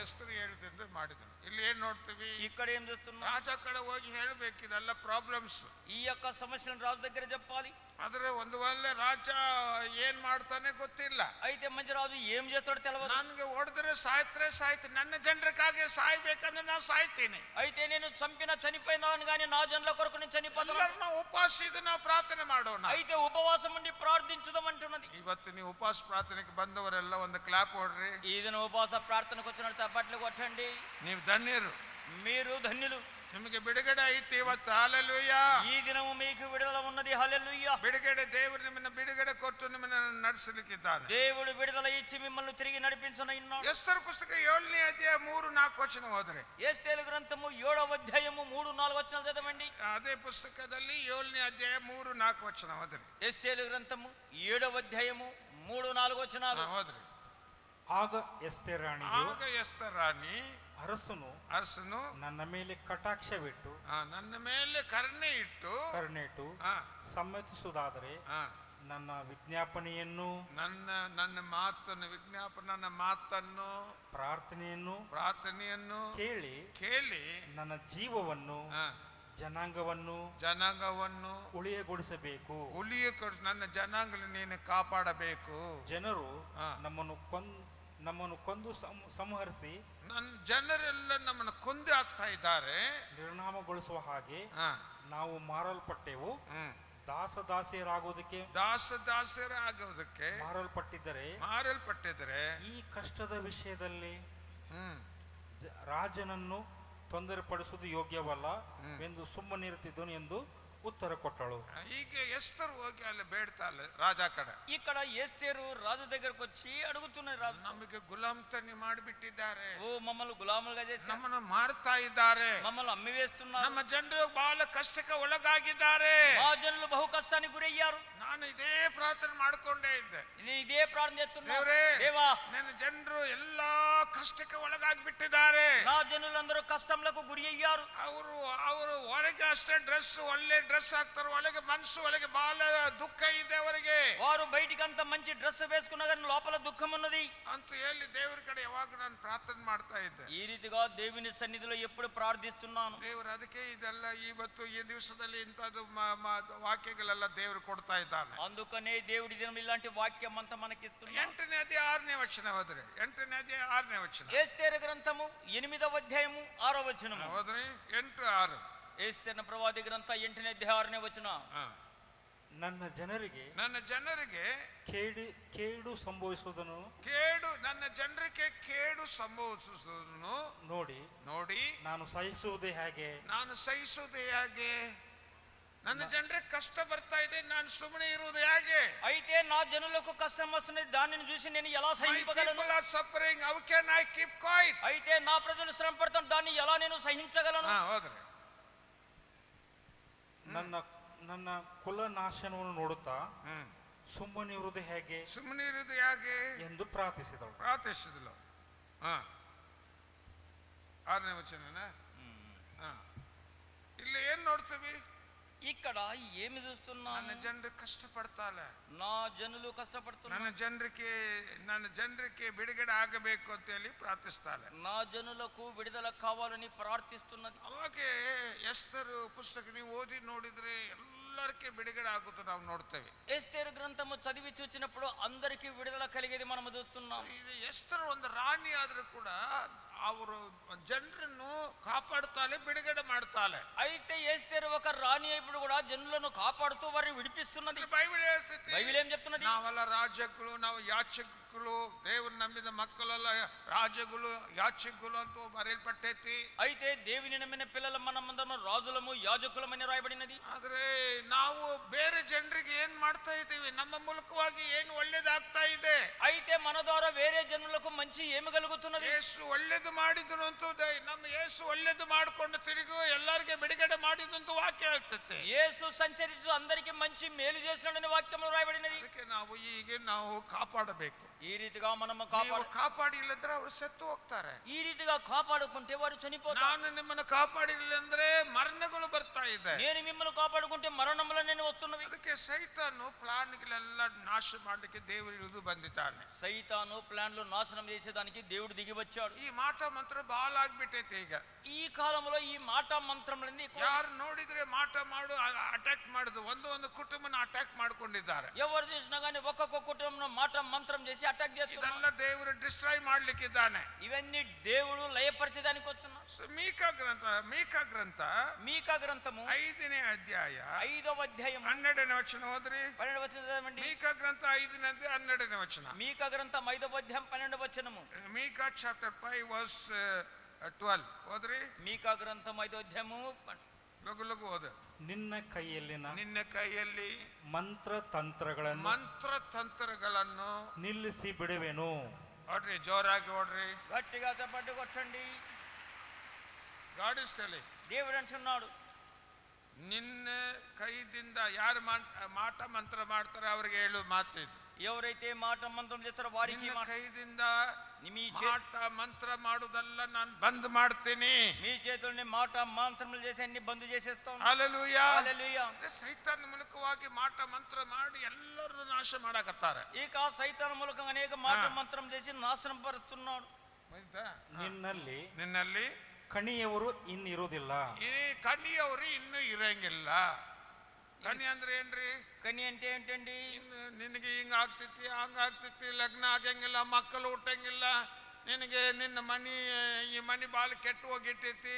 ಇಲ್ಲಿ ಏನ್ ನೋಡ್ತೀವಿ? ఈ కడ ఏం చేస్తున్నాం? ರಾಜ ಕಡೆ ಹೋಗಿ ಹೇಳ್ಬೇಕು ಇದೆಲ್ಲ ಪ್ರಾಬ್ಲಮ್ಸ್. ఈ యొక్క సమస్యలను రాజు దగ్గర చెప్పాలి. ಆದ್ರೆ ಒಂದು ವೇಳೆ ರಾಜ ಏನ್ ಮಾಡ್ತಾನೆ ಗೊತ್ತಿಲ್ಲ. అయితే మంచి రాజు ఏం చేస్తాడో తెలియదు. ನನ್ಗೆ ಹೊಡೆದ್ರೆ ಸಾಯ್ತು, ನನ್ನ ಜನರಿಗಾಗಿ ಸಾಯ್ಬೇಕಂದ್ರೆ ನಾನು ಸಾಯ್ತೀನಿ. అయితే నేను చనిపోయినాను కానీ నా జనుల కొరకు నేను చనిపోతాను. ನಾವು ಉಪವಾಸ ಇದ್ದು ನಾವು ಪ್ರಾರ್ಥನೆ ಮಾಡೋಣ. అయితే ఉపవాసం ఉండి ప్రార్థించుదాం అంటున్నది. ಇವತ್ತು ನೀವು ಉಪವಾಸ ಪ್ರಾರ್ಥನೆಗೆ ಬಂದವರೆಲ್ಲ ಒಂದು ಕ್ಲಾಪ್ ಹೊಡ್ರಿ. ఈ దిన ఉపవాస ప్రార్థనకు వచ్చిన చప్పట్లు కొట్టండి. ನೀವು ಧನ್ಯರು, మీరు ధన్యులు. ನಿಮಗೆ ಬಿಡುಗಡೆ ಐತಿ ಇವತ್ತು. ಹಲ್ಲೆಲೂಯಾ. ಈ ದಿನವೂ మీకు విడుదల ఉన్నది. హల్లెలూయా. ಬಿಡುಗಡೆ, ದೇವರು ನಿಮ್ಮನ್ನ ಬಿಡುಗಡೆ ಕೊಟ್ಟು ನಿಮ್ಮನ್ನ ನಡೆಸಲಿಕ್ಕಿದ್ದಾನೆ. దేవుడు విడుదల ఇచ్చి మిమ్మల్ని తిరిగి నడిపించనున్నాడు. ಎಸ್ತರ್ ಪುಸ್ತಕ 7ನೇ ಅಧ್ಯಾಯ 3-4 ವಚನ ಓದ್ರಿ. ఎస్తేరు గ్రంథము 7వ అధ్యాయము 3-4 వచనాలు చదవండి. ಅದೇ ಪುಸ್ತಕದಲ್ಲಿ 7ನೇ ಅಧ್ಯಾಯ 3-4 ವಚನ ಓದ್ರಿ. ఎస్తేరు గ్రంథము 7వ అధ్యాయము 3-4 వచనాలు ಓದ್ರಿ. ಆಗ ಎಸ್ತೇರ್ ರಾಣಿ ಅರಸನು ನನ್ನ ಮೇಲೆ ಕಟಾಕ್ಷವಿಟ್ಟು ನನ್ನ ಮೇಲೆ ಕರುಣೆ ಇಟ್ಟು ಸಮ್ಮತಿಸುವುದಾದರೆ ನನ್ನ ವಿಜ್ಞಾಪನೆಯನ್ನು ನನ್ನ ಮಾತನ್ನು ಪ್ರಾರ್ಥನೆಯನ್ನು ಕೇಳಿ ನನ್ನ ಜೀವವನ್ನು ಜನಾಂಗವನ್ನು ಉಳಿಯಗೊಳಿಸಬೇಕು. ನನ್ನ ಜನಾಂಗ ನೀನು ಕಾಪಾಡಬೇಕು. ಜನರು ನಮ್ಮನ್ನು ಕೊಂದು ಸಂಹರಿಸಿ ನನ್ನ ಜನರೆಲ್ಲ ನಮ್ಮನ್ನು ಕೊಂದು ಆಗ್ತಾ ಇದ್ದಾರೆ. ನಿರ್ನಾಮಗೊಳಿಸುವ ಹಾಗೆ ನಾವು ಮಾರಲ್ಪಟ್ಟೆವು. ದಾಸದಾಸಿಯರಾಗುವುದಕ್ಕೆ ಮಾರಲ್ಪಟ್ಟಿದ್ದರೆ ಈ ಕಷ್ಟದ ವಿಷಯದಲ್ಲಿ ರಾಜನನ್ನು ತೊಂದರೆಪಡಿಸುವುದು ಯೋಗ್ಯವಲ್ಲ ಎಂದು ಸುಮ್ಮನಿರುತ್ತಿದ್ದನು ಎಂದು ಉತ್ತರ ಕೊಟ್ಟಳು. ಈಗ ಎಸ್ತರು ಹೋಗಿ ಅಲ್ಲಿ ಬೇಡ್ತಾಳೆ ರಾಜ ಕಡೆ. ఇక్కడ ఎస్తేరు రాజు దగ్గరకు వచ్చి అడుగుతున్నారు, రాజు ನಮಗೆ ಗುಲಾಮತನ ಮಾಡಿಬಿಟ್ಟಿದ್ದಾರೆ. ఓ మమ్మల్ని గులాములుగా చేసి ನಮ್ಮನ್ನು ಮಾರ್ತಾ ಇದ್ದಾರೆ. మమ్మల్ని అమ్మివేస్తున్నారు. ನಮ್ಮ ಜನರು ಬಹಳ ಕಷ್ಟಕ್ಕೆ ಒಳಗಾಗಿದ್ದಾರೆ. మా జనులు బహు కష్టానికి గురయ్యారు. ನಾನು ಇದೇ ಪ್ರಾರ್ಥನೆ ಮಾಡ್ಕೊಂಡೇ ಇದ್ದೆ. నేను ఇదే ప్రార్థన చేస్తున్నా. ದೇವರೇ, దేవా, ನನ್ನ ಜನರು ಎಲ್ಲಾ ಕಷ್ಟಕ್ಕೆ ಒಳಗಾಗ್ಬಿಟ್ಟಿದ್ದಾರೆ. నా జనులందరూ కష్టంలకు గురి అయ్యారు. ಅವರು ಹೊರಗೆ ಅಷ್ಟೇ ಡ್ರೆಸ್, ಒಳ್ಳೆ ಡ್ರೆಸ್ ಹಾಕ್ತಾರೆ, ಒಳಗೆ ಮನಸ್ಸು, ಒಳಗೆ ಬಾಲ ದುಃಖ ಇದೆ ಅವರಿಗೆ. వారు బయటికి అంత మంచి డ్రెస్ వేసుకున్నా కానీ లోపల దుఃఖం ఉన్నది ಅಂತ ಹೇಳಿ ದೇವರ ಕಡೆ ಯಾವಾಗ ನಾನು ಪ್ರಾರ್ಥನೆ ಮಾಡ್ತಾ ಇದ್ದೆ. ఈ రీతిగా దేవుని సన్నిధిలో ఎప్పుడు ప్రార్థిస్తున్నాను. ದೇವರು ಅದಕ್ಕೆ ಇದೆಲ್ಲ ಇವತ್ತು ಈ ದಿವಸದಲ್ಲಿ ಇಂಥದ್ದು ವಾಕ್ಯಗಳೆಲ್ಲ ದೇವರು ಕೊಡ್ತಾ ಇದ್ದಾನೆ. అందుకనే దేవుడి దినం ఇలాంటి వాక్యం అంతా మనకిస్తున్నాడు. 8ನೇ ಅಧ್ಯಾಯ 6ನೇ ವಚನ ಹೋದ್ರೆ, 8ನೇ ಅಧ್ಯಾಯ 6ನೇ ವಚನ. ఎస్తేరు గ్రంథము 8వ అధ్యాయము 6వ వచనము ಹೋದ್ರೆ 8:6. ఎస్తేరు ప్రవాది గ్రంథ 8ನೇ అధ్యాయ 6ನೇ వచನ. ನನ್ನ ಜನರಿಗೆ ಕೇಡು ಸಂಭವಿಸುವುದನ್ನು ನನ್ನ ಜನರಿಗೆ ಕೇಡು ಸಂಭವಿಸುವುದನ್ನು ನೋಡಿ ನಾನು ಸಹಿಸುವುದೇ ಹೇಗೆ. ನನ್ನ ಜನರಿಗೆ ಕಷ್ಟ ಬರ್ತಾ ಇದೆ, ನಾನು ಸುಮ್ಮನೆ ಇರುವುದು ಹೇಗೆ? అయితే నా జనులకు కష్టం వస్తున్నది, దానిని చూసి నేను ఎలా సహించగలను? Suffering, how can I keep quiet? అయితే నా ప్రజలు శ్రమ పడుతున్న దాన్ని ఎలా నేను సహించగలను? ಹೋದ್ರೆ ನನ್ನ ಕುಲ ನಾಶನವನ್ನು ನೋಡುತ್ತಾ ಸುಮ್ಮನಿರುವುದು ಹೇಗೆ ಎಂದು ಪ್ರಾರ್ಥಿಸಿದಳು. 6ನೇ ವಚನ. ಇಲ್ಲಿ ಏನ್ ನೋಡ್ತೀವಿ? ఇక్కడ ఏమి చూస్తున్నా? ನನ್ನ ಜನರು ಕಷ್ಟಪಡ್ತಾರೆ, నా జనులు కష్టపడుతున్నారు, ನನ್ನ ಜನರಿಗೆ ಬಿಡುಗಡೆ ಆಗಬೇಕು ಅಂತ ಹೇಳಿ ಪ್ರಾರ್ಥಿಸ್ತಾರೆ. నా జనులకు విడుదల కావాలని ప్రార్థిస్తున్నది. ಅವಾಗೆ ಎಸ್ತರ್ ಪುಸ್ತಕ ನೀವು ಓದಿ ನೋಡಿದ್ರೆ ಎಲ್ಲರಿಗೆ ಬಿಡುಗಡೆ ಆಗುವುದು ನಾವು ನೋಡ್ತೇವೆ. ఎస్తేరు గ్రంథము చదివి చూచినప్పుడు అందరికీ విడుదల కలిగేది మనం చూస్తున్నాం. ಇದು ಎಸ್ತರ್ ಒಂದು ರಾಣಿ ಆದ್ರೂ ಕೂಡ ಅವರು ಜನರನ್ನು ಕಾಪಾಡುತ್ತಾಳೆ, ಬಿಡುಗಡೆ ಮಾಡ್ತಾಳೆ. అయితే ఎస్తేరు ఒక రాణి ఇప్పుడు కూడా జనులను కాపాడుతూ వారిని విడిపిస్తున్నది. బైబిల్ ಹೇಳ್ತೈತಿ, బైబిల్ ఏం చెప్తున్నది? ನಾವೆಲ್ಲ ರಾಜಗಳು, ನಾವು ಯಾಚಕಗಳು, ದೇವರು ನಂಬಿದ ಮಕ್ಕಳೆಲ್ಲ ರಾಜಗಳು ಯಾಚಕಗಳು ಅಂತ ಬರೆಯಲ್ಪಟ್ಟೈತಿ. అయితే దేవుని నమ్మిన పిల్లలు మనమందరం రాజులము యాజకులమని రాయబడినది. ಆದ್ರೆ ನಾವು ಬೇರೆ ಜನರಿಗೆ ಏನ್ ಮಾಡ್ತಾ ಇದ್ದೀವಿ? ನಮ್ಮ ಮೂಲಕವಾಗಿ ಏನು ಒಳ್ಳೇದಾಗ್ತಾ ಇದೆ? అయితే మన ద్వారా వేరే జనులకు మంచి ఏమి కలుగుతున్నది? ಯೇಸು ಒಳ್ಳೇದು ಮಾಡಿದನು ಅಂತ ನಮ್ಮ ಯೇಸು ಒಳ್ಳೇದು ಮಾಡಿಕೊಂಡು ತಿರುಗು ಎಲ್ಲರಿಗೆ ಬಿಡುಗಡೆ ಮಾಡಿದ್ದು ಅಂತ ವಾಕ್ಯ ಹೇಳ್ತೈತೆ. యేసు సంచరించు అందరికి మంచి మేలు చేసినాడని వాక్యంలో రాయబడినది. ಅದಕ್ಕೆ ನಾವು ಕಾಪಾಡಬೇಕು. ఈ రీతిగా మనము ಕಾಪಾಡಿಲ್ಲಂದ್ರೆ ಅವರು ಸತ್ತು ಹೋಗ್ತಾರೆ. ఈ రీతిగా కాపాడుకుంటే వారు చనిపోతారు. ನಾನು ನಿಮ್ಮನ್ನು ಕಾಪಾಡಿಲ್ಲ ಅಂದ್ರೆ ಮರಣಗಳು ಬರ್ತಾ ಇದೆ. నేను మిమ్మల్ని కాపాడుకుంటే మరణములన్నీ వస్తున్నవి. ಅದಕ್ಕೆ ಸೈತಾನು ಪ್ಲಾನ್ಗಳೆಲ್ಲ ನಾಶ ಮಾಡಲಿಕ್ಕೆ ದೇವರು ಇಳಿದು ಬಂದಿದ್ದಾನೆ. సైతాను ప్లాన్లు నాశనం చేసేదానికి దేవుడు దిగి వచ్చాడు. ಈ ಮಾಟ ಮಂತ್ರ ಬಾಲ್ ಆಗ್ಬಿಟ್ಟೈತೆ ಈಗ. ఈ కాలంలో ఈ మాట మంత్రములని ಯಾರು ನೋಡಿದ್ರೆ ಮಾಟ ಮಾಡು ಅಟ್ಯಾಕ್ ಮಾಡುದು, ಒಂದು ಕುಟುಂಬನ ಅಟ್ಯಾಕ್ ಮಾಡ್ಕೊಂಡಿದ್ದಾರೆ. ఎవరు చూసినా గానీ ఒక్కొక్క కుటుంబం మాట మంత్రం చేసి అటాక్ చేస్తున్నారు. ಇದೆಲ್ಲ ದೇವರು ಡಿಸ್ಟ್ರಾಯ್ ಮಾಡ್ಲಿಕ್ಕಿದ್ದಾನೆ. ఇవన్నీ దేవుడు లయపరిచేదానికి వస్తున్నాడు. మీకా గ్రంథము 5ನೇ ಅಧ್ಯಾಯ 5వ అధ్యాయం 12ನೇ ವಚನ ಓದ್ರಿ. 12వ వచనం చదవండి. మీకా గ్రంథ 5ನೇ ಅಧ್ಯಾಯ 12ನೇ ವಚನ. మీకా గ్రంథం 5వ అధ్యాయం 12వ వచనము. మీకా చాప్టర్ 5 verse 12 ಓದ್ರಿ. మీకా గ్రంథం 5వ అధ్యాయము ಲಘು ಓದು. ನಿನ್ನ ಕೈಯಲ್ಲಿ ಮಂತ್ರತಂತ್ರಗಳನ್ನು ನಿಲ್ಲಿಸಿ ಬಿಡುವೆನು. ಓಡ್ರಿ, ಜೋರಾಗಿ ಓಡ್ರಿ, గట్టిగా చప్పట్లు కొట్టండి. ಗಾಡ್ ಇಸ್ ಟೆಲ್ಲಿಂಗ್, దేవుడు అంటున్నాడు, ನಿನ್ನ ಕೈದಿಂದ ಯಾರು ಮಾಟ ಮಂತ್ರ ಮಾಡ್ತಾರೆ ಅವ್ರಿಗೆ ಹೇಳು ಮಾತು ಇದು. ఎవరైతే మాట మంత్రం చేస్తారో వారికి ಕೈದಿಂದ ಮಾಟ ಮಂತ್ರ ಮಾಡುವುದಲ್ಲ ನಾನು ಬಂದ್ ಮಾಡ್ತೀನಿ. మీ చేతుల్ని మాట మంత్రములు చేసి అన్ని బంద్ చేసేస్తాను. హల్లెలూయా, హల్లెలూయా. ಸೈತಾನ ಮೂಲಕವಾಗಿ ಮಾಟ ಮಂತ್ರ ಮಾಡಿ ಎಲ್ಲರೂ ನಾಶ ಮಾಡಕತ್ತಾರೆ. ఇక సైతాను మూలకంగా అనేక మాట మంత్రం చేసి నాశనం పరుస్తున్నాడు. ನಿನ್ನಲ್ಲಿ ಕಣಿಯವರು ಇನ್ನಿರುವುದಿಲ್ಲ. ಕಣಿಯವರು ಇನ್ನು ಇರಂಗಿಲ್ಲ. ಕಣಿ ಅಂದ್ರೆ ಏನ್ರಿ? ಕಣಿ అంటే ఏంటండి? ನಿನಗೆ ಹಿಂಗ ಆಗ್ತೈತಿ, ಹಂಗ ಆಗ್ತೈತಿ, ಲಗ್ನ ಆಗಂಗಿಲ್ಲ, ಮಕ್ಕಳು ಹುಟ್ಟಂಗಿಲ್ಲ, ನಿನಗೆ ನಿನ್ನ ಈ ಮನಿ ಬಾಲ್ ಕೆಟ್ಟು ಹೋಗಿಟ್ಟೈತಿ,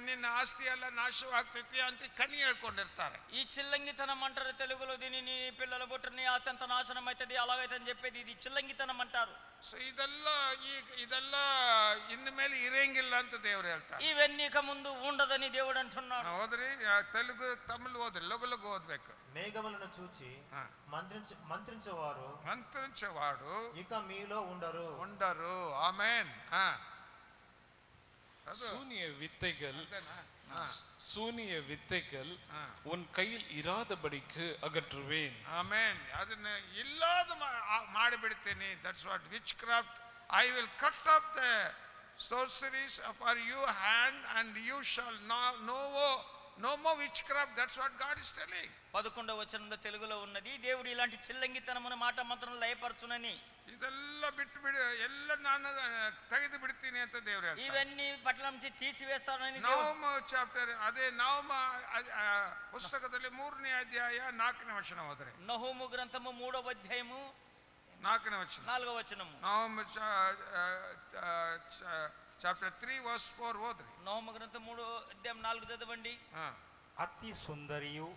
ನಿನ್ನ ಆಸ್ತಿ ಎಲ್ಲ ನಾಶವಾಗ್ತೈತಿ ಅಂತ ಕಣಿ ಹೇಳ್ಕೊಂಡಿರ್ತಾರೆ. ఈ చిల్లంగితనం అంటారు తెలుగులో దీనిని. పిల్లల బుట్టని అత్యంత నాశనం అవుతుంది, అలాగైతే అని చెప్పేది ఇది చిల్లంగితనం అంటారు. ಸೊ ಇದೆಲ್ಲ ಇನ್ನು ಮೇಲೆ ಇರಂಗಿಲ್ಲ ಅಂತ ದೇವ್ರು ಹೇಳ್ತಾರೆ. ఇవన్నీ ఇక ముందు ఉండదని దేవుడు అంటున్నాడు. ಹೋದ್ರಿ, తెలుగు తమిళ ఓದ್ರಿ, లఘు ఓದ್ಬೇಕು. మేఘములను చూచి మంత్రించేవాడు ఇక మీలో ఉండరు. ఆమేన్. சூனிய வித்தைகள் சூனிய வித்தைகள் உன் கையில் இராதபடிக்கு அகற்றுவேன். ಆಮೆನ್. ಅದನ್ನ ಇಲ್ಲದ ಮಾಡಿಬಿಡ್ತೀನಿ. That's what witchcraft I will cut off the sorceries for your hand and you shall no more witchcraft. That's what God is telling. 11వ వచనంలో తెలుగులో ఉన్నది, దేవుడు ఇలాంటి చిల్లంగితనమున మాట మాత్రం లయపరచునని. ಇದೆಲ್ಲ ಬಿಟ್ಟು ಬಿಡು, ಎಲ್ಲ ನಾನು ತೆಗೆದು ಬಿಡ್ತೀನಿ ಅಂತ ದೇವರು ಹೇಳ್ತಾರೆ. ఇవన్నీ పట్ల నుంచి తీసివేస్తానని. ನಹೂಮ ಚಾಪ್ಟರ್, ಅದೇ ನಹೂಮ ಪುಸ್ತಕದಲ್ಲಿ 3ನೇ ಅಧ್ಯಾಯ 4ನೇ ವಚನ ಓದ್ರೆ. నహూము గ్రంథము 3వ అధ్యాయము 4ನೇ ವಚನ. 4వ వచనము. నహూమ ಚಾಪ್ಟರ್ 3 ವರ್ಸ್ 4 ಓದ್ರಿ. నహూము గ్రంథం 3వ అధ్యాయం 4 చదవండి. ಅತಿ ಸುಂದರಿಯು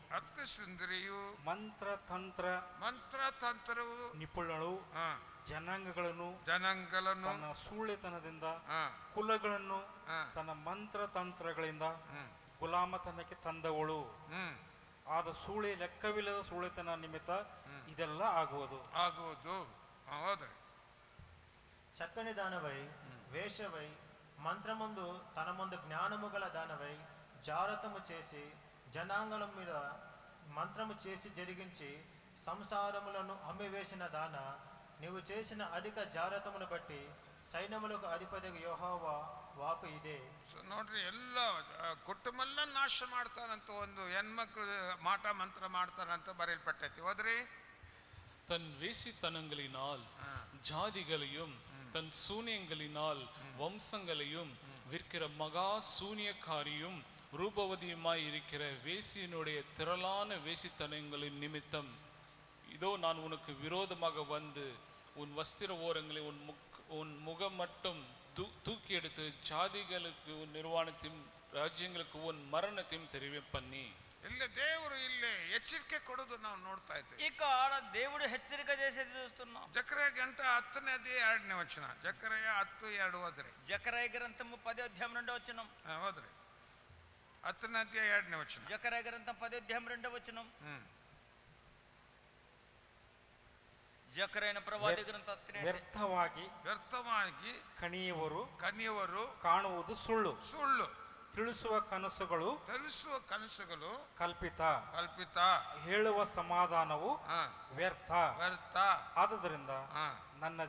ಮಂತ್ರತಂತ್ರವು ನಿಪುಣಳು ಜನಾಂಗಗಳನ್ನು ತನ್ನ ಸುಳ್ಳೆತನದಿಂದ ಕುಲಗಳನ್ನು ತನ್ನ ಮಂತ್ರತಂತ್ರಗಳಿಂದ ಗುಲಾಮತನಕ್ಕೆ ತಂದವಳು. ಆದ ಸೂಳೆ ಲೆಕ್ಕವಿಲ್ಲದ ಸೂಳೆತನ ನಿಮಿತ್ತ ಇದೆಲ್ಲ ಆಗುವುದು. చక్కని దానవై వేషవై మంత్రముందు తన ముందు జ్ఞానము గల దానవై జారతము చేసి జనాంగల మీద మంత్రము చేసి జరిగించి సంసారములను అమ్మివేసిన దాన, నీవు చేసిన అధిక జారతమును బట్టి సైన్యములకు అధిపతి యెహోవా వాకు ఇదే. ನೋಡ್ರಿ, ಎಲ್ಲ ಕುಟುಂಬೆಲ್ಲ ನಾಶ ಮಾಡ್ತಾರಂತ, ಒಂದು ಹೆಣ್ಮಕ್ಳು ಮಾಟ ಮಂತ್ರ ಮಾಡ್ತಾರಂತ ಬರೆಯಲ್ಪಟ್ಟೈತಿ. ಹೋದ್ರಿ. தன் வேசித்தனங்களினால் ஜாதிகளையும் தன் சூனியங்களினால் வம்சங்களையும் விற்கிற மகா சூனியக்காரியும் ரூபவதியுமாய் இருக்கிற வேசியினுடைய திரளான வேசித்தனங்களின் நிமித்தம் இதோ நான் உனக்கு விரோதமாக வந்து உன் வஸ்திர ஓரங்களை உன் முகம் மட்டும் தூக்கி எடுத்து ஜாதிகளுக்கு உன் நிர்வாணத்தையும் ராஜ்யங்களுக்கு உன் மரணத்தையும் தெரிவி பண்ணி. ಇಲ್ಲ ದೇವರು ಇಲ್ಲಿ ಎಚ್ಚರಿಕೆ ಕೊಡೋದು ನಾವು ನೋಡ್ತಾ ಇದ್ದೀವಿ. ఇక్కడ దేవుడు హెచ్చరిక చేసేది చూస్తున్నాం. జకర్యా గంట 10ನೇ ಅಧ್ಯಾಯ 2ನೇ ವಚನ. జకర్యా 10:2 ಓದ್ರಿ. జకర్యా గ్రంథము 10వ అధ్యాయం 2వ వచనం. ಓದ್ರಿ. 10ನೇ ಅಧ್ಯಾಯ 2ನೇ ವಚನ. జకర్యా గ్రంథం 10వ అధ్యాయం 2వ వచనం. ಜಕರ್ಯನ ಪ್ರವಾದಿ ಗ್ರಂಥ ವ್ಯರ್ಥವಾಗಿ ಕಣಿಯುವರು ಕಾಣುವುದು ಸುಳ್ಳು. ತಿಳಿಸುವ ಕನಸುಗಳು ಕಲ್ಪಿತ. ಹೇಳುವ ಸಮಾಧಾನವು ವ್ಯರ್ಥ. ಆದುದರಿಂದ ನನ್ನ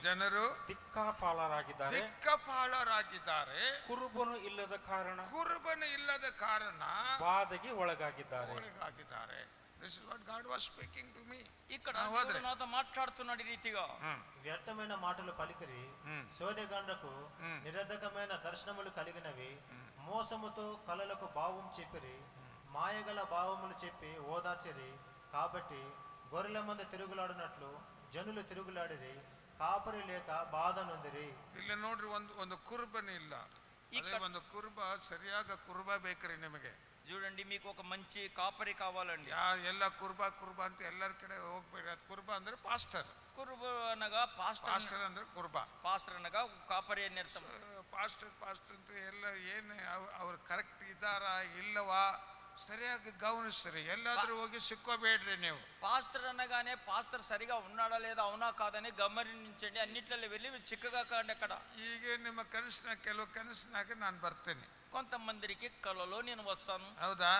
ಜನರು ದಿಕ್ಕಾಪಾಲರಾಗಿದ್ದಾರೆ. ಕುರುಬನು ಇಲ್ಲದ ಕಾರಣ ಬಾಧೆಗೆ ಒಳಗಾಗಿದ್ದಾರೆ. This is what God was speaking to me. ఇక్కడ దేవుడు నాతో మాట్లాడుతున్నాడు ఈ రీతిగా. వ్యర్థమైన మాటలు పలికిరి, శోధగండ్రకు నిరర్ధకమైన దర్శనములు కలిగినవి, మోసముతో కలలకు భావం చెప్పిరి, మాయగల భావములు చెప్పి ఓదార్చిరి. కాబట్టి గొర్రెల మంద తిరుగులాడినట్లు జనులు తిరుగులాడిరి, కాపరి లేక బాధ నొందిరి. ಇಲ್ಲ ನೋಡ್ರಿ, ಒಂದು ಕುರುಬನೇ ಇಲ್ಲ. ಒಂದು ಕುರುಬ, ಸರಿಯಾದ ಕುರುಬ ಬೇಕ್ರಿ ನಿಮಗೆ. చూడండి, మీకు ఒక మంచి కాపరి కావాలండి. ಎಲ್ಲ ಕುರುಬ ಅಂತ ಎಲ್ಲರ ಕಡೆ ಹೋಗ್ಬೇಡಿ. ಅದು ಕುರುಬ ಅಂದ್ರೆ ಪಾಸ್ಟರ್. కురుబ అనగా ಪಾಸ್ಟರ್ ಅಂದ್ರೆ ಕುರುಬ. ಪಾಸ್ಟರ್ అనగా ಕಾಪರಿ అని ಅರ್ಥ. ಪಾಸ್ಟರ್ ಅಂತ ಎಲ್ಲ ಏನು ಅವ್ರು ಕರೆಕ್ಟ್ ಇದ್ದಾರಾ ಇಲ್ಲವಾ సరిగా గమనిస్తారు. ಎಲ್ಲಾದ್ರೂ ಹೋಗಿ ಸಿಕ್ಕೋಬೇಡ್ರಿ ನೀವು. పాస్టర్ అనగానే పాస్టర్ సరిగా ఉన్నాడా లేదా అవునా కాదని గమనించండి. అన్నిట్లలో వెళ్ళి చిక్కగా కాండి. అక్కడ ಈಗ ನಿಮ್ಮ ಕನಸಿನ ಕೆಲವು ಕನಸಿನಾಗ ನಾನು ಬರ್ತೇನೆ. కొంతమందికి కలలో నేను వస్తాను. ಹೌದಾ?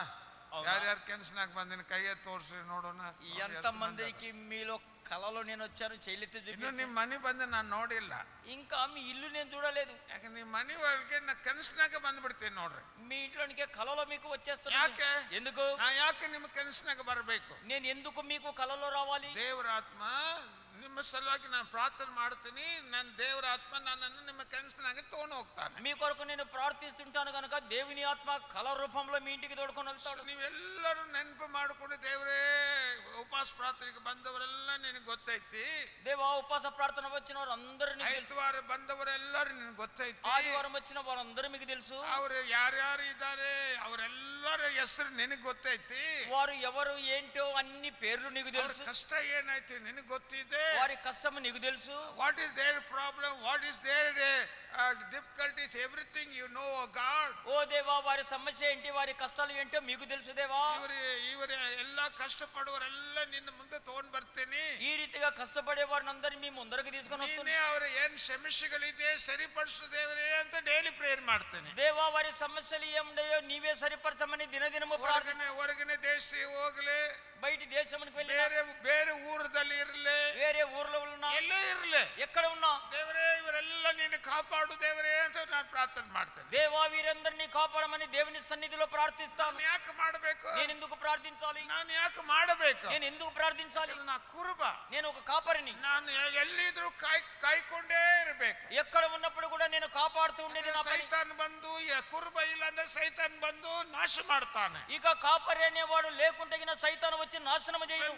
ಯಾರ್ಯಾರು ಕನಸಿನಾಗ ಬಂದಿನ ಕೈಯ ತೋರಿಸಿ ನೋಡೋಣ. ఎంత మందికి మీలో కలలో నేను వచ్చాను చేయలేదు. ನಿಮ್ಮ ಮನೆ ಬಂದು ನಾನು ನೋಡಿಲ್ಲ. ఇంకా మీ ఇల్లు నేను చూడలేదు. ಯಾಕೆ ನಿಮ್ಮ ಮನೆ ಒಳಗೆ ನಾ ಕನಸಿನಾಗ ಬಂದ್ಬಿಡ್ತೇನೆ ನೋಡ್ರಿ. మీ ఇంట్లోనికి కలలో మీకు వచ్చేస్తాను. ಯಾಕೆ? ఎందుకు? ಯಾಕೆ ನಿಮ್ಮ ಕನಸಿನಾಗ ಬರಬೇಕು? నేను ఎందుకు మీకు కలలో రావాలి? ದೇವರ ಆತ್ಮ ನಿಮ್ಮ ಸಲುವಾಗಿ ನಾನು ಪ್ರಾರ್ಥನೆ ಮಾಡ್ತೀನಿ. ನನ್ನ ದೇವರ ಆತ್ಮ ನನ್ನನ್ನು ನಿಮ್ಮ ಕನಸಿನಾಗ ತಗೊಂಡು ಹೋಗ್ತಾನೆ. మీ కొరకు నేను ప్రార్థిస్తుంటాను కనుక దేవుని ఆత్మ కల రూపంలో మీ ఇంటికి తోడుకొని వెళ్తాడు. ನೀವೆಲ್ಲರೂ ನೆನಪು ಮಾಡಿಕೊಂಡು, ದೇವರೇ ಉಪವಾಸ ಪ್ರಾರ್ಥನೆಗೆ ಬಂದವರೆಲ್ಲ ನಿನಗೆ ಗೊತ್ತೈತಿ. దేవా ఉపవాస ప్రార్థన వచ్చిన వారందరూ నీకు తెలుసు. ಐತವಾರ ಬಂದವರೆಲ್ಲರೂ ನಿನಗೆ ಗೊತ್ತೈತಿ. ఆదివారం వచ్చిన వారందరూ మీకు తెలుసు. ಅವರು ಯಾರ್ಯಾರು ಇದ್ದಾರೆ ಅವರೆಲ್ಲ ಎಲ್ಲರ ಹೆಸರು ನಿನಗೆ ಗೊತ್ತೈತಿ, వారు ఎవరు ఏంటో అన్ని పేర్లు నీకు ಅವ್ರ తెలుసు, ಕಷ್ಟ ಏನಾಯ್ತು ನಿನಗೆ ಗೊತ್ತಿದೆ, వారి కష్టము నీకు తెలుసు, what is their problem, what is their difficulties, everything you know, God. ఓ దేవా వారి సమస్య ఏంటి, వారి కష్టాలు ఏంటో మీకు తెలుసు దేవా. ಇವರು ಎಲ್ಲ ಕಷ್ಟಪಡುವರೆಲ್ಲ ನಿನ್ನ ಮುಂದೆ ತಗೊಂಡ್ ಬರ್ತೀನಿ, ఈ రీతిగా కష్టపడే వారిని అందరినీ మీ ముందరకు తీసుకొని ನೀನೇ వస్తున్నాను. ಅವ್ರ ಏನ್ ಸಮಸ್ಯೆಗಳಿದೆ ಸರಿಪಡಿಸು ದೇವರೇ ಅಂತ ಡೈಲಿ ಪ್ರೇಯರ್ ಮಾಡ್ತೇನೆ. దేవా వారి సమస్యలు ఏముండయో నీవే సరిపరచమని దినదినము ప్రార్థన. ಹೊರಗಿನ ದೇಶ ಹೋಗ್ಲಿ, బయటి దేశమునికి వెళ్ళి ಬೇರೆ ಊರದಲ್ಲಿ ಇರ್ಲಿ, వేరే ఊర్లో ఉన్నా ಎಲ್ಲೇ ಇರ್ಲಿ, ఎక్కడ ఉన్నా ದೇವರೇ ಇವರೆಲ್ಲ ನೀನು ಕಾಪಾಡು ದೇವರೇ ಅಂತ ನಾನು ಪ್ರಾರ್ಥನೆ ಮಾಡ್ತೇನೆ. దేవా వీరందరినీ కాపాడమని దేవుని సన్నిధిలో ప్రార్థిస్తాను. ನಾನು ಯಾಕೆ ಮಾಡಬೇಕು, నేను ఎందుకు ప్రార్థించాలి, ನಾನು ಯಾಕೆ ಮಾಡಬೇಕು, నేను ఎందుకు ప్రార్థించాలి, ನಾ ಕುರುಬ, నేను ఒక కాపరిని, ನಾನು ಎಲ್ಲಿದ್ರು ಕಾಯ್ಕೊಂಡೇ ಇರ್ಬೇಕು. ఎక్కడ ఉన్నప్పుడు కూడా నేను కాపాడుతూ ఉండేది నా పని. ಸೈತಾನ್ ಬಂದು ಕುರುಬ ಇಲ್ಲ ಅಂದ್ರೆ ಸೈತಾನ್ ಬಂದು ನಾಶ ಮಾಡ್ತಾನೆ. ఇక కాపరి అనేవాడు లేకుంటే సైతాను వచ్చి నాశనం చేయను.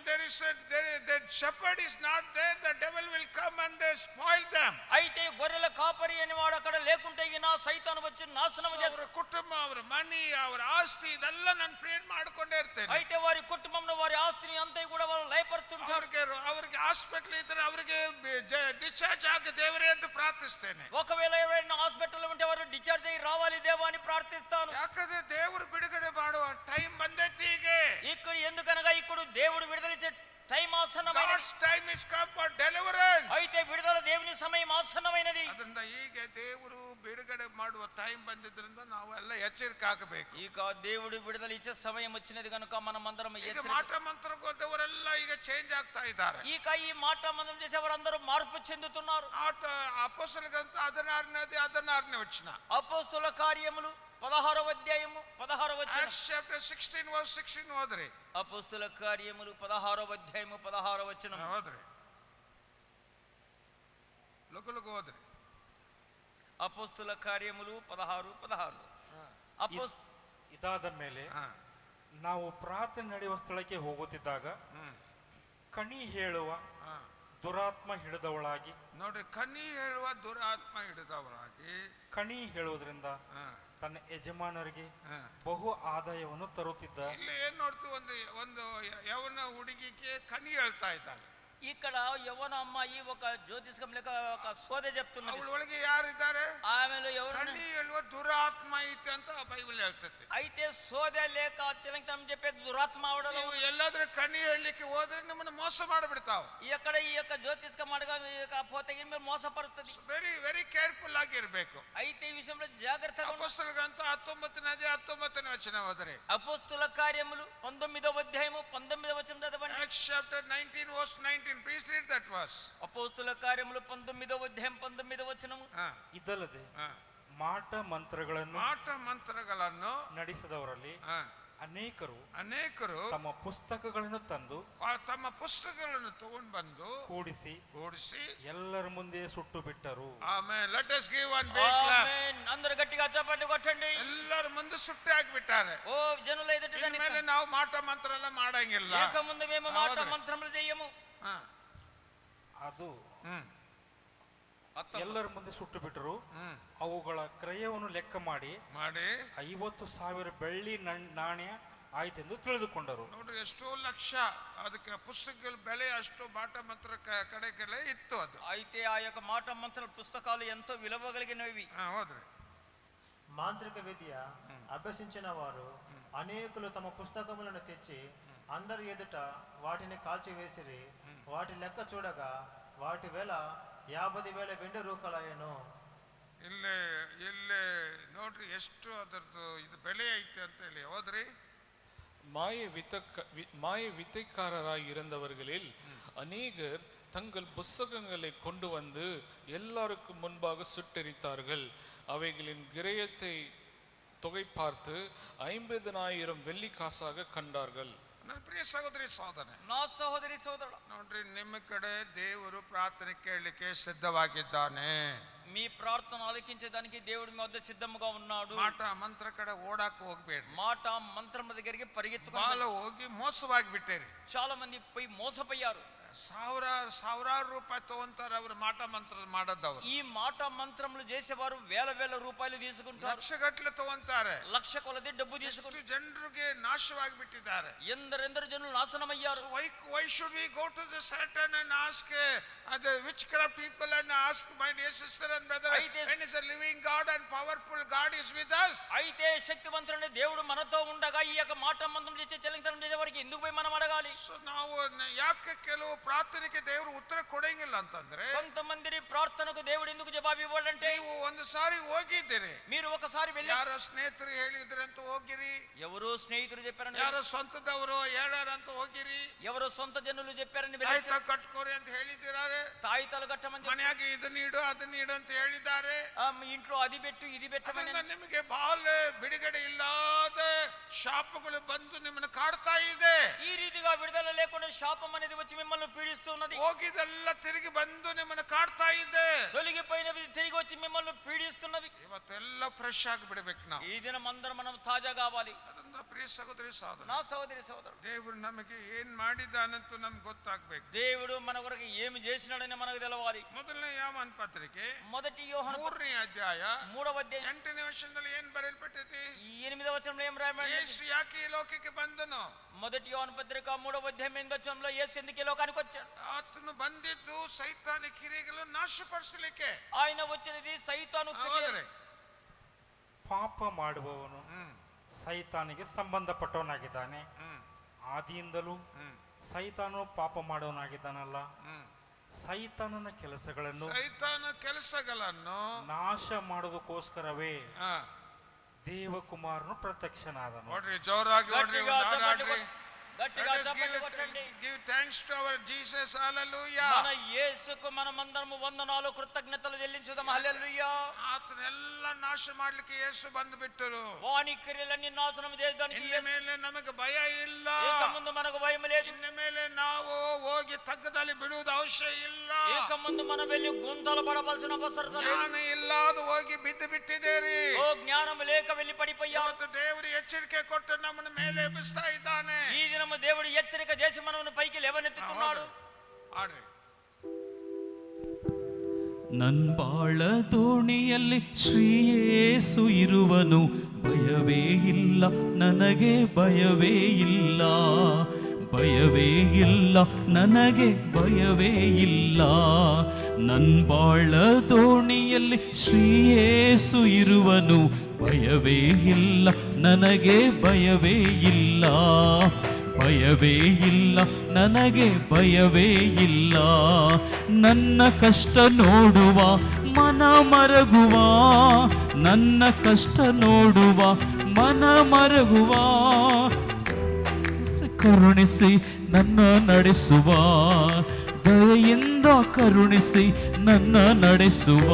the shepherd is not there, the devil will come and spoil them. అయితే గొర్రెల కాపరి అనేవాడు అక్కడ లేకుంటే సైతాను వచ్చి నాశనం చేస్తాడు. ಅವರ ಕುಟುಂಬ, ಅವರ ಮನಿ, ಅವರ ಆಸ್ತಿ ಇದೆಲ್ಲ ನಾನು ಪ್ರೇರ್ ಮಾಡ್ಕೊಂಡೇ ಇರ್ತೇನೆ. అయితే వారి కుటుంబంలో వారి ఆస్తిని అంతా కూడా వాళ్ళు లయపరుస్తుంటారు. ಅವ್ರಿಗೆ ಹಾಸ್ಪಿಟಲ್ ಇದ್ರೆ ಅವರಿಗೆ ಡಿಸ್ಚಾರ್ಜ್ ಆಗ ದೇವರೇ ಅಂತ ಪ್ರಾರ್ಥಿಸ್ತೇನೆ. ఒకవేళ ఎవరైనా హాస్పిటల్ ఉంటే వారు డిశ్చార్జ్ అయ్యి రావాలి దేవా అని ప్రార్థిస్తాను. ಯಾಕಂದ್ರೆ ದೇವರು ಬಿಡುಗಡೆ ಮಾಡುವ ಟೈಮ್ ಬಂದೈತಿ ಈಗ. ఇక్కడ ఎందుకనగా ఇక్కడ దేవుడు విడుదలిచ్చే time ఆసన్నమైనది. God's time is come for deliverance. అయితే విడుదల దేవుని సమయం ఆసన్నమైనది. ಅದರಿಂದ ಈಗ ದೇವರು ಬಿಡುಗಡೆ ಮಾಡುವ ಟೈಮ್ ಬಂದಿದ್ರಿಂದ ನಾವು ಎಲ್ಲ ಎಚ್ಚರಿಕೆ ಆಗಬೇಕು. ಈಗ దేవుడు విడుదల ఇచ్చే సమయం వచ్చినది కనుక మనమందరం ಈಗ ಮಾಟ ಮಂತ್ರಕ್ಕೆ ಹೋದವರೆಲ್ಲ ಈಗ ಚೇಂಜ್ ಆಗ್ತಾ ಇದ್ದಾರೆ. ಈಗ ఈ మాట మంత్రం చేసేవారందరూ మార్పు చెందుతున్నారు. అపోస్తల గ్రంథ 16ನೇ వచನ, అపోస్తల కార్యములు 16వ అధ్యాయము 16వ వచనం. Acts chapter 16 verse 16 ఓద్రి. అపోస్తల కార్యములు 16వ అధ్యాయము 16వ వచనం ఓద్రి. ಲೋಕ ಓದ್ರಿ. ಅಪೊಸ್ತಲ ಕಾರ್ಯములు 16:16. ಇದಾದ ಮೇಲೆ ನಾವು ಪ್ರಾರ್ಥನೆ ನಡೆಯುವ ಸ್ಥಳಕ್ಕೆ ಹೋಗುತ್ತಿದ್ದಾಗ ಕಣಿ ಹೇಳುವ ದುರಾತ್ಮ ಹಿಡಿದವಳಾಗಿ, ನೋಡ್ರಿ, ಕಣಿ ಹೇಳುವ ದುರಾತ್ಮ ಹಿಡಿದವಳಾಗಿ, ಕಣಿ ಹೇಳುವುದರಿಂದ ತನ್ನ ಯಜಮಾನರಿಗೆ ಬಹು ಆದಾಯವನ್ನು ತರುತ್ತಿದ್ದ. ಇಲ್ಲಿ ಏನ್ ನೋಡ್ತೀವಿ, ಒಂದು ಯವನ ಹುಡುಗಿಗೆ ಕಣಿ ಹೇಳ್ತಾ ಇದ್ದಾಳೆ. ఇక్కడ యవ్వన అమ్మాయి ఒక జ్యోతిష్కం లేక ఒక సోద చెప్తున్నది. ಅವಳೊಳಗೆ ಯಾರಿದ್ದಾರೆ? ఆమెలో ఎవరు? కణి ಹೇಳುವ దురాత్మ ಐತೆ ಅಂತ ಬೈಬಲ್ ಹೇಳ್ತೈತೆ. అయితే సోద లేక అత్యంతం చెప్పే దురాత్మ అవడం. ನೀವು ಎಲ್ಲಾದ್ರೂ ಕಣಿ ಹೇಳಲಿಕ್ಕೆ ಹೋದ್ರೆ ನಿಮ್ಮನ್ನ ಮೋಸ ಮಾಡಿಬಿಡ್ತಾವ. ఎక్కడ ఈ యొక్క జ్యోతిష్కం అడగా పోతే మీరు మోసపరుస్తుంది. వెరీ వెరీ కేర్ఫుల్ ಆಗಿ ಇರಬೇಕು. అయితే ఈ విషయంలో జాగ్రత్తగా. అపోస్తల గ్రంథ 19ನೇ వచನ ఓద్ರಿ. అపోస్తల కార్యములు 19వ అధ్యాయము 19వ వచనం చదవండి. Acts chapter 19 verse 19. Please read that verse. అపోస్తల కార్యములు 19వ అధ్యాయం 19వ వచనము. ಇದಲ್ಲದೆ ಮಾಟ ಮಂತ್ರಗಳನ್ನು ನಡೆಸಿದವರಲ್ಲಿ ಅನೇಕರು ತಮ್ಮ ಪುಸ್ತಕಗಳನ್ನು ತಂದು ತಗೊಂಡು ಬಂದು ಕೂಡಿಸಿ ಎಲ್ಲರ ಮುಂದೆ ಸುಟ್ಟು ಬಿಟ್ಟರು. Amen. Let us give one big clap. Amen. అందరూ గట్టిగా చప్పట్లు కొట్టండి. ಎಲ್ಲರ ಮುಂದೆ ಸುಟ್ಟು ಹಾಕಿಬಿಟ್ಟಾರೆ. ఓ జనుల ఎదుట ಇನ್ಮೇಲೆ ನಾವು ಮಾಟ ಮಂತ್ರ ಎಲ್ಲ ಮಾಡಂಗಿಲ್ಲ. ఇక ముందు మేము మాట మంత్రములు చేయము. ಅದು ಎಲ್ಲರ ಮುಂದೆ ಸುಟ್ಟು ಬಿಟ್ಟರು. ಅವುಗಳ ಕ್ರಯವನ್ನು ಲೆಕ್ಕ ಮಾಡಿ 50,000 ಬೆಳ್ಳಿ ನಾಣ್ಯ ಆಯ್ತೆಂದು ತಿಳಿದುಕೊಂಡರು. ನೋಡ್ರಿ, ಎಷ್ಟೋ ಲಕ್ಷ ಅದಕ್ಕೆ ಪುಸ್ತಕಗಳ ಬೆಲೆ ಅಷ್ಟು ಮಾಟ ಮಂತ್ರ ಕಡೆಗೆಲ್ಲ ಇತ್ತು. ಅದು అయితే ఆ యొక్క మాట మంత్రాల పుస్తకాలు ఎంతో విలువ కలిగినవి. హోద్ರಿ. మాంత్రిక విద్య అభ్యసించిన వారు అనేకులు తమ పుస్తకములను తెచ్చి అందరి ఎదుట వాటిని కాల్చివేసిరి. వాటి లెక్క చూడగా వాటి వేల 50,000 వెండి రూకలాయను. ಇಲ್ಲೇ ನೋಡ್ರಿ ಎಷ್ಟು ಅದರದ್ದು ಇದು ಬೆಲೆ ಐತೆ ಅಂತ ಹೇಳಿ. ಹೋದ್ರಿ. மாய வித்தைக்காரராய் இருந்தவர்களில் அநேகர் தங்கள் புஸ்தகங்களை கொண்டு வந்து எல்லாருக்கும் முன்பாக சுட்டெரித்தார்கள். அவைகளின் கிரயத்தை தொகை பார்த்து 50,000 வெள்ளி காசாக கண்டார்கள். ನನ್ನ ಪ್ರಿಯ ಸಹೋದರಿ ಸಹೋದರನೇ, నా సహోదరి సోదరుడా, ನೋಡ್ರಿ, ನಿಮ್ಮ ಕಡೆ ದೇವರು ಪ್ರಾರ್ಥನೆ ಕೇಳಲಿಕ್ಕೆ ಸಿದ್ಧವಾಗಿದ್ದಾನೆ. మీ ప్రార్థన ఆలకించేదానికి దేవుడు మీ వద్ద సిద్ధముగా ఉన్నాడు. ಮಾಟ ಮಂತ್ರ ಕಡೆ ಓಡಾಕ ಹೋಗ್ಬೇಡಿ. మాట మంత్రం దగ్గరికి పరిగెత్తుకొని ಹೋಗಿ ಮೋಸವಾಗಿ ಬಿಟ್ಟೇರಿ. చాలా మంది పోయి మోసపోయారు. ಸಾವಿರಾರು ರೂಪಾಯಿ ತಗೊಂತಾರೆ ಅವರು ಮಾಟ ಮಂತ್ರ ಮಾಡೋದವ್ರು. ఈ మాట మంత్రములు చేసేవారు వేల వేల రూపాయలు తీసుకుంటారు, ಲಕ್ಷಗಟ್ಟಲೆ ತಗೊಂತಾರೆ. లక్ష కొలది డబ్బు తీసుకుంటారు. ಜನರಿಗೆ ನಾಶವಾಗಿ ಬಿಟ್ಟಿದ್ದಾರೆ. ఎందరెందరు జనులు నాశనమయ్యారు. So why should we go to the Satan and ask the witchcraft people and ask, my dear sister and brother, when is a living God and powerful God is with us? అయితే శక్తివంతుడైన దేవుడు మనతో ఉండగా ఈ యొక్క మాట మంత్రం చేసే చెలింతనం చేసే వారికి ఎందుకు పోయి మనం అడగాలి? ಸೊ ನಾವು ಯಾಕೆ ಕೆಲವು ಪ್ರಾರ್ಥನೆಗೆ ದೇವರು ಉತ್ತರ ಕೊಡಂಗಿಲ್ಲ ಅಂತಂದ್ರೆ, కొంతమంది ప్రార్థనకు దేవుడు ఎందుకు జవాబు ఇవ్వాలంటే, ನೀವು ಒಂದು ಸಾರಿ ಹೋಗಿದ್ದೀರಿ, మీరు ఒకసారి వెళ్ళి ಯಾರ ಸ್ನೇಹಿತರು ಹೇಳಿದ್ರಂತ ಹೋಗಿರಿ, ఎవరు స్నేహితులు చెప్పారని, ಯಾರ ಸ್ವಂತದವರು ಹೇಳಾರಂತ ಹೋಗಿರಿ, ఎవరు సొంత జనులు చెప్పారని, ತಾಯ್ತ ಕಟ್ಕೋರಿ ಅಂತ ಹೇಳಿದ್ದಾರೆ, తాయితాలు కట్టమని, ಮನೆಯಾಗ ಇದನ್ನ ಇಡು ಅದನ್ನ ಇಡು ಅಂತ ಹೇಳಿದ್ದಾರೆ. మీ ఇంట్లో అది పెట్టు ఇది పెట్టమని. ನಿಮಗೆ ಬಾಲ್ ಬಿಡುಗಡೆ ಇಲ್ಲದ ಶಾಪಗಳು ಬಂದು ನಿಮ್ಮನ್ನು ಕಾಡ್ತಾ ಇದೆ. ఈ రీతిగా విడుదల లేకుండా శాపం అనేది వచ్చి మిమ్మల్ని పీడిస్తున్నది. ಹೋಗಿದೆಲ್ಲ ತಿರುಗಿ ಬಂದು ನಿಮ್ಮನ್ನು ಕಾಡ್ತಾ ಇದೆ. తొలగిపోయినవి తిరిగి వచ్చి మిమ్మల్ని పీడిస్తున్నది. ಇವತ್ತೆಲ್ಲ ಫ್ರೆಶ್ ಆಗಿ ಬಿಡಬೇಕು ನಾವು. ఈ దినం అందరం మనం తాజా కావాలి. ಅದನ್ನ ಪ್ರಿಯ ಸಹೋದರಿ ಸಹೋದರ, నా సహోదరి సహోదరుడు, ದೇವರು ನಮಗೆ ಏನ್ ಮಾಡಿದಾನಂತೂ ನಮ್ಗೆ ಗೊತ್ತಾಗ್ಬೇಕು. దేవుడు మన కొరకు ఏమి చేసినాడని మనకు తెలవాలి. ಮೊದಲನೇ ಯೋಹಾನ ಪತ್ರಿಕೆ మొదటి యోహాను 3ನೇ ಅಧ್ಯಾಯ 3వ అధ్యాయం 8ನೇ ವಚನದಲ್ಲಿ ಏನ್ ಬರೆಯಲ್ಪಟ್ಟಿದೆ? 8వ వచనంలో ఏం రాయబడింది? ಯೇಸು ಯಾಕೆ ಈ ಲೋಕಕ್ಕೆ ಬಂದನು? మొదటి యోహాను పత్రిక 3వ అధ్యాయం 8వ వచనంలో యేసు ఎందుకు ఈ లోకానికి వచ్చాడు? ಆತನು ಬಂದಿದ್ದು ಸೈತಾನ ಕಿರಿಗಳನ್ನು ನಾಶಪಡಿಸಲಿಕ್ಕೆ. ఆయన వచ్చినది సైతాను క్రియలు. ಪಾಪ ಮಾಡುವವನು ಸೈತಾನಿಗೆ ಸಂಬಂಧಪಟ್ಟವನಾಗಿದ್ದಾನೆ. ಆದಿಯಿಂದಲೂ ಸೈತಾನು ಪಾಪ ಮಾಡುವವನಾಗಿದ್ದಾನಲ್ಲ. ಸೈತಾನನ ಕೆಲಸಗಳನ್ನು ನಾಶ ಮಾಡುವುದಕ್ಕೋಸ್ಕರವೇ ದೇವಕುಮಾರನು ಪ್ರತ್ಯಕ್ಷನಾದನು. ನೋಡ್ರಿ, ಜೋರಾಗಿ ನೋಡ್ರಿ, గట్టిగా చప్పట్లు కొట్టండి. Give thanks to our Jesus. Hallelujah. మన యేసుకు మనమందరము వందనాలు కృతజ్ఞతలు చెల్లించుదాం. హల్లెలూయా. ಆತನೆಲ್ಲ ನಾಶ ಮಾಡ್ಲಿಕ್ಕೆ ಯೇಸು ಬಂದ್ಬಿಟ್ಟರು. వాని క్రియలన్నీ నాశనం చేయడానికి ಇನ್ನು ಮೇಲೆ ನಮಗೆ ಭಯ ಇಲ್ಲ. ఇక ముందు మనకు భయం లేదు. ಇನ್ನು ಮೇಲೆ ನಾವು ಹೋಗಿ ತಗ್ಗದಲ್ಲಿ ಬಿಡುವುದು ಅವಶ್ಯ ಇಲ್ಲ. ఇక ముందు మనం వెళ్ళి గుంతలు పడవలసిన అవసరం లేదు. ಜ್ಞಾನ ಇಲ್ಲದ ಹೋಗಿ ಬಿದ್ದು ಬಿಟ್ಟಿದ್ದೀರಿ. ఓ జ్ఞానం లేక వెళ్ళి పడిపోయాం. ಇವತ್ತು ದೇವರು ಎಚ್ಚರಿಕೆ ಕೊಟ್ಟು ನಮ್ಮನ್ನ ಮೇಲೆ ಎಬ್ಬಿಸ್ತಾ ಇದ್ದಾನೆ. ఈ దినము దేవుడు హెచ్చరిక చేసి మనల్ని పైకి లేవనెత్తుతున్నాడు. ಆಡ್ರಿ. ನನ್ಬಾಳ ದೋಣಿಯಲ್ಲಿ ಶ್ರೀಯೇಸು ಇರುವನು, ಭಯವೇ ಇಲ್ಲ ನನಗೆ, ಭಯವೇ ಇಲ್ಲ, ಭಯವೇ ಇಲ್ಲ ನನಗೆ, ಭಯವೇ ಇಲ್ಲ. ನನ್ಬಾಳ ದೋಣಿಯಲ್ಲಿ ಶ್ರೀಯೇಸು ಇರುವನು, ಭಯವೇ ಇಲ್ಲ ನನಗೆ, ಭಯವೇ ಇಲ್ಲ, ಭಯವೇ ಇಲ್ಲ ನನಗೆ, ಭಯವೇ ಇಲ್ಲ. ನನ್ನ ಕಷ್ಟ ನೋಡುವ ಮನ ಮರಗುವ, ನನ್ನ ಕಷ್ಟ ನೋಡುವ ಮನ ಮರಗುವ, ಕರುಣಿಸಿ ನನ್ನ ನಡೆಸುವ, ದಯೆಯಿಂದ ಕರುಣಿಸಿ ನನ್ನ ನಡೆಸುವ.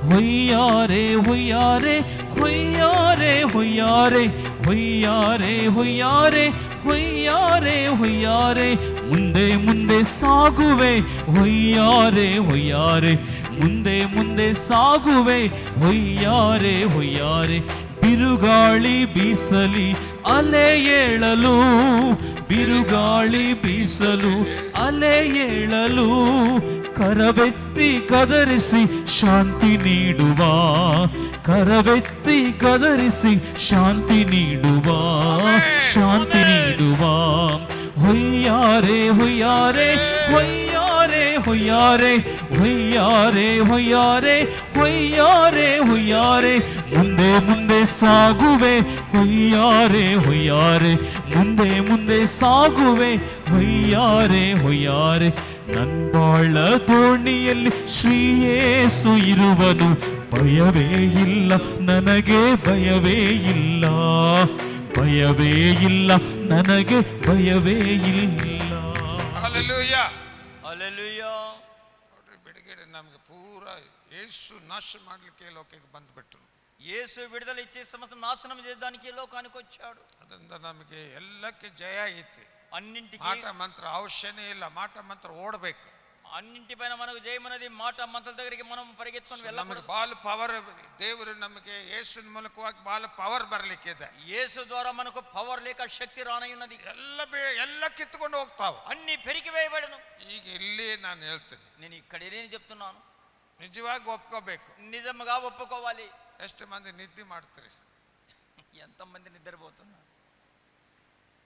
ಹೊಯ್ಯಾರೆ ಹೊಯ್ಯಾರೆ ಹೊಯ್ಯಾರೆ ಹೊಯ್ಯಾರೆ ಹೊಯ್ಯಾರೆ ಹೊಯ್ಯಾರೆ ಹೊಯ್ಯಾರೆ ಹೊಯ್ಯಾರೆ, ಮುಂದೆ ಮುಂದೆ ಸಾಗುವೆ ಹೊಯ್ಯಾರೆ ಹೊಯ್ಯಾರೆ, ಮುಂದೆ ಮುಂದೆ ಸಾಗುವೆ ಹೊಯ್ಯಾರೆ ಹೊಯ್ಯಾರೆ. ಬಿರುಗಾಳಿ ಬೀಸಲಿ ಅಲೆ ಏಳಲು, ಬಿರುಗಾಳಿ ಬೀಸಲು ಅಲೆ ಏಳಲು, ಕರವೆತ್ತಿ ಗದರಿಸಿ ಶಾಂತಿ ನೀಡುವ, ಕರವೆತ್ತಿ ಗದರಿಸಿ ಶಾಂತಿ ನೀಡುವ, ಶಾಂತಿ ನೀಡುವ. ಹೊಯ್ಯಾರೆ ಹೊಯ್ಯಾರೆ ಹೊಯ್ಯಾರೆ ಹೊಯ್ಯಾರೆ ಹೊಯ್ಯಾರೆ ಹೊಯ್ಯಾರೆ ಹೊಯ್ಯಾರೆ ಹೊಯ್ಯಾರೆ, ಮುಂದೆ ಮುಂದೆ ಸಾಗುವೆ ಹೊಯ್ಯಾರೆ ಹೊಯ್ಯಾರೆ, ಮುಂದೆ ಮುಂದೆ ಸಾಗುವೆ ಹೊಯ್ಯಾರೆ ಹೊಯ್ಯಾರೆ. ನನ್ಬಾಳ ದೋಣಿಯಲ್ಲಿ ಶ್ರೀಯೇಸು ಇರುವನು, ಭಯವೇ ಇಲ್ಲ ನನಗೆ, ಭಯವೇ ಇಲ್ಲ, ಭಯವೇ ಇಲ್ಲ ನನಗೆ, ಭಯವೇ ಇಲ್ಲ. ಹಲ್ಲೆಲೂಯಾ, హల్లెలూయా. ನೋಡ್ರಿ, ಬಿಡುಗಡೆ ನಮಗೆ ಪೂರ ಯೇಸು ನಾಶ ಮಾಡ್ಲಿಕ್ಕೆ ಲೋಕಕ್ಕೆ ಬಂದ್ಬಿಟ್ರು. యేసు విడుదల ఇచ్చే సమస్త నాశనం చేయడానికి ఈ లోకానికి వచ్చాడు. ಅದರಿಂದ ನಮಗೆ ಎಲ್ಲಕ್ಕೆ ಜಯ ಐತಿ. అన్నింటికి ಮಾಟ ಮಂತ್ರ ಅವಶ್ಯನೇ ಇಲ್ಲ. ಮಾಟ ಮಂತ್ರ ಓಡಬೇಕು. అన్నింటిపైన మనకు జయమన్నది మాట మంత్రుల దగ్గరికి మనం పరిగెత్తుకొని ನಮಗೆ వెళ్ళకూడదు. ಬಾಲ್ ಪವರ್ ದೇವರು ನಮಗೆ ಯೇಸುವಿನ ಮೂಲಕವಾಗಿ ಬಾಲ್ ಪವರ್ ಬರಲಿಕ್ಕಿದೆ. యేసు ద్వారా మనకు పవర్ లేక శక్తి రానయ్యున్నది. ಎಲ್ಲ ಕಿತ್ತುಕೊಂಡು ಹೋಗ್ತಾವ, అన్ని పెరికి వేయబడను. ಈಗ ಇಲ್ಲಿ ನಾನು ಹೇಳ್ತೀನಿ, నేను ఇక్కడే చెప్తున్నాను, ನಿಜವಾಗಿ ಒಪ್ಕೋಬೇಕು. నిజంగా ఒప్పుకోవాలి. ಎಷ್ಟು ಮಂದಿ ನಿದ್ದೆ ಮಾಡ್ತೀರಿ? ఎంతమంది నిద్రపోతున్నారు?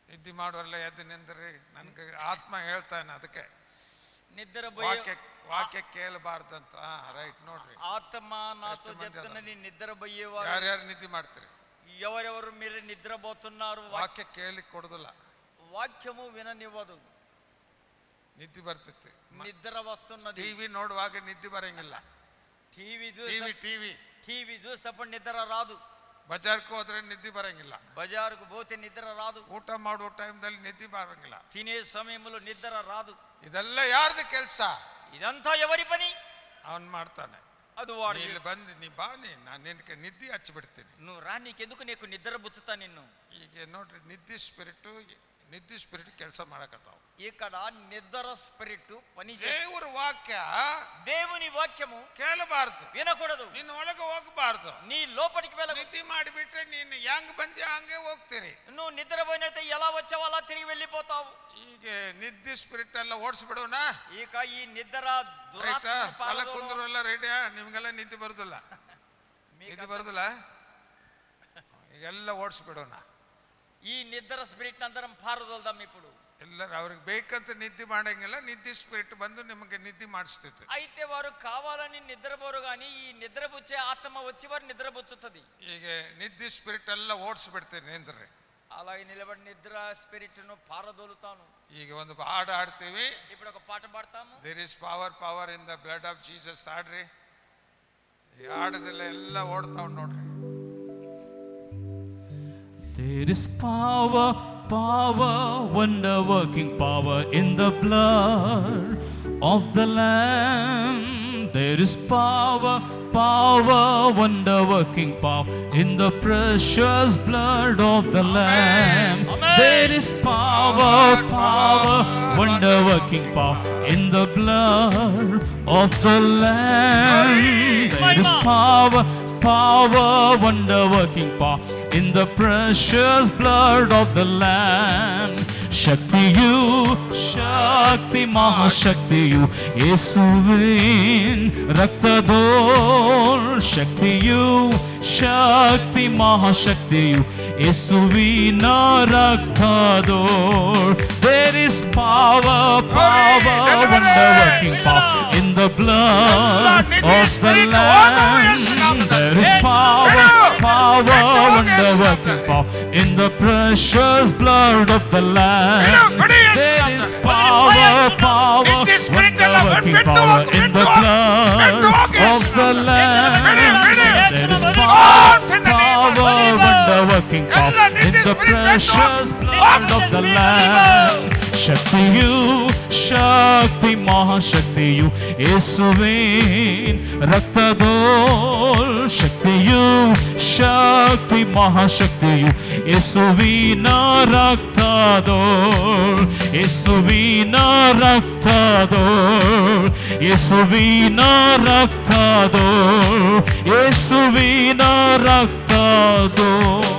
ನಿದ್ದೆ ಮಾಡುವಲ್ಲ ಎದ್ದು ನಿಂದ್ರಿ, ನನ್ಗೆ ಆತ್ಮ ಹೇಳ್ತಾನೆ. ಅದಕ್ಕೆ నిద్రపోయే ವಾಕ್ಯ ಕೇಳಬಾರ್ದಂತ. ರೈಟ್, ನೋಡ್ರಿ, ఆత్మ నాతో చెప్తున్నది నిద్రపోయేవారు. ಯಾರ್ಯಾರು ನಿದ್ದೆ ಮಾಡ್ತೀರಿ? ఎవరెవరు మీరు నిద్రపోతున్నారు? ವಾಕ್ಯ ಕೇಳಿ ಕೊಡುದಿಲ್ಲ, వాక్యము విననివ్వదు. ನಿದ್ದೆ ಬರ್ತೈತಿ. నిద్ర వస్తున్నది. ಟಿವಿ ನೋಡುವಾಗ ನಿದ್ದೆ ಬರಂಗಿಲ್ಲ. టీవీ ಟಿವಿ చూసేటప్పుడు నిద్ర రాదు. ಬಜಾರ್ಗೆ ಹೋದ್ರೆ ನಿದ್ದೆ ಬರಂಗಿಲ್ಲ. బజారుకు పోతే నిద్ర రాదు. ಊಟ ಮಾಡುವ ಟೈಮ್ದಲ್ಲಿ ನಿದ್ದೆ ಬರಂಗಿಲ್ಲ. తినే సమయంలో నిద్ర రాదు. ಇದೆಲ್ಲ ಯಾರ್ದು ಕೆಲಸ? ఇదంతా ఎవరి పని? ಅವನ್ ಮಾಡ್ತಾನೆ. ಅದು వాడు. ಇಲ್ಲಿ ಬಂದು ನೀ ಬಾ, ನಾನು ನಿನಗೆ ನಿದ್ದೆ ಹಚ್ಚಿಬಿಡ್ತೀನಿ. నువ్వు రా, నీకెందుకు, నీకు నిద్ర బుచ్చుతా నిన్ను. ಈಗ ನೋಡ್ರಿ, ನಿದ್ದೆ ಸ್ಪಿರಿಟ್ ಕೆಲಸ ಮಾಡಕತ್ತಾವ. ఇక్కడ నిద్ర స్పిరిట్ పని. ದೇವರ ವಾಕ್ಯ, దేవుని వాక్యము ಕೇಳಬಾರ್ದು, వినకూడదు. ನಿನ್ನ ಒಳಗೆ ಹೋಗಬಾರ್ದು. నీ లోపలికి వెళ్ళ. ನಿದ್ದೆ ಮಾಡಿಬಿಟ್ರೆ ನೀನು ಹೆಂಗ್ ಬಂದಿ ಹಂಗೆ ಹೋಗ್ತೀರಿ. నువ్వు నిద్రపోయినైతే ఎలా వచ్చావో అలా తిరిగి వెళ్ళిపోతావు. ಈಗ ನಿದ್ದೆ ಸ್ಪಿರಿಟ್ ಎಲ್ಲ ಓಡಿಸ್ಬಿಡೋಣ. ఇక ఈ నిద్ర ಅಲ್ಲ ಕುಂದ್ರಲ್ಲ, ರೆಡಿಯಾ? ನಿಮ್ಗೆಲ್ಲ ನಿದ್ದೆ ಬರುದಿಲ್ಲ, ನಿದ್ದೆ ಬರುದಿಲ್ಲ, ಈಗೆಲ್ಲ ಓಡಿಸ್ಬಿಡೋಣ. ఈ నిద్ర స్పిరిట్ అందరం పారదోల్దాం. ఇప్పుడు ಎಲ್ಲರೂ ಅವ್ರಿಗೆ ಬೇಕಂತ ನಿದ್ದೆ ಮಾಡಂಗಿಲ್ಲ, ನಿದ್ದೆ ಸ್ಪಿರಿಟ್ ಬಂದು ನಿಮಗೆ ನಿದ್ದೆ ಮಾಡಿಸ್ತೈತೆ. అయితే వారు కావాలని నిద్రపోరు కానీ ఈ నిద్రపుచ్చే ఆత్మ వచ్చి వారు నిద్రపుచ్చుతుంది. ಈಗ ನಿದ್ದೆ ಸ್ಪಿರಿಟ್ ಎಲ್ಲ ಓಡಿಸ್ಬಿಡ್ತೀನಿ ನಿಂದ್ರಿ. అలాగే నిలబడి నిద్ర స్పిరిట్ ను పారదోలుతాను. ಈಗ ಒಂದು ಹಾಡು ಹಾಡ್ತೀವಿ. ఇప్పుడు ఒక పాట పాడతాము. There is power in the blood of Jesus. ಹಾಡ್ರಿ. ಈ ಹಾಡದೆಲ್ಲ ಎಲ್ಲ ಓಡ್ತಾವ್ ನೋಡ್ರಿ. There is power, wonder-working power in the blood of the Lamb. There is power, wonder-working power in the precious blood of the Lamb. There is power, wonder-working power in the blood of the Lamb. There is power, wonder-working power in the precious blood of the Lamb. ಶಕ್ತಿಯು ಶಕ್ತಿ ಮಹಾಶಕ್ತಿಯು ಯೇಸುವಿನ ರಕ್ತದೋಳ್. ಶಕ್ತಿಯು ಶಕ್ತಿ ಮಹಾಶಕ್ತಿಯು ಯೇಸುವಿನ ರಕ್ತದೋಳ್. There is power, wonder-working power in the blood of the Lamb. There is power, wonder-working power in the precious blood of the Lamb. There is power, wonder-working power in the blood of the Lamb. There is power, wonder-working power in the precious blood of the Lamb. ಶಕ್ತಿಯು ಶಕ್ತಿ ಮಹಾಶಕ್ತಿಯು ಯೇಸುವಿನ ರಕ್ತದೋಳ್. ಶಕ್ತಿಯು ಶಕ್ತಿ ಮಹಾಶಕ್ತಿಯು ಯೇಸುವಿನ ರಕ್ತದೋಳ್. ಯೇಸುವಿನ ರಕ್ತದೋಳ್. ಯೇಸುವಿನ ರಕ್ತದೋಳ್. ಯೇಸುವಿನ ರಕ್ತದೋಳ್.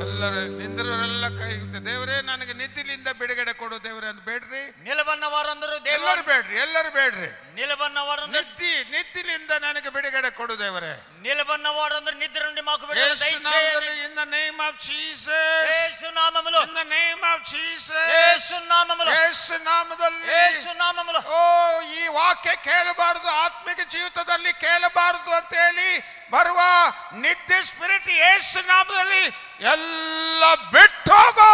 ಎಲ್ಲರೂ ನಿಂದ್ರವರೆಲ್ಲ ಕೈ ದೇವರೇ ನನಗೆ ನಿದ್ದಿಲಿಂದ ಬಿಡುಗಡೆ ಕೊಡು ದೇವರೇ ಅಂತ ಬೇಡ್ರಿ. నిలబడిన వారందరూ ಎಲ್ಲರೂ ಬೇಡ್ರಿ, ಎಲ್ಲರೂ ಬೇಡ್ರಿ. నిలబడిన వారందరూ ನಿದ್ದಿಲಿಂದ ನನಗೆ ಬಿಡುಗಡೆ ಕೊಡು ದೇವರೇ. నిలబడిన వారందరూ నిద్ర నుండి మాకు విడుదల దయచేయండి. in the name of Jesus. యేసు నామములో, in the name of Jesus. యేసు నామములో, ಯೇಸು ನಾಮದಲ್ಲಿ. యేసు నామములో. ಓ, ಈ ವಾಕ್ಯ ಕೇಳಬಾರದು, ಆತ್ಮಿಕ ಜೀವಿತದಲ್ಲಿ ಕೇಳಬಾರದು ಅಂತ ಹೇಳಿ ಬರುವ ನಿದ್ದೆ ಸ್ಪಿರಿಟ್ ಯೇಸು ನಾಮದಲ್ಲಿ ಎಲ್ಲ ಬಿಟ್ಟು ಹೋಗು.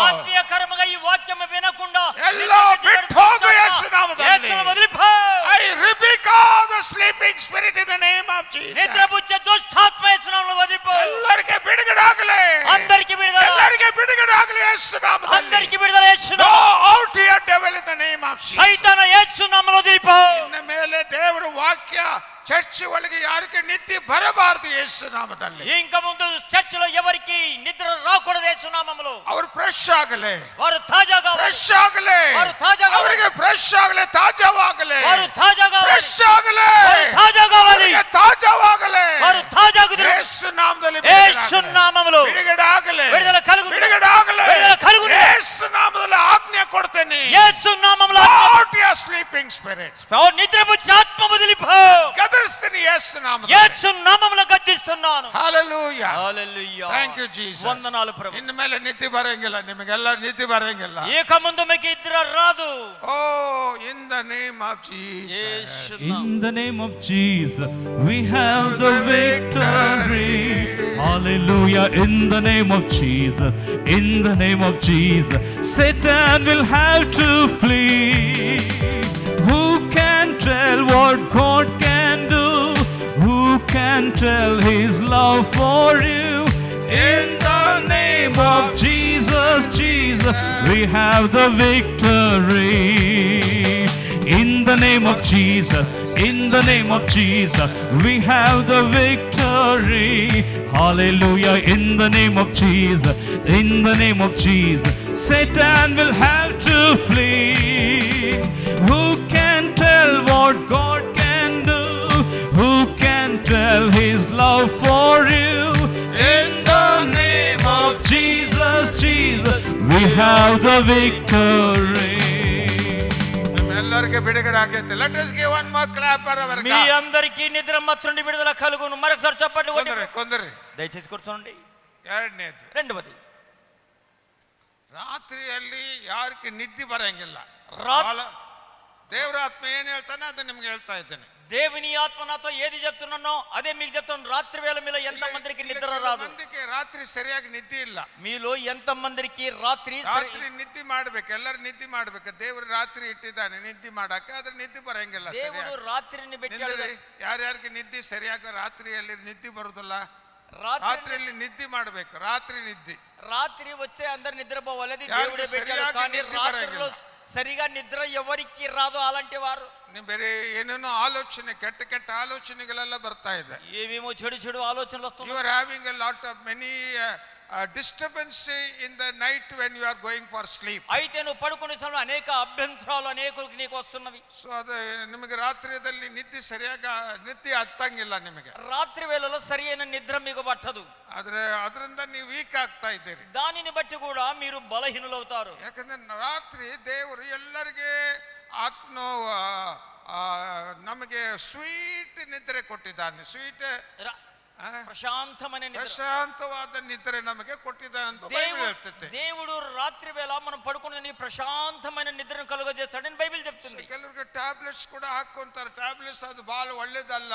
ఆత్మీయ కర్మగా ఈ వాక్యము వినకుండా ಎಲ್ಲ ಬಿಟ್ಟು ಹೋಗು ಯೇಸು ನಾಮದಲ್ಲಿ. యేసును వదిలిపో. I rebuke all the sleeping spirit in the name of Jesus. నిద్రపుచ్చే దుష్టాత్మ యేసు నామములో వదిలిపో. ಎಲ್ಲರಿಗೆ ಬಿಡುಗಡೆ ಆಗಲಿ, అందరికి విడుదల, ಎಲ್ಲರಿಗೆ ಬಿಡುಗಡೆ ಆಗಲಿ ಯೇಸು ನಾಮದಲ್ಲಿ. అందరికి విడుదల యేసు Go నామములో. out your devil in the name of Jesus. సైతాన యేసు నామములో వదిలిపో. ಇನ್ನ ಮೇಲೆ ದೇವರ ವಾಕ್ಯ ಚರ್ಚ್ ಒಳಗೆ ಯಾರಿಗೆ ನಿದ್ದೆ ಬರಬಾರದು ಯೇಸು ನಾಮದಲ್ಲಿ. ఇంకా ముందు చర్చిలో ఎవరికి నిద్ర రాకూడదు యేసు నామములో. ಅವರು ಫ್ರೆಶ್ ಆಗಲೇ, వారు తాజాగా, ಫ್ರೆಶ್ ಆಗಲೇ, వారు తాజాగా, ಅವರಿಗೆ ಫ್ರೆಶ್ ಆಗಲೇ, ತಾಜಾವಾಗಲೇ, వారు తాజాగా, ಫ್ರೆಶ್ ಆಗಲೇ, వారు తాజాగా వాలి, ತಾಜಾವಾಗಲೇ, వారు తాజాగుదురు ಯೇಸು ನಾಮದಲ್ಲಿ యేసు నామములో ಬಿಡುಗಡೆ ಆಗಲೇ, విడుదల కలుగును, ಬಿಡುಗಡೆ ಆಗಲೇ, విడుదల కలుగును. ಯೇಸು ನಾಮದಲ್ಲಿ ಆಜ್ಞೆ ಕೊಡ್ತೇನೆ. యేసు నామములో Out your sleeping spirit. నిద్రపుచ్చే ఆత్మ వదిలిపో. గదరిస్తుని యేసు నామములో, యేసు నామములో గద్దిస్తున్నాను. హల్లెలూయా, హల్లెలూయా. Thank you Jesus. వందనాలు ప్రభు. ಇನ್ನು ಮೇಲೆ ನಿದ್ದೆ ಬರಂಗಿಲ್ಲ, ನಿಮಗೆಲ್ಲ ನಿದ್ದೆ ಬರಂಗಿಲ್ಲ. ఇక ముందు మీకు నిద్ర రాదు. Oh in the name of Jesus, In the name of Jesus, we have the victory. Hallelujah. In the name of Jesus, in the name of Jesus, Satan will have to flee. Who can tell what God can do? Who can tell His love for you? In the name of Jesus, Jesus, we have the victory. In the name of Jesus, in the name of Jesus, we have the victory. Hallelujah. In the name of Jesus, in the name of Jesus, Satan will have to flee. Who can tell what God can do? Who can tell His love for you? In the name of Jesus, Jesus, we have the victory. ನಿಮ್ಮೆಲ್ಲರಿಗೆ ಬಿಡುಗಡೆ ಆಗೈತೆ. Let us give one more clap for our మీ అందరికీ నిద్ర మత్తు నుండి విడుదల కలుగును. మరొకసారి చప్పట్లు కొట్టి కొందరి దయచేసి కూర్చోండి. ಎರಡನೇದು, రెండవది, ರಾತ್ರಿಯಲ್ಲಿ ಯಾರಿಗೆ ನಿದ್ದೆ ಬರಂಗಿಲ್ಲ. ರಾ- ದೇವರ ಆತ್ಮ ಏನ್ ಹೇಳ್ತಾನೆ ಅದು ನಿಮ್ಗೆ ಹೇಳ್ತಾ ಇದ್ದೇನೆ. దేవుని ఆత్మ నాతో ఏది చెప్తున్నానో అదే మీకు చెప్తాను. రాత్రి వేళ మీలో ఎంత మందికి నిద్ర రాదు? ಮಂದಿಗೆ ರಾತ್ರಿ ಸರಿಯಾಗಿ ನಿದ್ದೆ ಇಲ್ಲ. మీలో ఎంత మందికి రాత్రి ರಾತ್ರಿ ನಿದ್ದೆ ಮಾಡ್ಬೇಕು, ಎಲ್ಲರೂ ನಿದ್ದೆ ಮಾಡ್ಬೇಕು. ದೇವರು ರಾತ್ರಿ ಇಟ್ಟಿದ್ದಾನೆ ನಿದ್ದೆ ಮಾಡಕ್ಕೆ, ಆದ್ರೆ ನಿದ್ದೆ ಬರಂಗಿಲ್ಲ. దేవుడు రాత్రిని పెట్టాడు. ಯಾರ್ಯಾರಿಗೆ ನಿದ್ದೆ ಸರಿಯಾಗಿ ರಾತ್ರಿಯಲ್ಲಿ ನಿದ್ದೆ ಬರುದಿಲ್ಲ, రాత్రి ರಾತ್ರಿಯಲ್ಲಿ ನಿದ್ದೆ ಮಾಡ್ಬೇಕು. ರಾತ್ರಿ ನಿದ್ದೆ రాత్రి వచ్చే అందరు నిద్రపోవాలి. అది ಯಾರಿಗೆ దేవుడే పెట్టాడు. సరియాಗಿ కానీ నిద్ర రాత్రిలో బరంగిಲ್ಲ. సరిగా నిద్ర ఎవరికి రాదు. అలాంటి వారు ನೀವು ಬೇರೆ ಏನೇನೋ ಆಲೋಚನೆ, ಕೆಟ್ಟ ಕೆಟ್ಟ ಆಲೋಚನೆಗಳೆಲ್ಲ ಬರ್ತಾ ಇದೆ. ఏమేమో చెడు చెడు ఆలోచనలు You వస్తున్నాయి. are having a lot of many disturbance in the night when you are going for sleep. అయితే నువ్వు పడుకునే సమయంలో అనేక అభ్యంతరాలు అనేకులకు నీకు వస్తున్నవి. ಸೊ ಅದು ನಿಮಗೆ ರಾತ್ರಿಯಲ್ಲಿ ನಿದ್ದೆ ಸರಿಯಾಗಿ ನಿದ್ದೆ ಹತ್ತಂಗಿಲ್ಲ ನಿಮಗೆ. రాత్రి వేళలో సరి అయిన నిద్ర మీకు పట్టదు. ಆದ್ರೆ ಅದರಿಂದ ನೀವು ವೀಕ್ ಆಗ್ತಾ ಇದ್ದೀರಿ. దానిని బట్టి కూడా మీరు బలహీనులవుతారు. ಯಾಕಂದ್ರೆ ರಾತ್ರಿ ದೇವರು ಎಲ್ಲರಿಗೆ ಆತ್ಮ ನಮಗೆ ಸ್ವೀಟ್ ನಿದ್ರೆ ಕೊಟ್ಟಿದ್ದಾನೆ. ಸ್ವೀಟ್ ప్రశాంతమైన నిద్ర, ಪ್ರಶಾಂತವಾದ ನಿದ್ರೆ ನಮಗೆ ಕೊಟ್ಟಿದ್ದಾನೆ ಅಂತ ಬೈಬಲ್ ಹೇಳ್ತೈತೆ. దేవుడు రాత్రి వేళ మనం పడుకునే ప్రశాంతమైన నిద్రను కలుగజేస్తాడని బైబిల్ చెప్తుంది. ಕೆಲವರಿಗೆ ಟ್ಯಾಬ್ಲೆಟ್ಸ್ ಕೂಡ ಹಾಕೊಂತಾರೆ. ಟ್ಯಾಬ್ಲೆಟ್ಸ್ ಅದು ಬಹಳ ಒಳ್ಳೇದಲ್ಲ.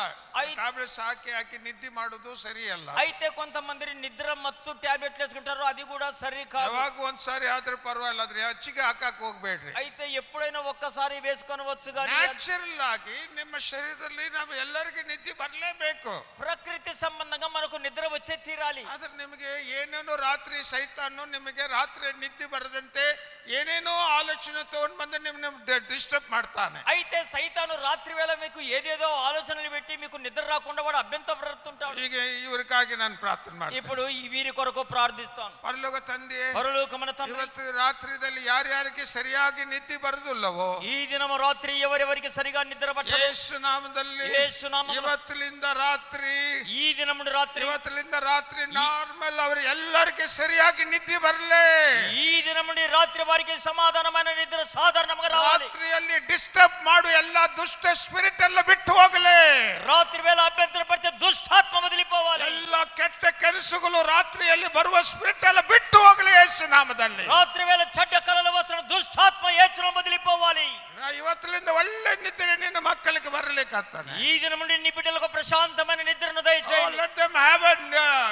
ಟ್ಯಾಬ್ಲೆಟ್ಸ್ ಹಾಕಿ ಹಾಕಿ ನಿದ್ದೆ ಮಾಡೋದು ಸರಿ ಅಲ್ಲ. అయితే కొంతమంది నిద్ర మత్తు టాబ్లెట్లు వేసుకుంటారు, అది కూడా సరి కాదు. ಯಾವಾಗ ಒಂದ್ಸಾರಿ ಆದ್ರೆ ಪರವಾಗಿಲ್ಲ, ಆದ್ರೆ ಹೆಚ್ಚಿಗೆ ಹಾಕಕ್ ಹೋಗ್ಬೇಡ್ರಿ. అయితే ఎప్పుడైనా ఒక్కసారి వేసుకొనవచ్చు కానీ ನ್ಯಾಚುರಲ್ ಆಗಿ ನಿಮ್ಮ ಶರೀರದಲ್ಲಿ ನಾವು ಎಲ್ಲರಿಗೂ ನಿದ್ದೆ ಬರಲೇಬೇಕು. ప్రకృతి సంబంధంగా మనకు నిద్ర వచ్చే తీరాలి. ಆದ್ರೆ ನಿಮಗೆ ಏನೇನೋ ರಾತ್ರಿ ಸೈತಾನು ನಿಮಗೆ ರಾತ್ರಿ ನಿದ್ದೆ ಬರದಂತೆ ಏನೇನೋ ಆಲೋಚನೆ ತಗೊಂಡು ಬಂದು ನಿಮ್ಮನ್ನ ಡಿಸ್ಟರ್ಬ್ ಮಾಡ್ತಾನೆ. అయితే సైతాను రాత్రి వేళ మీకు ఏదేదో ఆలోచనలు పెట్టి మీకు నిద్ర రాకుండా వాడు అభ్యంతరం పడుతుంటాడు. ಈಗ ಇವರಿಗಾಗಿ ನಾನು ಪ್ರಾರ್ಥನೆ ಮಾಡ್ತೀನಿ. ఇప్పుడు ఈ వీరి కొరకు ప్రార్థిస్తాను. ಪರಲೋಕ ತಂದೆ, పరలోకమైన తండ్రి, ಇವತ್ತು ರಾತ್ರಿದಲ್ಲಿ ಯಾರ್ಯಾರಿಗೆ ಸರಿಯಾಗಿ ನಿದ್ದೆ ಬರುದಿಲ್ಲವೋ ఈ దినము రాత్రి ఎవరెవరికి సరిగా నిద్ర పట్టదు ಯೇಸು ನಾಮದಲ್ಲಿ యేసు నామములో ಇವತ್ತಿನಿಂದ ರಾತ್ರಿ ఈ దినము రాత్రి ಇವತ್ತಿನಿಂದ ರಾತ್ರಿ ನಾರ್ಮಲ್ ಅವರು ಎಲ್ಲರಿಗೆ ಸರಿಯಾಗಿ ನಿದ್ದೆ ಬರಲೇ. ఈ దినము రాత్రి వారికి సమాధానమైన నిద్ర సాధారణంగా రావాలి. ರಾತ್ರಿಯಲ್ಲಿ ಡಿಸ್ಟರ್ಬ್ ಮಾಡು ಎಲ್ಲ ದುಷ್ಟ ಸ್ಪಿರಿಟ್ ಎಲ್ಲ ಬಿಟ್ಟು ಹೋಗಲೇ. రాత్రి వేళ అభ్యంతరపరిచే దుష్టాత్మ వదిలిపోవాలి. ಎಲ್ಲ ಕೆಟ್ಟ ಕನಸುಗಳು ರಾತ್ರಿಯಲ್ಲಿ ಬರುವ ಸ್ಪಿರಿಟ್ ಎಲ್ಲ ಬಿಟ್ಟು ಹೋಗಲಿ ಯೇಸು ನಾಮದಲ್ಲಿ. రాత్రి వేళ చెడ్డ కలలు వస్తున్న దుష్టాత్మ యేసును వదిలిపోవాలి. ಇವತ್ತಿನಿಂದ ಒಳ್ಳೆ ನಿದ್ರೆ ನಿನ್ನ ಮಕ್ಕಳಿಗೆ ಬರಲಿಕ್ಕಾಗ್ತಾನೆ. ఈ దినం నుండి నీ బిడ్డలకు ప్రశాంతమైన నిద్రను దయచేయండి. Let them have a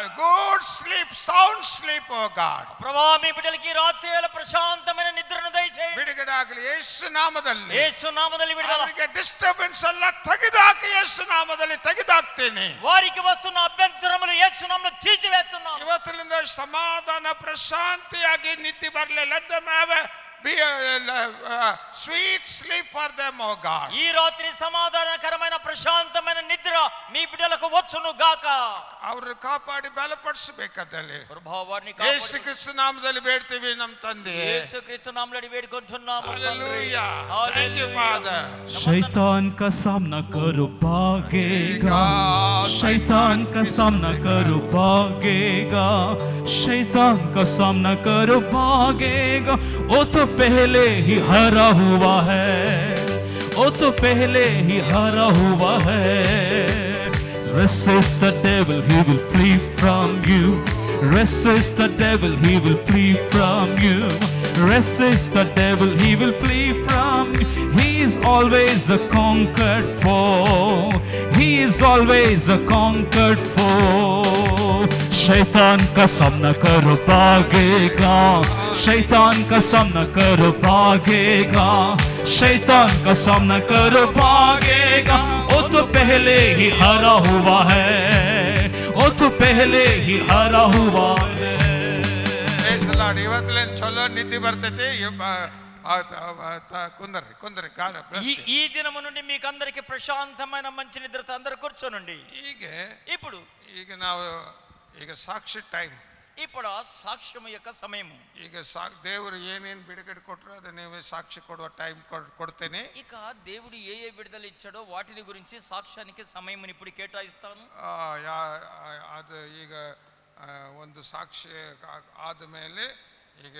good sleep, sound sleep, oh God. ప్రభువా, మీ బిడ్డలకి రాత్రి వేళ ప్రశాంతమైన నిద్రను దయచేయండి. ಬಿಡುಗಡೆ ಆಗಲಿ ಯೇಸು ನಾಮದಲ್ಲಿ. యేసు నామದಲ್ಲಿ విడుదల. ಅವರಿಗೆ ಡಿಸ್ಟರ್ಬೆನ್ಸ್ ಎಲ್ಲ ತೆಗೆದಾಕಿ ಯೇಸು ನಾಮದಲ್ಲಿ ತೆಗೆದಾಕ್ತೇನೆ. వారికి వస్తున్న అభ్యంతరములు యేసు నామములో తీసివేస్తున్నాను. ಇವತ್ತಿನಿಂದ ಸಮಾಧಾನ ಪ್ರಶಾಂತಿಯಾಗಿ ನಿದ್ದೆ ಬರಲಿ. Let them have a be a sweet sleep for them, oh God. ఈ రాత్రి సమాధానకరమైన ప్రశాంతమైన నిద్ర మీ బిడ్డలకు వచ్చును గాక. ಅವರು ಕಾಪಾಡಿ ಬಲಪಡಿಸಬೇಕಾದಲ್ಲಿ ప్రభావాన్ని ಯೇಸು ಕ್ರಿಸ್ತ ನಾಮದಲ್ಲಿ ಬೇಡ್ತೀವಿ ನಮ್ಮ ತಂದೆ. యేసుక్రీస్తు నామములో వేడుకొంటున్నాము. Hallelujah. Thank you, Father. शैतान का सामना करो भागेगा, शैतान का सामना करो भागेगा, शैतान का सामना करो भागेगा. वो तो पहले ही हारा हुआ है, वो तो पहले ही हारा हुआ है. Resist the devil, he will flee from you. Resist the devil, he will flee from you. Resist the devil, he will flee from you. He is always a conquered foe. He is always a conquered foe. शैतान का सामना करो भागेगा, शैतान का सामना करो भागेगा, शैतान का सामना करो भागेगा. वो तो पहले ही हारा हुआ है, वो तो पहले ही हारा हुआ है. ಇವತ್ತಲೇನ್ ಚಲೋ ನಿದ್ದೆ ಬರ್ತೈತಿ. ಕುಂದ್ರಿ ಕಾರ ఈ దినము నుండి మీకు అందరికి ప్రశాంతమైన మంచి నిద్రతో అందరూ కూర్చోనండి. ఇప్పుడు ನಾವು ಸಾಕ್ಷಿ ಟೈಮ್, ఇప్పుడు సాక్ష్యం యొక్క సమయము. ಈಗ ದೇವರು ಏನೇನು ಬಿಡುಗಡೆ ಕೊಟ್ಟರು ಅದು ನೀವು ಸಾಕ್ಷಿ ಕೊಡುವ ಟೈಮ್ ಕೊಡ್ತೇನೆ. ఇక దేవుడు ఏ ఏ విడుదల ఇచ్చాడో వాటిని గురించి సాక్ష్యానికి సమయం ఇప్పుడు కేటాయిస్తాను. ಅದು ಈಗ ಒಂದು ಸಾಕ್ಷಿ ಆದಮೇಲೆ ಈಗ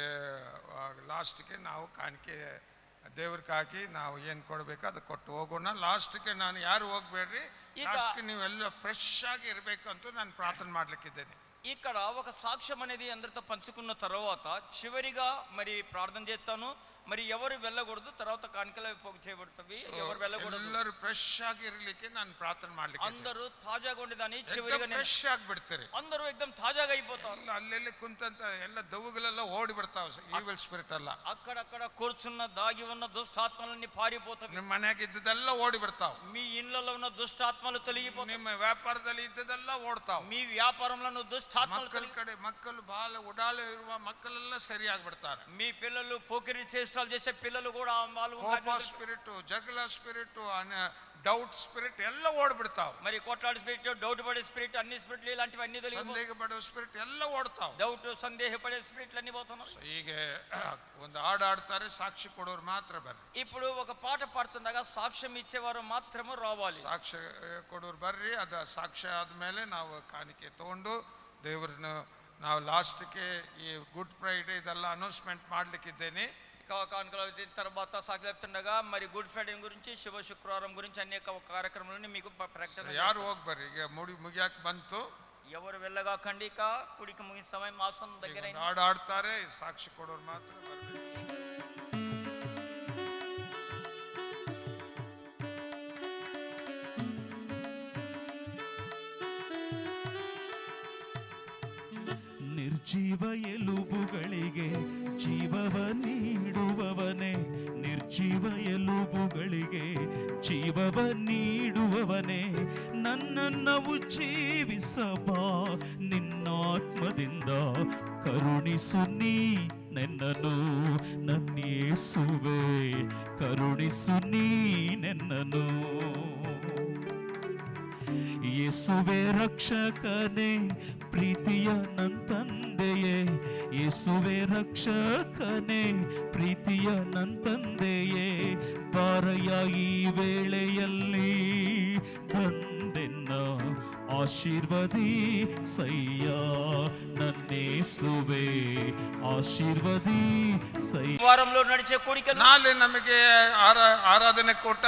ಲಾಸ್ಟ್ಗೆ ನಾವು ಕಾಣಿಕೆ ದೇವ್ರಿಗೆ ಹಾಕಿ ನಾವು ಏನು ಕೊಡಬೇಕು ಅದು ಕೊಟ್ಟು ಹೋಗೋಣ. ಲಾಸ್ಟ್ಗೆ ನಾನು ಯಾರು ಹೋಗ್ಬೇಡ್ರಿ, ಲಾಸ್ಟ್ಗೆ ನೀವೆಲ್ಲ ಫ್ರೆಶ್ ಆಗಿ ಇರಬೇಕು ಅಂತ ನಾನು ಪ್ರಾರ್ಥನೆ ಮಾಡ್ಲಿಕ್ಕಿದ್ದೇನೆ. ఇక్కడ ఒక సాక్ష్యం అనేది అందరితో పంచుకున్న తర్వాత చివరిగా మరి ప్రార్థన చేస్తాను. మరి ఎవరు వెళ్ళకూడదు, తర్వాత కానుకలు పోగు చేయబడుతుంది. ఎవరు వెళ్ళకూడదు, ಎಲ್ಲರೂ ಫ್ರೆಶ್ ಆಗಿ ಇರಲಿಕ್ಕೆ ನಾನು ಪ್ರಾರ್ಥನೆ ಮಾಡ್ಲಿಕ್ಕೆ. అందరూ తాజాగా ఉండేదాన్ని చివరిగా ಫ್ರೆಶ್ ಆಗಿ ಬಿಡ್ತಾರೆ. అందరూ एकदम తాజాగా అయిపోతారు. ಅಲ್ಲೆಲ್ಲಿ ಕುಂತಂತ ಎಲ್ಲ ದೆವ್ವಗಳೆಲ್ಲ ಓಡಿ ಬರ್ತಾವ, ಈವಿಲ್ ಸ್ಪಿರಿಟ್ ಎಲ್ಲ. అక్కడక్కడ కూర్చున్న దాగి ఉన్న దుష్టాత్మలన్నీ పారిపోతాయి. ನಿಮ್ಮ ಮನೆಯಾಗ ಇದ್ದದೆಲ್ಲ ಓಡಿ ಬರ್ತಾವ. మీ ఇండ్లలో ఉన్న దుష్టాత్మలు తొలగిపోతాయి. ನಿಮ್ಮ ವ್ಯಾಪಾರದಲ್ಲಿ ಇದ್ದದೆಲ್ಲ ಓಡ್ತಾವ. మీ వ్యాపారంలో దుష్టాత్మలు ಕಡೆ ಮಕ್ಕಳು ಬಹಳ ಉಡಾಳು ಇರುವ ಮಕ್ಕಳೆಲ್ಲ ಸರಿಯಾಗಿ ಬಿಡ್ತಾರೆ. మీ పిల్లలు పోకిరి చేష్టాలు చేసే పిల్లలు కూడా ಕೋಪ ಸ್ಪಿರಿಟ್, ಜಗಳ ಸ್ಪಿರಿಟ್, ಡೌಟ್ ಸ್ಪಿರಿಟ್ ಎಲ್ಲ ಓಡ್ಬಿಡ್ತಾವ. మరి కొట్లాడు స్పిరిట్, డౌట్ పడే స్పిరిట్, అన్ని స్పిరిట్లు ఇలాంటివన్నీ ಸಂದೇಹ ಪಡುವ ಸ್ಪಿರಿಟ್ ಎಲ್ಲ ಓಡ್ತಾವ. డౌట్ సందేహ పడే స్పిరిట్లు అన్ని పోతున్నాయి. ಈಗ ಒಂದು ಹಾಡು ಆಡ್ತಾರೆ, ಸಾಕ್ಷಿ ಕೊಡೋರು ಮಾತ್ರ ಬರ್ರಿ. ఇప్పుడు ఒక పాట పాడుతుండగా సాక్ష్యం ఇచ్చేవారు మాత్రమే రావాలి. ಸಾಕ್ಷ್ಯ ಕೊಡೋರು ಬರ್ರಿ. ಅದು ಸಾಕ್ಷ್ಯ ಆದ್ಮೇಲೆ ನಾವು ಕಾಣಿಕೆ ತಗೊಂಡು ದೇವ್ರನ್ನ ನಾವು ಲಾಸ್ಟ್ಗೆ ಈ ಗುಡ್ ಫ್ರೈಡೆ ಇದೆಲ್ಲ ಅನೌನ್ಸ್ಮೆಂಟ್ ಮಾಡ್ಲಿಕ್ಕಿದ್ದೇನೆ. కానుకలు తర్వాత సాక్షి చెప్తుండగా మరి గుడ్ ఫ్రైడే గురించి, శుభ శుక్రవారం గురించి అనేక కార్యక్రమాలను మీకు ప్రకటన. ಯಾರು ಹೋಗ್ಬರ್ರಿ, ಈಗ ಮುಗಿಯಾಕ ಬಂತು. ఎవరు వెళ్ళగాకండి, ఇక కుడికి ముగిన సమయం మాసం దగ్గర ಹಾಡು ಆಡ್ತಾರೆ, ಸಾಕ್ಷಿ ಕೊಡೋರು ಮಾತ್ರ ಬರ್ರಿ. ನಿರ್ಜೀವ ಎಲುಬುಗಳಿಗೆ ಜೀವವ ನೀಡುವವನೇ, ನಿರ್ಜೀವ ಎಲುಬುಗಳಿಗೆ ಜೀವವ ನೀಡುವವನೇ, ನನ್ನನ್ನು ಉಜ್ಜೀವಿಸಬಾ ನಿನ್ನಾತ್ಮದಿಂದ, ಕರುಣಿಸು ನೀ ನೆನ್ನನು ನನ್ನೇಸುವೆ, ಕರುಣಿಸು ನೀ ನೆನ್ನನು. ಯೇಸುವೆ ರಕ್ಷಕನೇ, ಪ್ರೀತಿಯ ನನ್ನ ತಂದೆಯೇ, ಯೇಸುವೆ ರಕ್ಷಕನೇ, ಪ್ರೀತಿಯ ನನ್ನ ತಂದೆಯೇ, ಬಾರಯ್ಯ ಈ ವೇಳೆಯಲ್ಲಿ ಬಂದೆನ್ನ ಆಶೀರ್ವದಿ ಸಯ್ಯ, ನನ್ನೇಸುವೆ ಆಶೀರ್ವದಿ ಸಯ್ಯ. వారంలో నడిచే కోడిక ನಾಳೆ ನಮಗೆ ಆರಾಧನೆ ಕೂಟ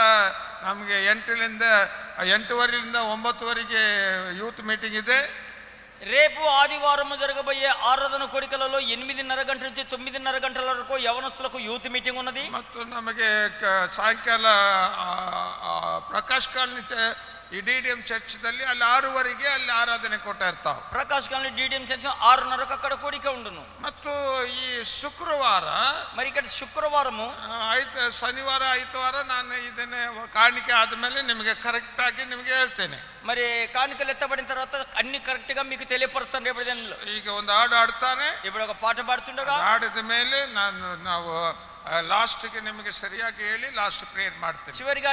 ನಮಗೆ 8:30 9 ಯೂತ್ ಮೀಟಿಂಗ್ ಇದೆ. రేపు ఆదివారం జరగబోయే ఆరాధన కోడికలలో 8:30 గంటల నుంచి 9:30 గంటల వరకు యవనస్తులకు యూత్ మీటింగ్ ఉన్నది. ಮತ್ತು ನಮಗೆ ಸಾಯಂಕಾಲ ಪ್ರಕಾಶ್ ಕಾಲನಿ ಈ DDM ಚರ್ಚ್ದಲ್ಲಿ ಅಲ್ಲಿ 6:30 ಅಲ್ಲಿ ಆರಾಧನೆ ಕೊಟ್ಟ ಇರ್ತಾವ. ప్రకాశ్ కాలనీ DDM చర్చ్ 6:30కు అక్కడ కోడిక ఉండును. ಮತ್ತು ಈ ಶುಕ್ರವಾರ మరి ఇక్కడ శుక్రవారము ಶನಿವಾರ ಐತವಾರ ನಾನು ಇದನ್ನೇ ಕಾಣಿಕೆ ಆದ್ಮೇಲೆ ನಿಮಗೆ ಕರೆಕ್ಟ್ ಆಗಿ ನಿಮಗೆ ಹೇಳ್ತೇನೆ. మరి కానుకలు ఎత్తబడిన తర్వాత అన్ని కరెక్ట్ గా మీకు తెలియపరుస్తాను. ಈಗ ಒಂದು ಹಾಡು ಆಡ್ತಾನೆ, ఇప్పుడు ఒక పాట పాడుతుండగా ಹಾಡಿದ ಮೇಲೆ ನಾವು ಲಾಸ್ಟ್ಗೆ ನಿಮಗೆ ಸರಿಯಾಗಿ ಹೇಳಿ ಲಾಸ್ಟ್ ಪ್ರೇಯರ್ ಮಾಡ್ತೇನೆ. చివరిగా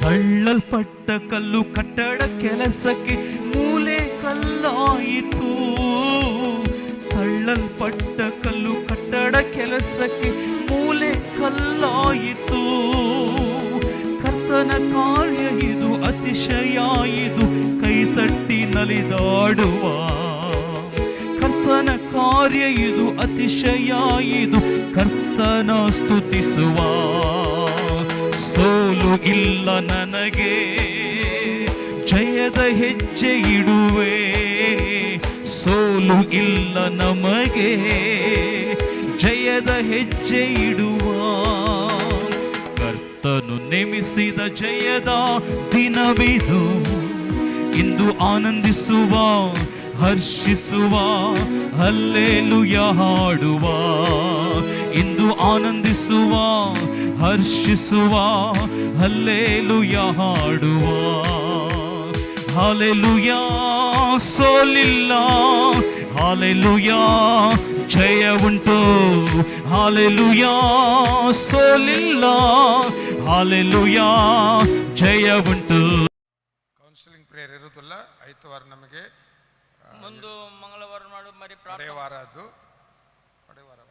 ತಳ್ಳಲ್ಪಟ್ಟ ಕಲ್ಲು ಕಟ್ಟಡ ಕೆಲಸಕ್ಕೆ ಮೂಲೆ ಕಲ್ಲಾಯಿತು. ತಳ್ಳಲ್ಪಟ್ಟ ಕಲ್ಲು ಕಟ್ಟಡ ಕೆಲಸಕ್ಕೆ ಮೂಲೆ ಕಲ್ಲಾಯಿತು. ಕರ್ತನ ಕಾರ್ಯ ಇದು ಅತಿಶಯ, ಇದು ಕೈತಟ್ಟಿ ನಲಿದಾಡುವ. ಕರ್ತನ ಕಾರ್ಯ ಇದು ಅತಿಶಯ, ಇದು ಕರ್ತನ ಸ್ತುತಿಸುವ. ಸೋಲು ಇಲ್ಲ ನನಗೆ, ಜಯದ ಹೆಜ್ಜೆ ಇಡುವೆ. ಸೋಲು ಇಲ್ಲ ನಮಗೆ, ಜಯದ ಹೆಜ್ಜೆ ಇಡುವ. ಕರ್ತನು ನೇಮಿಸಿದ ಜಯದ ದಿನವಿದು. ಇಂದು ಆನಂದಿಸುವ, ಹರ್ಷಿಸುವ, ಹಲ್ಲೆಲೂಯ ಹಾಡುವ. ಇಂದು ಆನಂದಿಸುವ, ಹರ್ಷಿಸುವ, ಹಲ್ಲೆಲೂಯ ಹಾಡುವ. ಹಾಲೆಲೂಯ, ಸೋಲಿಲ್ಲ. ಹಾಲೆಲೂಯ, ಜಯ ಉಂಟು. ಹಾಲೆಲೂಯ, ಸೋಲಿಲ್ಲ. ಹಾಲೆಲೂಯ, ಜಯ ಉಂಟು. ಕೌನ್ಸಿಲಿಂಗ್ ಪ್ರೇಯರ್ ಇರುವುದಿಲ್ಲ. ಐತವಾರ ನಮಗೆ ముందు మంగళవారం నాడు మరి ಅದೇ ವಾರ ಅದು ಅದೇ ವಾರವ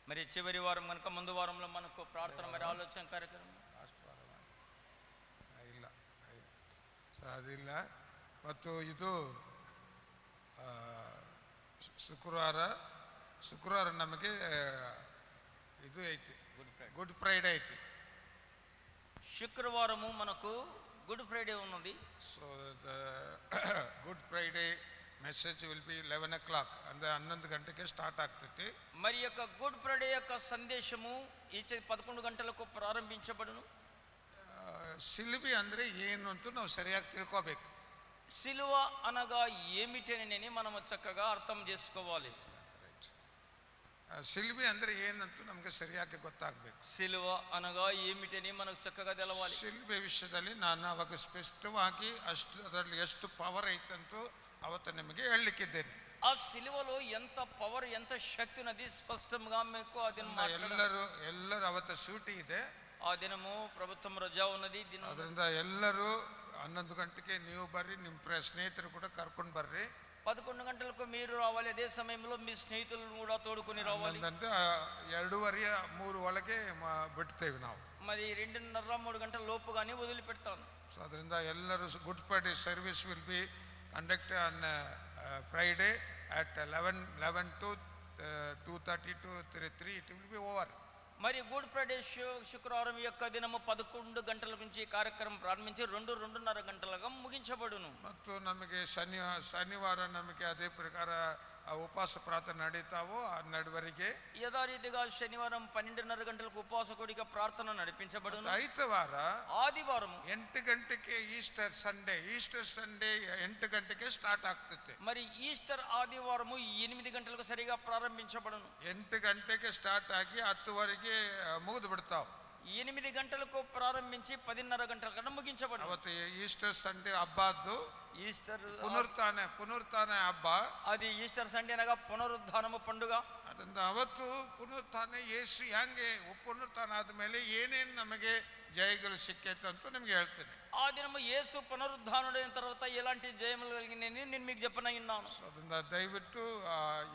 మరి చివరి వారం కనుక ముందు వారంలో మనకు ప్రార్థన మరి ఆలోచన కార్యక్రమం ಲಾಸ್ಟ್ ವಾರವ ಇಲ್ಲ ಸೊ ಅದಿಲ್ಲ. ಮತ್ತು ಇದು ಶುಕ್ರವಾರ ನಮಗೆ ಇದು ಐತಿ, ಗುಡ್ ಫ್ರೈಡೆ ಐತಿ. శుక్రవారము మనకు గుడ్ ఫ్రైడే ఉన్నది. So good Friday message will be 11 o'clock, ಅಂದರೆ 11 ಗಂಟೆಗೆ ಸ್ಟಾರ್ಟ್ ಆಗ್ತೈತಿ. మరి యొక్క గుడ్ ఫ్రైడే యొక్క సందేశము ఈ 11 గంటలకు ప్రారంభించబడును. ಶಿಲುಬೆ ಅಂದರೆ ಏನು ಅಂತ ನಾವು ಸರಿಯಾಗಿ ತಿಳ್ಕೋಬೇಕು. సిలువ అనగా ఏమిటని మనం చక్కగా అర్థం చేసుకోవాలి. ಶಿಲುಬೆ ಅಂದರೆ ಏನಂತ ನಮಗೆ ಸರಿಯಾಗಿ ಗೊತ್ತಾಗಬೇಕು. సిలువ అనగా ఏమిటని మనకు చక్కగా తెలవాలి. ಶಿಲುಬೆ ವಿಷಯದಲ್ಲಿ ನಾನು ಅವಾಗ ಸ್ಪಷ್ಟವಾಗಿ ಅದರಲ್ಲಿ ಎಷ್ಟು ಪವರ್ ಐತಂತೂ ಅವತ್ತು ನಿಮಗೆ ಹೇಳಲಿಕ್ಕಿದ್ದೇನೆ. ఆ సిలువలో ఎంత పవర్, ఎంత శక్తి ఉన్నది స్పష్టంగా మీకు ఆ దినం ಎಲ್ಲರೂ ಅವತ್ತು ಸೂಟಿ ಇದೆ. ఆ దినము ప్రభుత్వం రజా ఉన్నది. ಅದರಿಂದ ಎಲ್ಲರೂ 11 ಗಂಟೆಗೆ ನೀವು ಬರ್ರಿ, ನಿಮ್ಮ ಸ್ನೇಹಿತರು ಕೂಡ ಕರ್ಕೊಂಡು ಬರ್ರಿ. 11 గంటలకు మీరు రావాలి. అదే సమయంలో మీ స్నేహితులను కూడా తోడుకొని రావాలి. అంటే 2:30-3 ಒಳಗೆ ಬಿಡ್ತೇವೆ ನಾವು. మరి 2:30-3 గంటల లోపుగానే వదిలిపెడతాను. ಸೊ ಅದರಿಂದ ಎಲ್ಲರೂ good Friday service will be conducted on Friday at 11 to 2:30 to 3 it will be over. మరి గుడ్ ఫ్రైడే శుక్రవారం యొక్క దినము 11 గంటల నుంచి కార్యక్రమం ప్రారంభించి 2-2:30 గంటలుగా ముగించబడును. ಮತ್ತು ನಮಗೆ ಶನಿವಾರ ನಮಗೆ ಅದೇ ಪ್ರಕಾರ ಉಪವಾಸ ಪ್ರಾರ್ಥನೆ ನಡೀತಾವೋ 12ವರೆಗೆ. యథారీతిగా శనివారం 12:30 గంటలకు ఉపవాస కూడిక ప్రార్థన నడిపించబడును. ಐತವಾರ ఆదివారం 8 ಗಂಟೆಗೆ ಈಸ್ಟರ್ ಸಂಡೇ 8 ಗಂಟೆಗೆ ಸ್ಟಾರ್ಟ್ ಆಗ್ತೈತೆ. మరి ఈస్టర్ ఆదివారము 8 గంటలకు సరిగా ప్రారంభించబడును. 8 ಗಂಟೆಗೆ ಸ್ಟಾರ್ಟ್ ಆಗಿ 10ವರೆಗೆ ಮುಗಿದು ಬಿಡ್ತಾವ. 8 గంటలకు ప్రారంభించి 10:30 గంటల కన్నా ముగించబడును. ಅವತ್ತು ಈಸ್ಟರ್ ಸಂಡೇ ಹಬ್ಬದ್ದು ఈస్టర్ ಪುನರುತ್ಥಾನ ಹಬ್ಬ. అది ఈస్టర్ సండే అనగా పునరుద్ధానము పండుగ. ಅದರಿಂದ ಅವತ್ತು ಪುನರುತ್ಥಾನ ಯೇಸು ಹೆಂಗೆ ಪುನರುತ್ಥಾನ ಆದ್ಮೇಲೆ ಏನೇನು ನಮಗೆ ಜಯಗಳು ಸಿಕ್ಕೈತೆ ಅಂತ ನಿಮ್ಗೆ ಹೇಳ್ತೇನೆ. ఆ దినము యేసు పునరుద్ధానుడైన తర్వాత ఎలాంటి జయములు కలిగినాయని నేను మీకు చెప్పనన్నాను. ಅದರಿಂದ ದಯವಿಟ್ಟು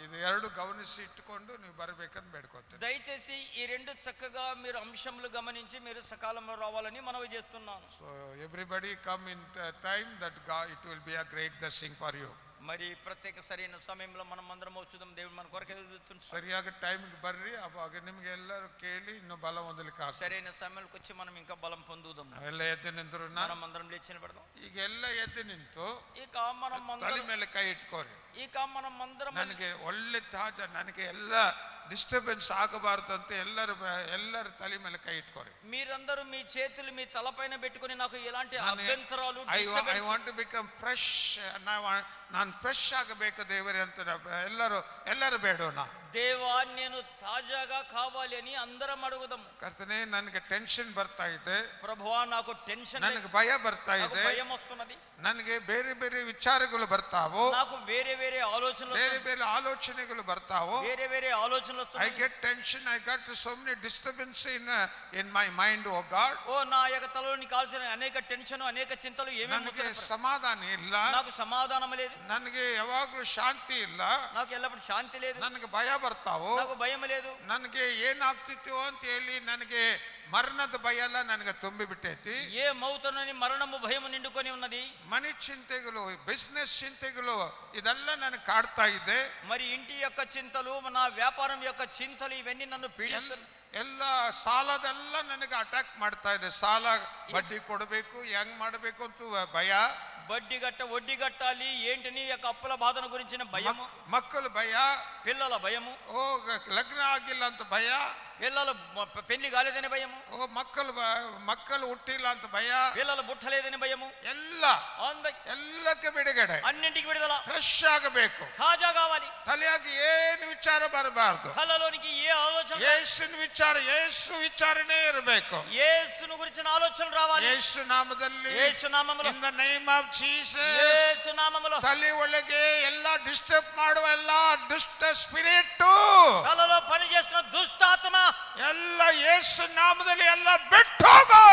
ಇದು ಎರಡು ಗಮನಿಸಿ ಇಟ್ಟುಕೊಂಡು ನೀವು ಬರಬೇಕಂತ ಬೇಡ್ಕೊತೀನಿ. దయచేసి ఈ రెండు చక్కగా మీరు అంశములు గమనించి మీరు సకాలంలో రావాలని మనవి చేస్తున్నాను. So everybody come in time that it will be a great blessing for you. మరి ప్రత్యేక సరైన సమయంలో మనం అందరం వచ్చుదాం. దేవుడు మన కొరకు ఎదుగుతున్నాడు. ಸರಿಯಾಗಿ ಟೈಮ್ಗೆ ಬರ್ರಿ, ಅವಾಗ ನಿಮ್ಗೆ ಎಲ್ಲರೂ ಕೇಳಿ ಇನ್ನೂ ಬಲ ಹೊಂದಲಿಕ್ಕೆ ಆಗ್ತದೆ. సరైన సమయానికి వచ్చి మనం ఇంకా బలం పొందుదాం. ಎಲ್ಲ ಎದ್ದು ನಿಂತರು మనం అందరం లేచి నిలబడదాం. ಈಗ ಎಲ್ಲ ಎದ್ದು ನಿಂತು ఇక మనం ತಲೆ ಮೇಲೆ ಕೈ ಇಟ್ಕೋರಿ. ఇక మనం అందరం ನನಗೆ ಒಳ್ಳೆ ತಾಜಾ, ನನಗೆ ಎಲ್ಲ ಡಿಸ್ಟರ್ಬೆನ್ಸ್ ಆಗಬಾರ್ದು ಅಂತ ಎಲ್ಲರ ತಲೆ ಮೇಲೆ ಕೈ ಇಟ್ಕೋರಿ. మీరందరూ మీ చేతులు మీ తలపైన పెట్టుకొని నాకు ఎలాంటి ನಾನು- అభ్యంతరాలు I disturbance- want to become fresh. ನಾನು ಫ್ರೆಶ್ ಆಗಬೇಕು ದೇವರೇ ಅಂತ ಎಲ್ಲರೂ ಬೇಡೋಣ. దేవా నేను తాజాగా కావాలి అని అందరం అడుగుదాము. ಕರ್ತನೇ, ನನಗೆ ಟೆನ್ಷನ್ ಬರ್ತಾ ಇದೆ, ప్రభువా నాకు టెన్షన్, ನನಗೆ ಭಯ ಬರ್ತಾ నాకు ಇದೆ, భయం వస్తున్నది, ನನಗೆ ಬೇರೆ ಬೇರೆ ವಿಚಾರಗಳು ಬರ್ತಾವು, నాకు వేరే వేరే ఆలోచనలు ಬೇರೆ వస్తున్నాయి, ಬೇರೆ ಆಲೋಚನೆಗಳು ಬರ್ತಾವು. వేరే వేరే ఆలోచనలు I వస్తున్నాయి. get tension. I got so many disturbance in my mind, oh God. ఓ నా యొక్క తలలోని కాల్చిన అనేక టెన్షన్, అనేక చింతలు ఏమేమి ನನಗೆ వస్తున్నాయి. ಸಮಾಧಾನ ಇಲ್ಲ, నాకు సమాధానం లేదు, ನನಗೆ ಯಾವಾಗಲೂ ಶಾಂತಿ ಇಲ್ಲ, నాకు ఎల్లప్పుడు శాంతి లేదు, ನನಗೆ ಭಯ ಬರ್ತಾವು, నాకు భయం లేదు, ನನಗೆ ಏನಾಗ್ತಿತ್ತು ಅಂತ ಹೇಳಿ ನನಗೆ ಮರಣದ ಭಯ ಎಲ್ಲ ನನಗೆ ತುಂಬಿ ಬಿಟ್ಟೈತಿ. ఏమవుతానని మరణము భయము నిండుకొని ఉన్నది. ಮನಿ ಚಿಂತೆಗಳು, ಬಿಸ್ನೆಸ್ ಚಿಂತೆಗಳು ಇದೆಲ್ಲ ನನಗೆ ಕಾಡ್ತಾ ಇದೆ. మరి ఇంటి యొక్క చింతలు, నా వ్యాపారం యొక్క చింతలు ఇవన్నీ నన్ను పీడిస్తున్నాయి. ಎಲ್ಲ ಸಾಲದೆಲ್ಲ ನನಗೆ ಅಟ್ಯಾಕ್ ಮಾಡ್ತಾ ಇದೆ. ಸಾಲ ಬಡ್ಡಿ ಕೊಡಬೇಕು, ಹೆಂಗ್ ಮಾಡಬೇಕು ಅಂತ ಭಯ, వడ్డీ కట్టాలి ఏంటని యొక్క అప్పుల బాధన గురించిన భయము, ಮಕ್ಕಳು ಭಯ, పిల్లల భయము, ಓ ಲಗ್ನ ಆಗಿಲ್ಲ ಅಂತ ಭಯ, పిల్లల పెళ్లి కాలేదని భయము, ಓ ಮಕ್ಕಳು ಹುಟ್ಟಿಲ್ಲ ಅಂತ ಭಯ, పిల్లల బుట్టలేదని భయము, ಎಲ್ಲಕ್ಕೆ ಬಿಡುಗಡೆ, అన్నింటికి విడుదల, ಫ್ರೆಶ್ ಆಗಬೇಕು, తాజా కావాలి, ತಲೆಯಾಗಿ ಏನು ವಿಚಾರ ಬರಬಾರ್ದು, తలలోనికి ఏ ఆలోచన, ಯೇಸು ವಿಚಾರನೇ ಇರಬೇಕು, యేసును గురించిన ఆలోచనలు రావాలి. ಯೇಸು ನಾಮದಲ್ಲಿ, యేసు నామములో, in the name of Jesus, Yesu నామములో ತಲೆ ಒಳಗೆ ಎಲ್ಲ ಡಿಸ್ಟರ್ಬ್ ಮಾಡುವ ಎಲ್ಲ ದುಷ್ಟ ಸ್ಪಿರಿಟ್, తలలో పని చేస్తున్న దుష్టాత్మ ಎಲ್ಲ ಯೇಸು ನಾಮದಲ್ಲಿ ಎಲ್ಲ ಬಿಟ್ಟು ಹೋಗು,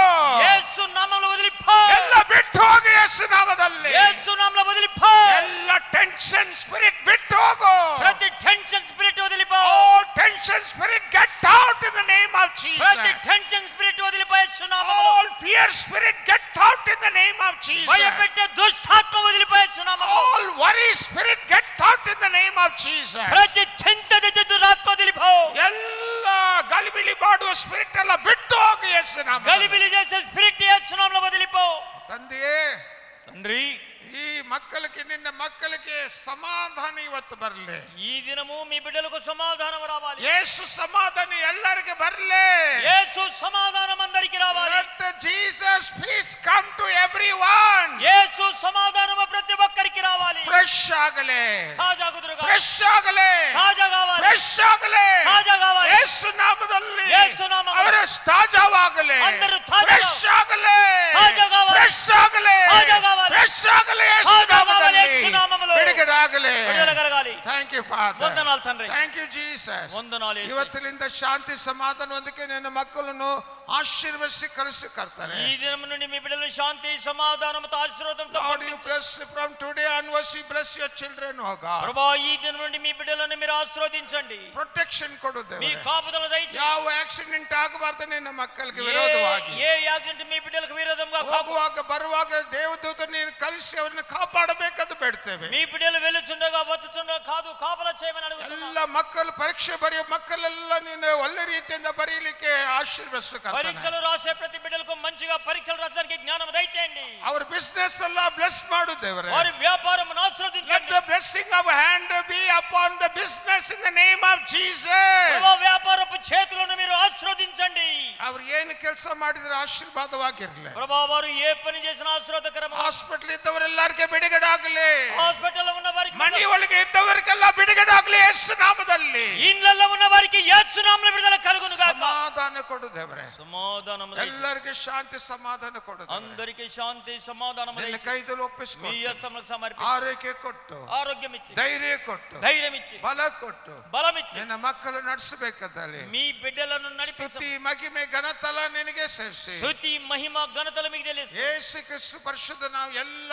యేసు నామములో వదిలిపో, ಎಲ್ಲ ಬಿಟ್ಟು ಹೋಗು ಯೇಸು ನಾಮದಲ್ಲಿ, యేసు నామములో వదిలిపో, ಎಲ್ಲ ಟೆನ್ಷನ್ ಸ್ಪಿರಿಟ್ ಬಿಟ್ಟು ಹೋಗು, ప్రతి టెన్షన్ స్పిరిట్ వదిలిపో, all tension spirit get out in the name of Jesus, ప్రతి టెన్షన్ స్పిరిట్ వదిలిపో యేసు నామములో, all fear spirit get out in the name of Jesus, భయపెట్టే దుష్టాత్మ వదిలిపో యేసు నామములో, all worry spirit get out in the name of Jesus, ప్రతి చింత దురాత్మ వదిలిపో, ಎಲ್ಲ ಗಲಿಬಿಲಿ ಮಾಡುವ spirit ಎಲ್ಲ ಬಿಟ್ಟು ಹೋಗು ಯೇಸು ನಾಮದಲ್ಲಿ, గలిబిలి చేసే స్పిరిట్ యేసు నామములో వదిలిపో. ತಂದೆಯೇ, తండ్రి, ಈ ನಿನ್ನ ಮಕ್ಕಳಿಗೆ ಸಮಾಧಾನ ಇವತ್ತು ಬರಲಿ, ఈ దినము మీ బిడ్డలకు సమాధానం రావాలి, ಯೇಸು ಸಮಾಧಾನ ಎಲ್ಲರಿಗೆ ಬರಲಿ, యేసు సమాధానం అందరికి రావాలి, let Jesus peace come to everyone, యేసు సమాధానం ప్రతి ఒక్కరికి రావాలి, ಫ್ರೆಶ್ ಆಗಲಿ, తాజా కుదురుగా, ಫ್ರೆಶ್ ಆಗಲಿ, తాజా కావాలి, ಫ್ರೆಶ್ ಆಗಲಿ, తాజా కావాలి, ಯೇಸು ನಾಮದಲ್ಲಿ యేసు నామములో ಅವರ ತಾಜಾವಾಗಲಿ, అందరూ తాజా ಫ್ರೆಶ್ ಆಗಲಿ, తాజా కావాలి, ಫ್ರೆಶ್ ಆಗಲಿ, తాజా కావాలి, ಫ್ರೆಶ್ ಆಗಲಿ, ಯೇಸು తాజా కావాలి, ನಾಮದಲ್ಲಿ యేసు నామములో ಬಿಡುಗಡೆ ಆಗಲಿ. విడుదల కలగాలి. ಥ್ಯಾಂಕ್ ಯು ಫಾದರ್, వందనాలు తండ్రి, ಥ್ಯಾಂಕ್ ಯು ಜೀಸಸ್. వందనాలు యేసు. ಇವತ್ತಿನಿಂದ ಶಾಂತಿ ಸಮಾಧಾನದೊಂದಿಗೆ ನಿನ್ನ ಮಕ್ಕಳನ್ನು ಆಶೀರ್ವದಿಸಿ ಕಳಿಸಿ ಕರ್ತಾರೆ. ఈ దినం నుండి మీ బిడ్డలను శాంతి సమాధానంతో ఆశీర్వాదంతో Lord, you bless from today onwards, you bless your children, oh God. ప్రభువా, ఈ దినం నుండి మీ బిడ్డలను మీరు ఆశీర్వదించండి, ಪ್ರೊಟೆಕ್ಷನ್ ಕೊಡು మీ ದೇವರೇ. కాపుదల దయచేయండి. ಯಾವ ಆಕ್ಸಿಡೆಂಟ್ ಆಗಬಾರದು ನಿನ್ನ ಮಕ್ಕಳಿಗೆ ವಿರೋಧವಾಗಿ. ఏ యాక్సిడెంట్ మీ బిడ్డలకు విరోధంగా ಹೋಗುವಾಗ ಬರುವಾಗ ದೇವದೂತ ನೀನು ಕಳಿಸಿ ಅವರನ್ನು ಕಾಪಾಡಬೇಕಂತ ಬೇಡ್ತೇವೆ. మీ బిడ్డలు వెళుచుండగా వచ్చుచుండగా కాదు, కాపలా చేయమని అడుగుతున్నాం. ಎಲ್ಲ ಮಕ್ಕಳು ಪರೀಕ್ಷೆ ಬರೆಯೋ ಮಕ್ಕಳೆಲ್ಲ ನೀನು ಒಳ್ಳೆ ರೀತಿಯಿಂದ ಬರೀಲಿಕ್ಕೆ ಆಶೀರ್ವದಿಸು ಕರ್ತನೇ. పరీక్షలు రాసే ప్రతి బిడ్డలకు మంచిగా పరీక్షలు రాసడానికి జ్ఞానం దయచేయండి. ಅವರ ಬಿಸ್ನೆಸ್ ಎಲ್ಲ ಬ್ಲೆಸ್ ಮಾಡು ದೇವರೇ. వారి వ్యాపారం Let ఆశీర్వదించండి. the blessing of hand be upon the business in the name of Jesus. ప్రభువా, వ్యాపారపు చేతులను మీరు ఆశీర్వదించండి. ಅವ್ರು ಏನು ಕೆಲಸ ಮಾಡಿದ್ರೆ ಆಶೀರ್ವಾದವಾಗಿರಲಿ. ప్రభువా, వారు ఏ పని చేసినా ఆశీర్వాదకరము. ಹಾಸ್ಪಿಟಲ್ ಇದ್ದವರೆಲ್ಲರಿಗೆ ಬಿಡುಗಡೆ ಆಗಲಿ. హాస్పిటల్లో ఉన్న వారికి, ಮನೆ ಒಳಗೆ ಇದ್ದವರಿಗೆಲ್ಲ ಬಿಡುಗಡೆ ಆಗಲಿ ಯೇಸು ನಾಮದಲ್ಲಿ. ఇళ్ళల్లో ఉన్న వారికి యేసు నామములో విడుదల కలుగును గాక. ಸಮಾಧಾನ ಕೊಡು ದೇವರೇ. సమాధానం ಎಲ್ಲರಿಗೆ ಶಾಂತಿ ಸಮಾಧಾನ ಕೊಡು ದೇವರೇ. అందరికీ శాంతి సమాధానం ನಿನ್ನ దయచేయండి. ಕೈದಲ್ಲಿ మీ ಒಪ್ಪಿಸಿಕೊಡು. హస్తములకు సమర్పించి ಆರೈಕೆ ಕೊಟ್ಟು, ఆరోగ్యం ఇచ్చి, ಧೈರ್ಯ ಕೊಟ್ಟು, ధైర్యం ఇచ్చి, ಬಲ ಕೊಟ್ಟು బలం ఇచ్చి ನಿನ್ನ ಮಕ್ಕಳು ನಡೆಸಬೇಕಂತಲ್ಲಿ మీ బిడ్డలను ಸ್ತುತಿ నడిపించండి. ಮಹಿಮೆ ಘನತಲ ನಿನಗೆ ಸೇರಿಸಿ స్తుతి మహిమ ఘనతలు మీకు తెలుసు. ಯೇಸು ಕ್ರಿಸ್ತು ಪರಿಶುದ್ಧ ನಾವು ಎಲ್ಲ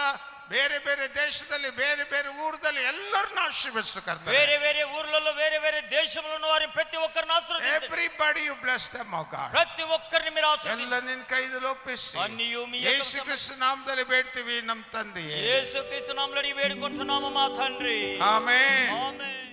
ಬೇರೆ ಬೇರೆ ದೇಶದಲ್ಲಿ ಬೇರೆ ಬೇರೆ ಊರದಲ್ಲಿ ಎಲ್ಲರನ್ನ ಆಶೀರ್ವದಿಸು ಕರ್ತನೇ. వేరే వేరే ఊర్లలో వేరే వేరే దేశంలో ఉన్న వారిని ప్రతి ఒక్కరిని ఆశీర్వదించండి. Everybody you bless them, oh God. ప్రతి ఒక్కరిని మీరు ಎಲ್ಲ ఆశీర్వదించండి. ನಿನ್ನ ಕೈಯಲ್ಲಿ ಒಪ್ಪಿಸಿ అన్నియు మీ ಯೇಸು ಕ್ರಿಸ್ತು ನಾಮದಲ್ಲಿ ಬೇಡ್ತೀವಿ ನಮ್ಮ ತಂದೆಯೇ. యేసుక్రీస్తు నామములో అడిగి వేడుకుంటున్నాము మా తండ్రి. ಆಮೆನ್. ఆమేన్.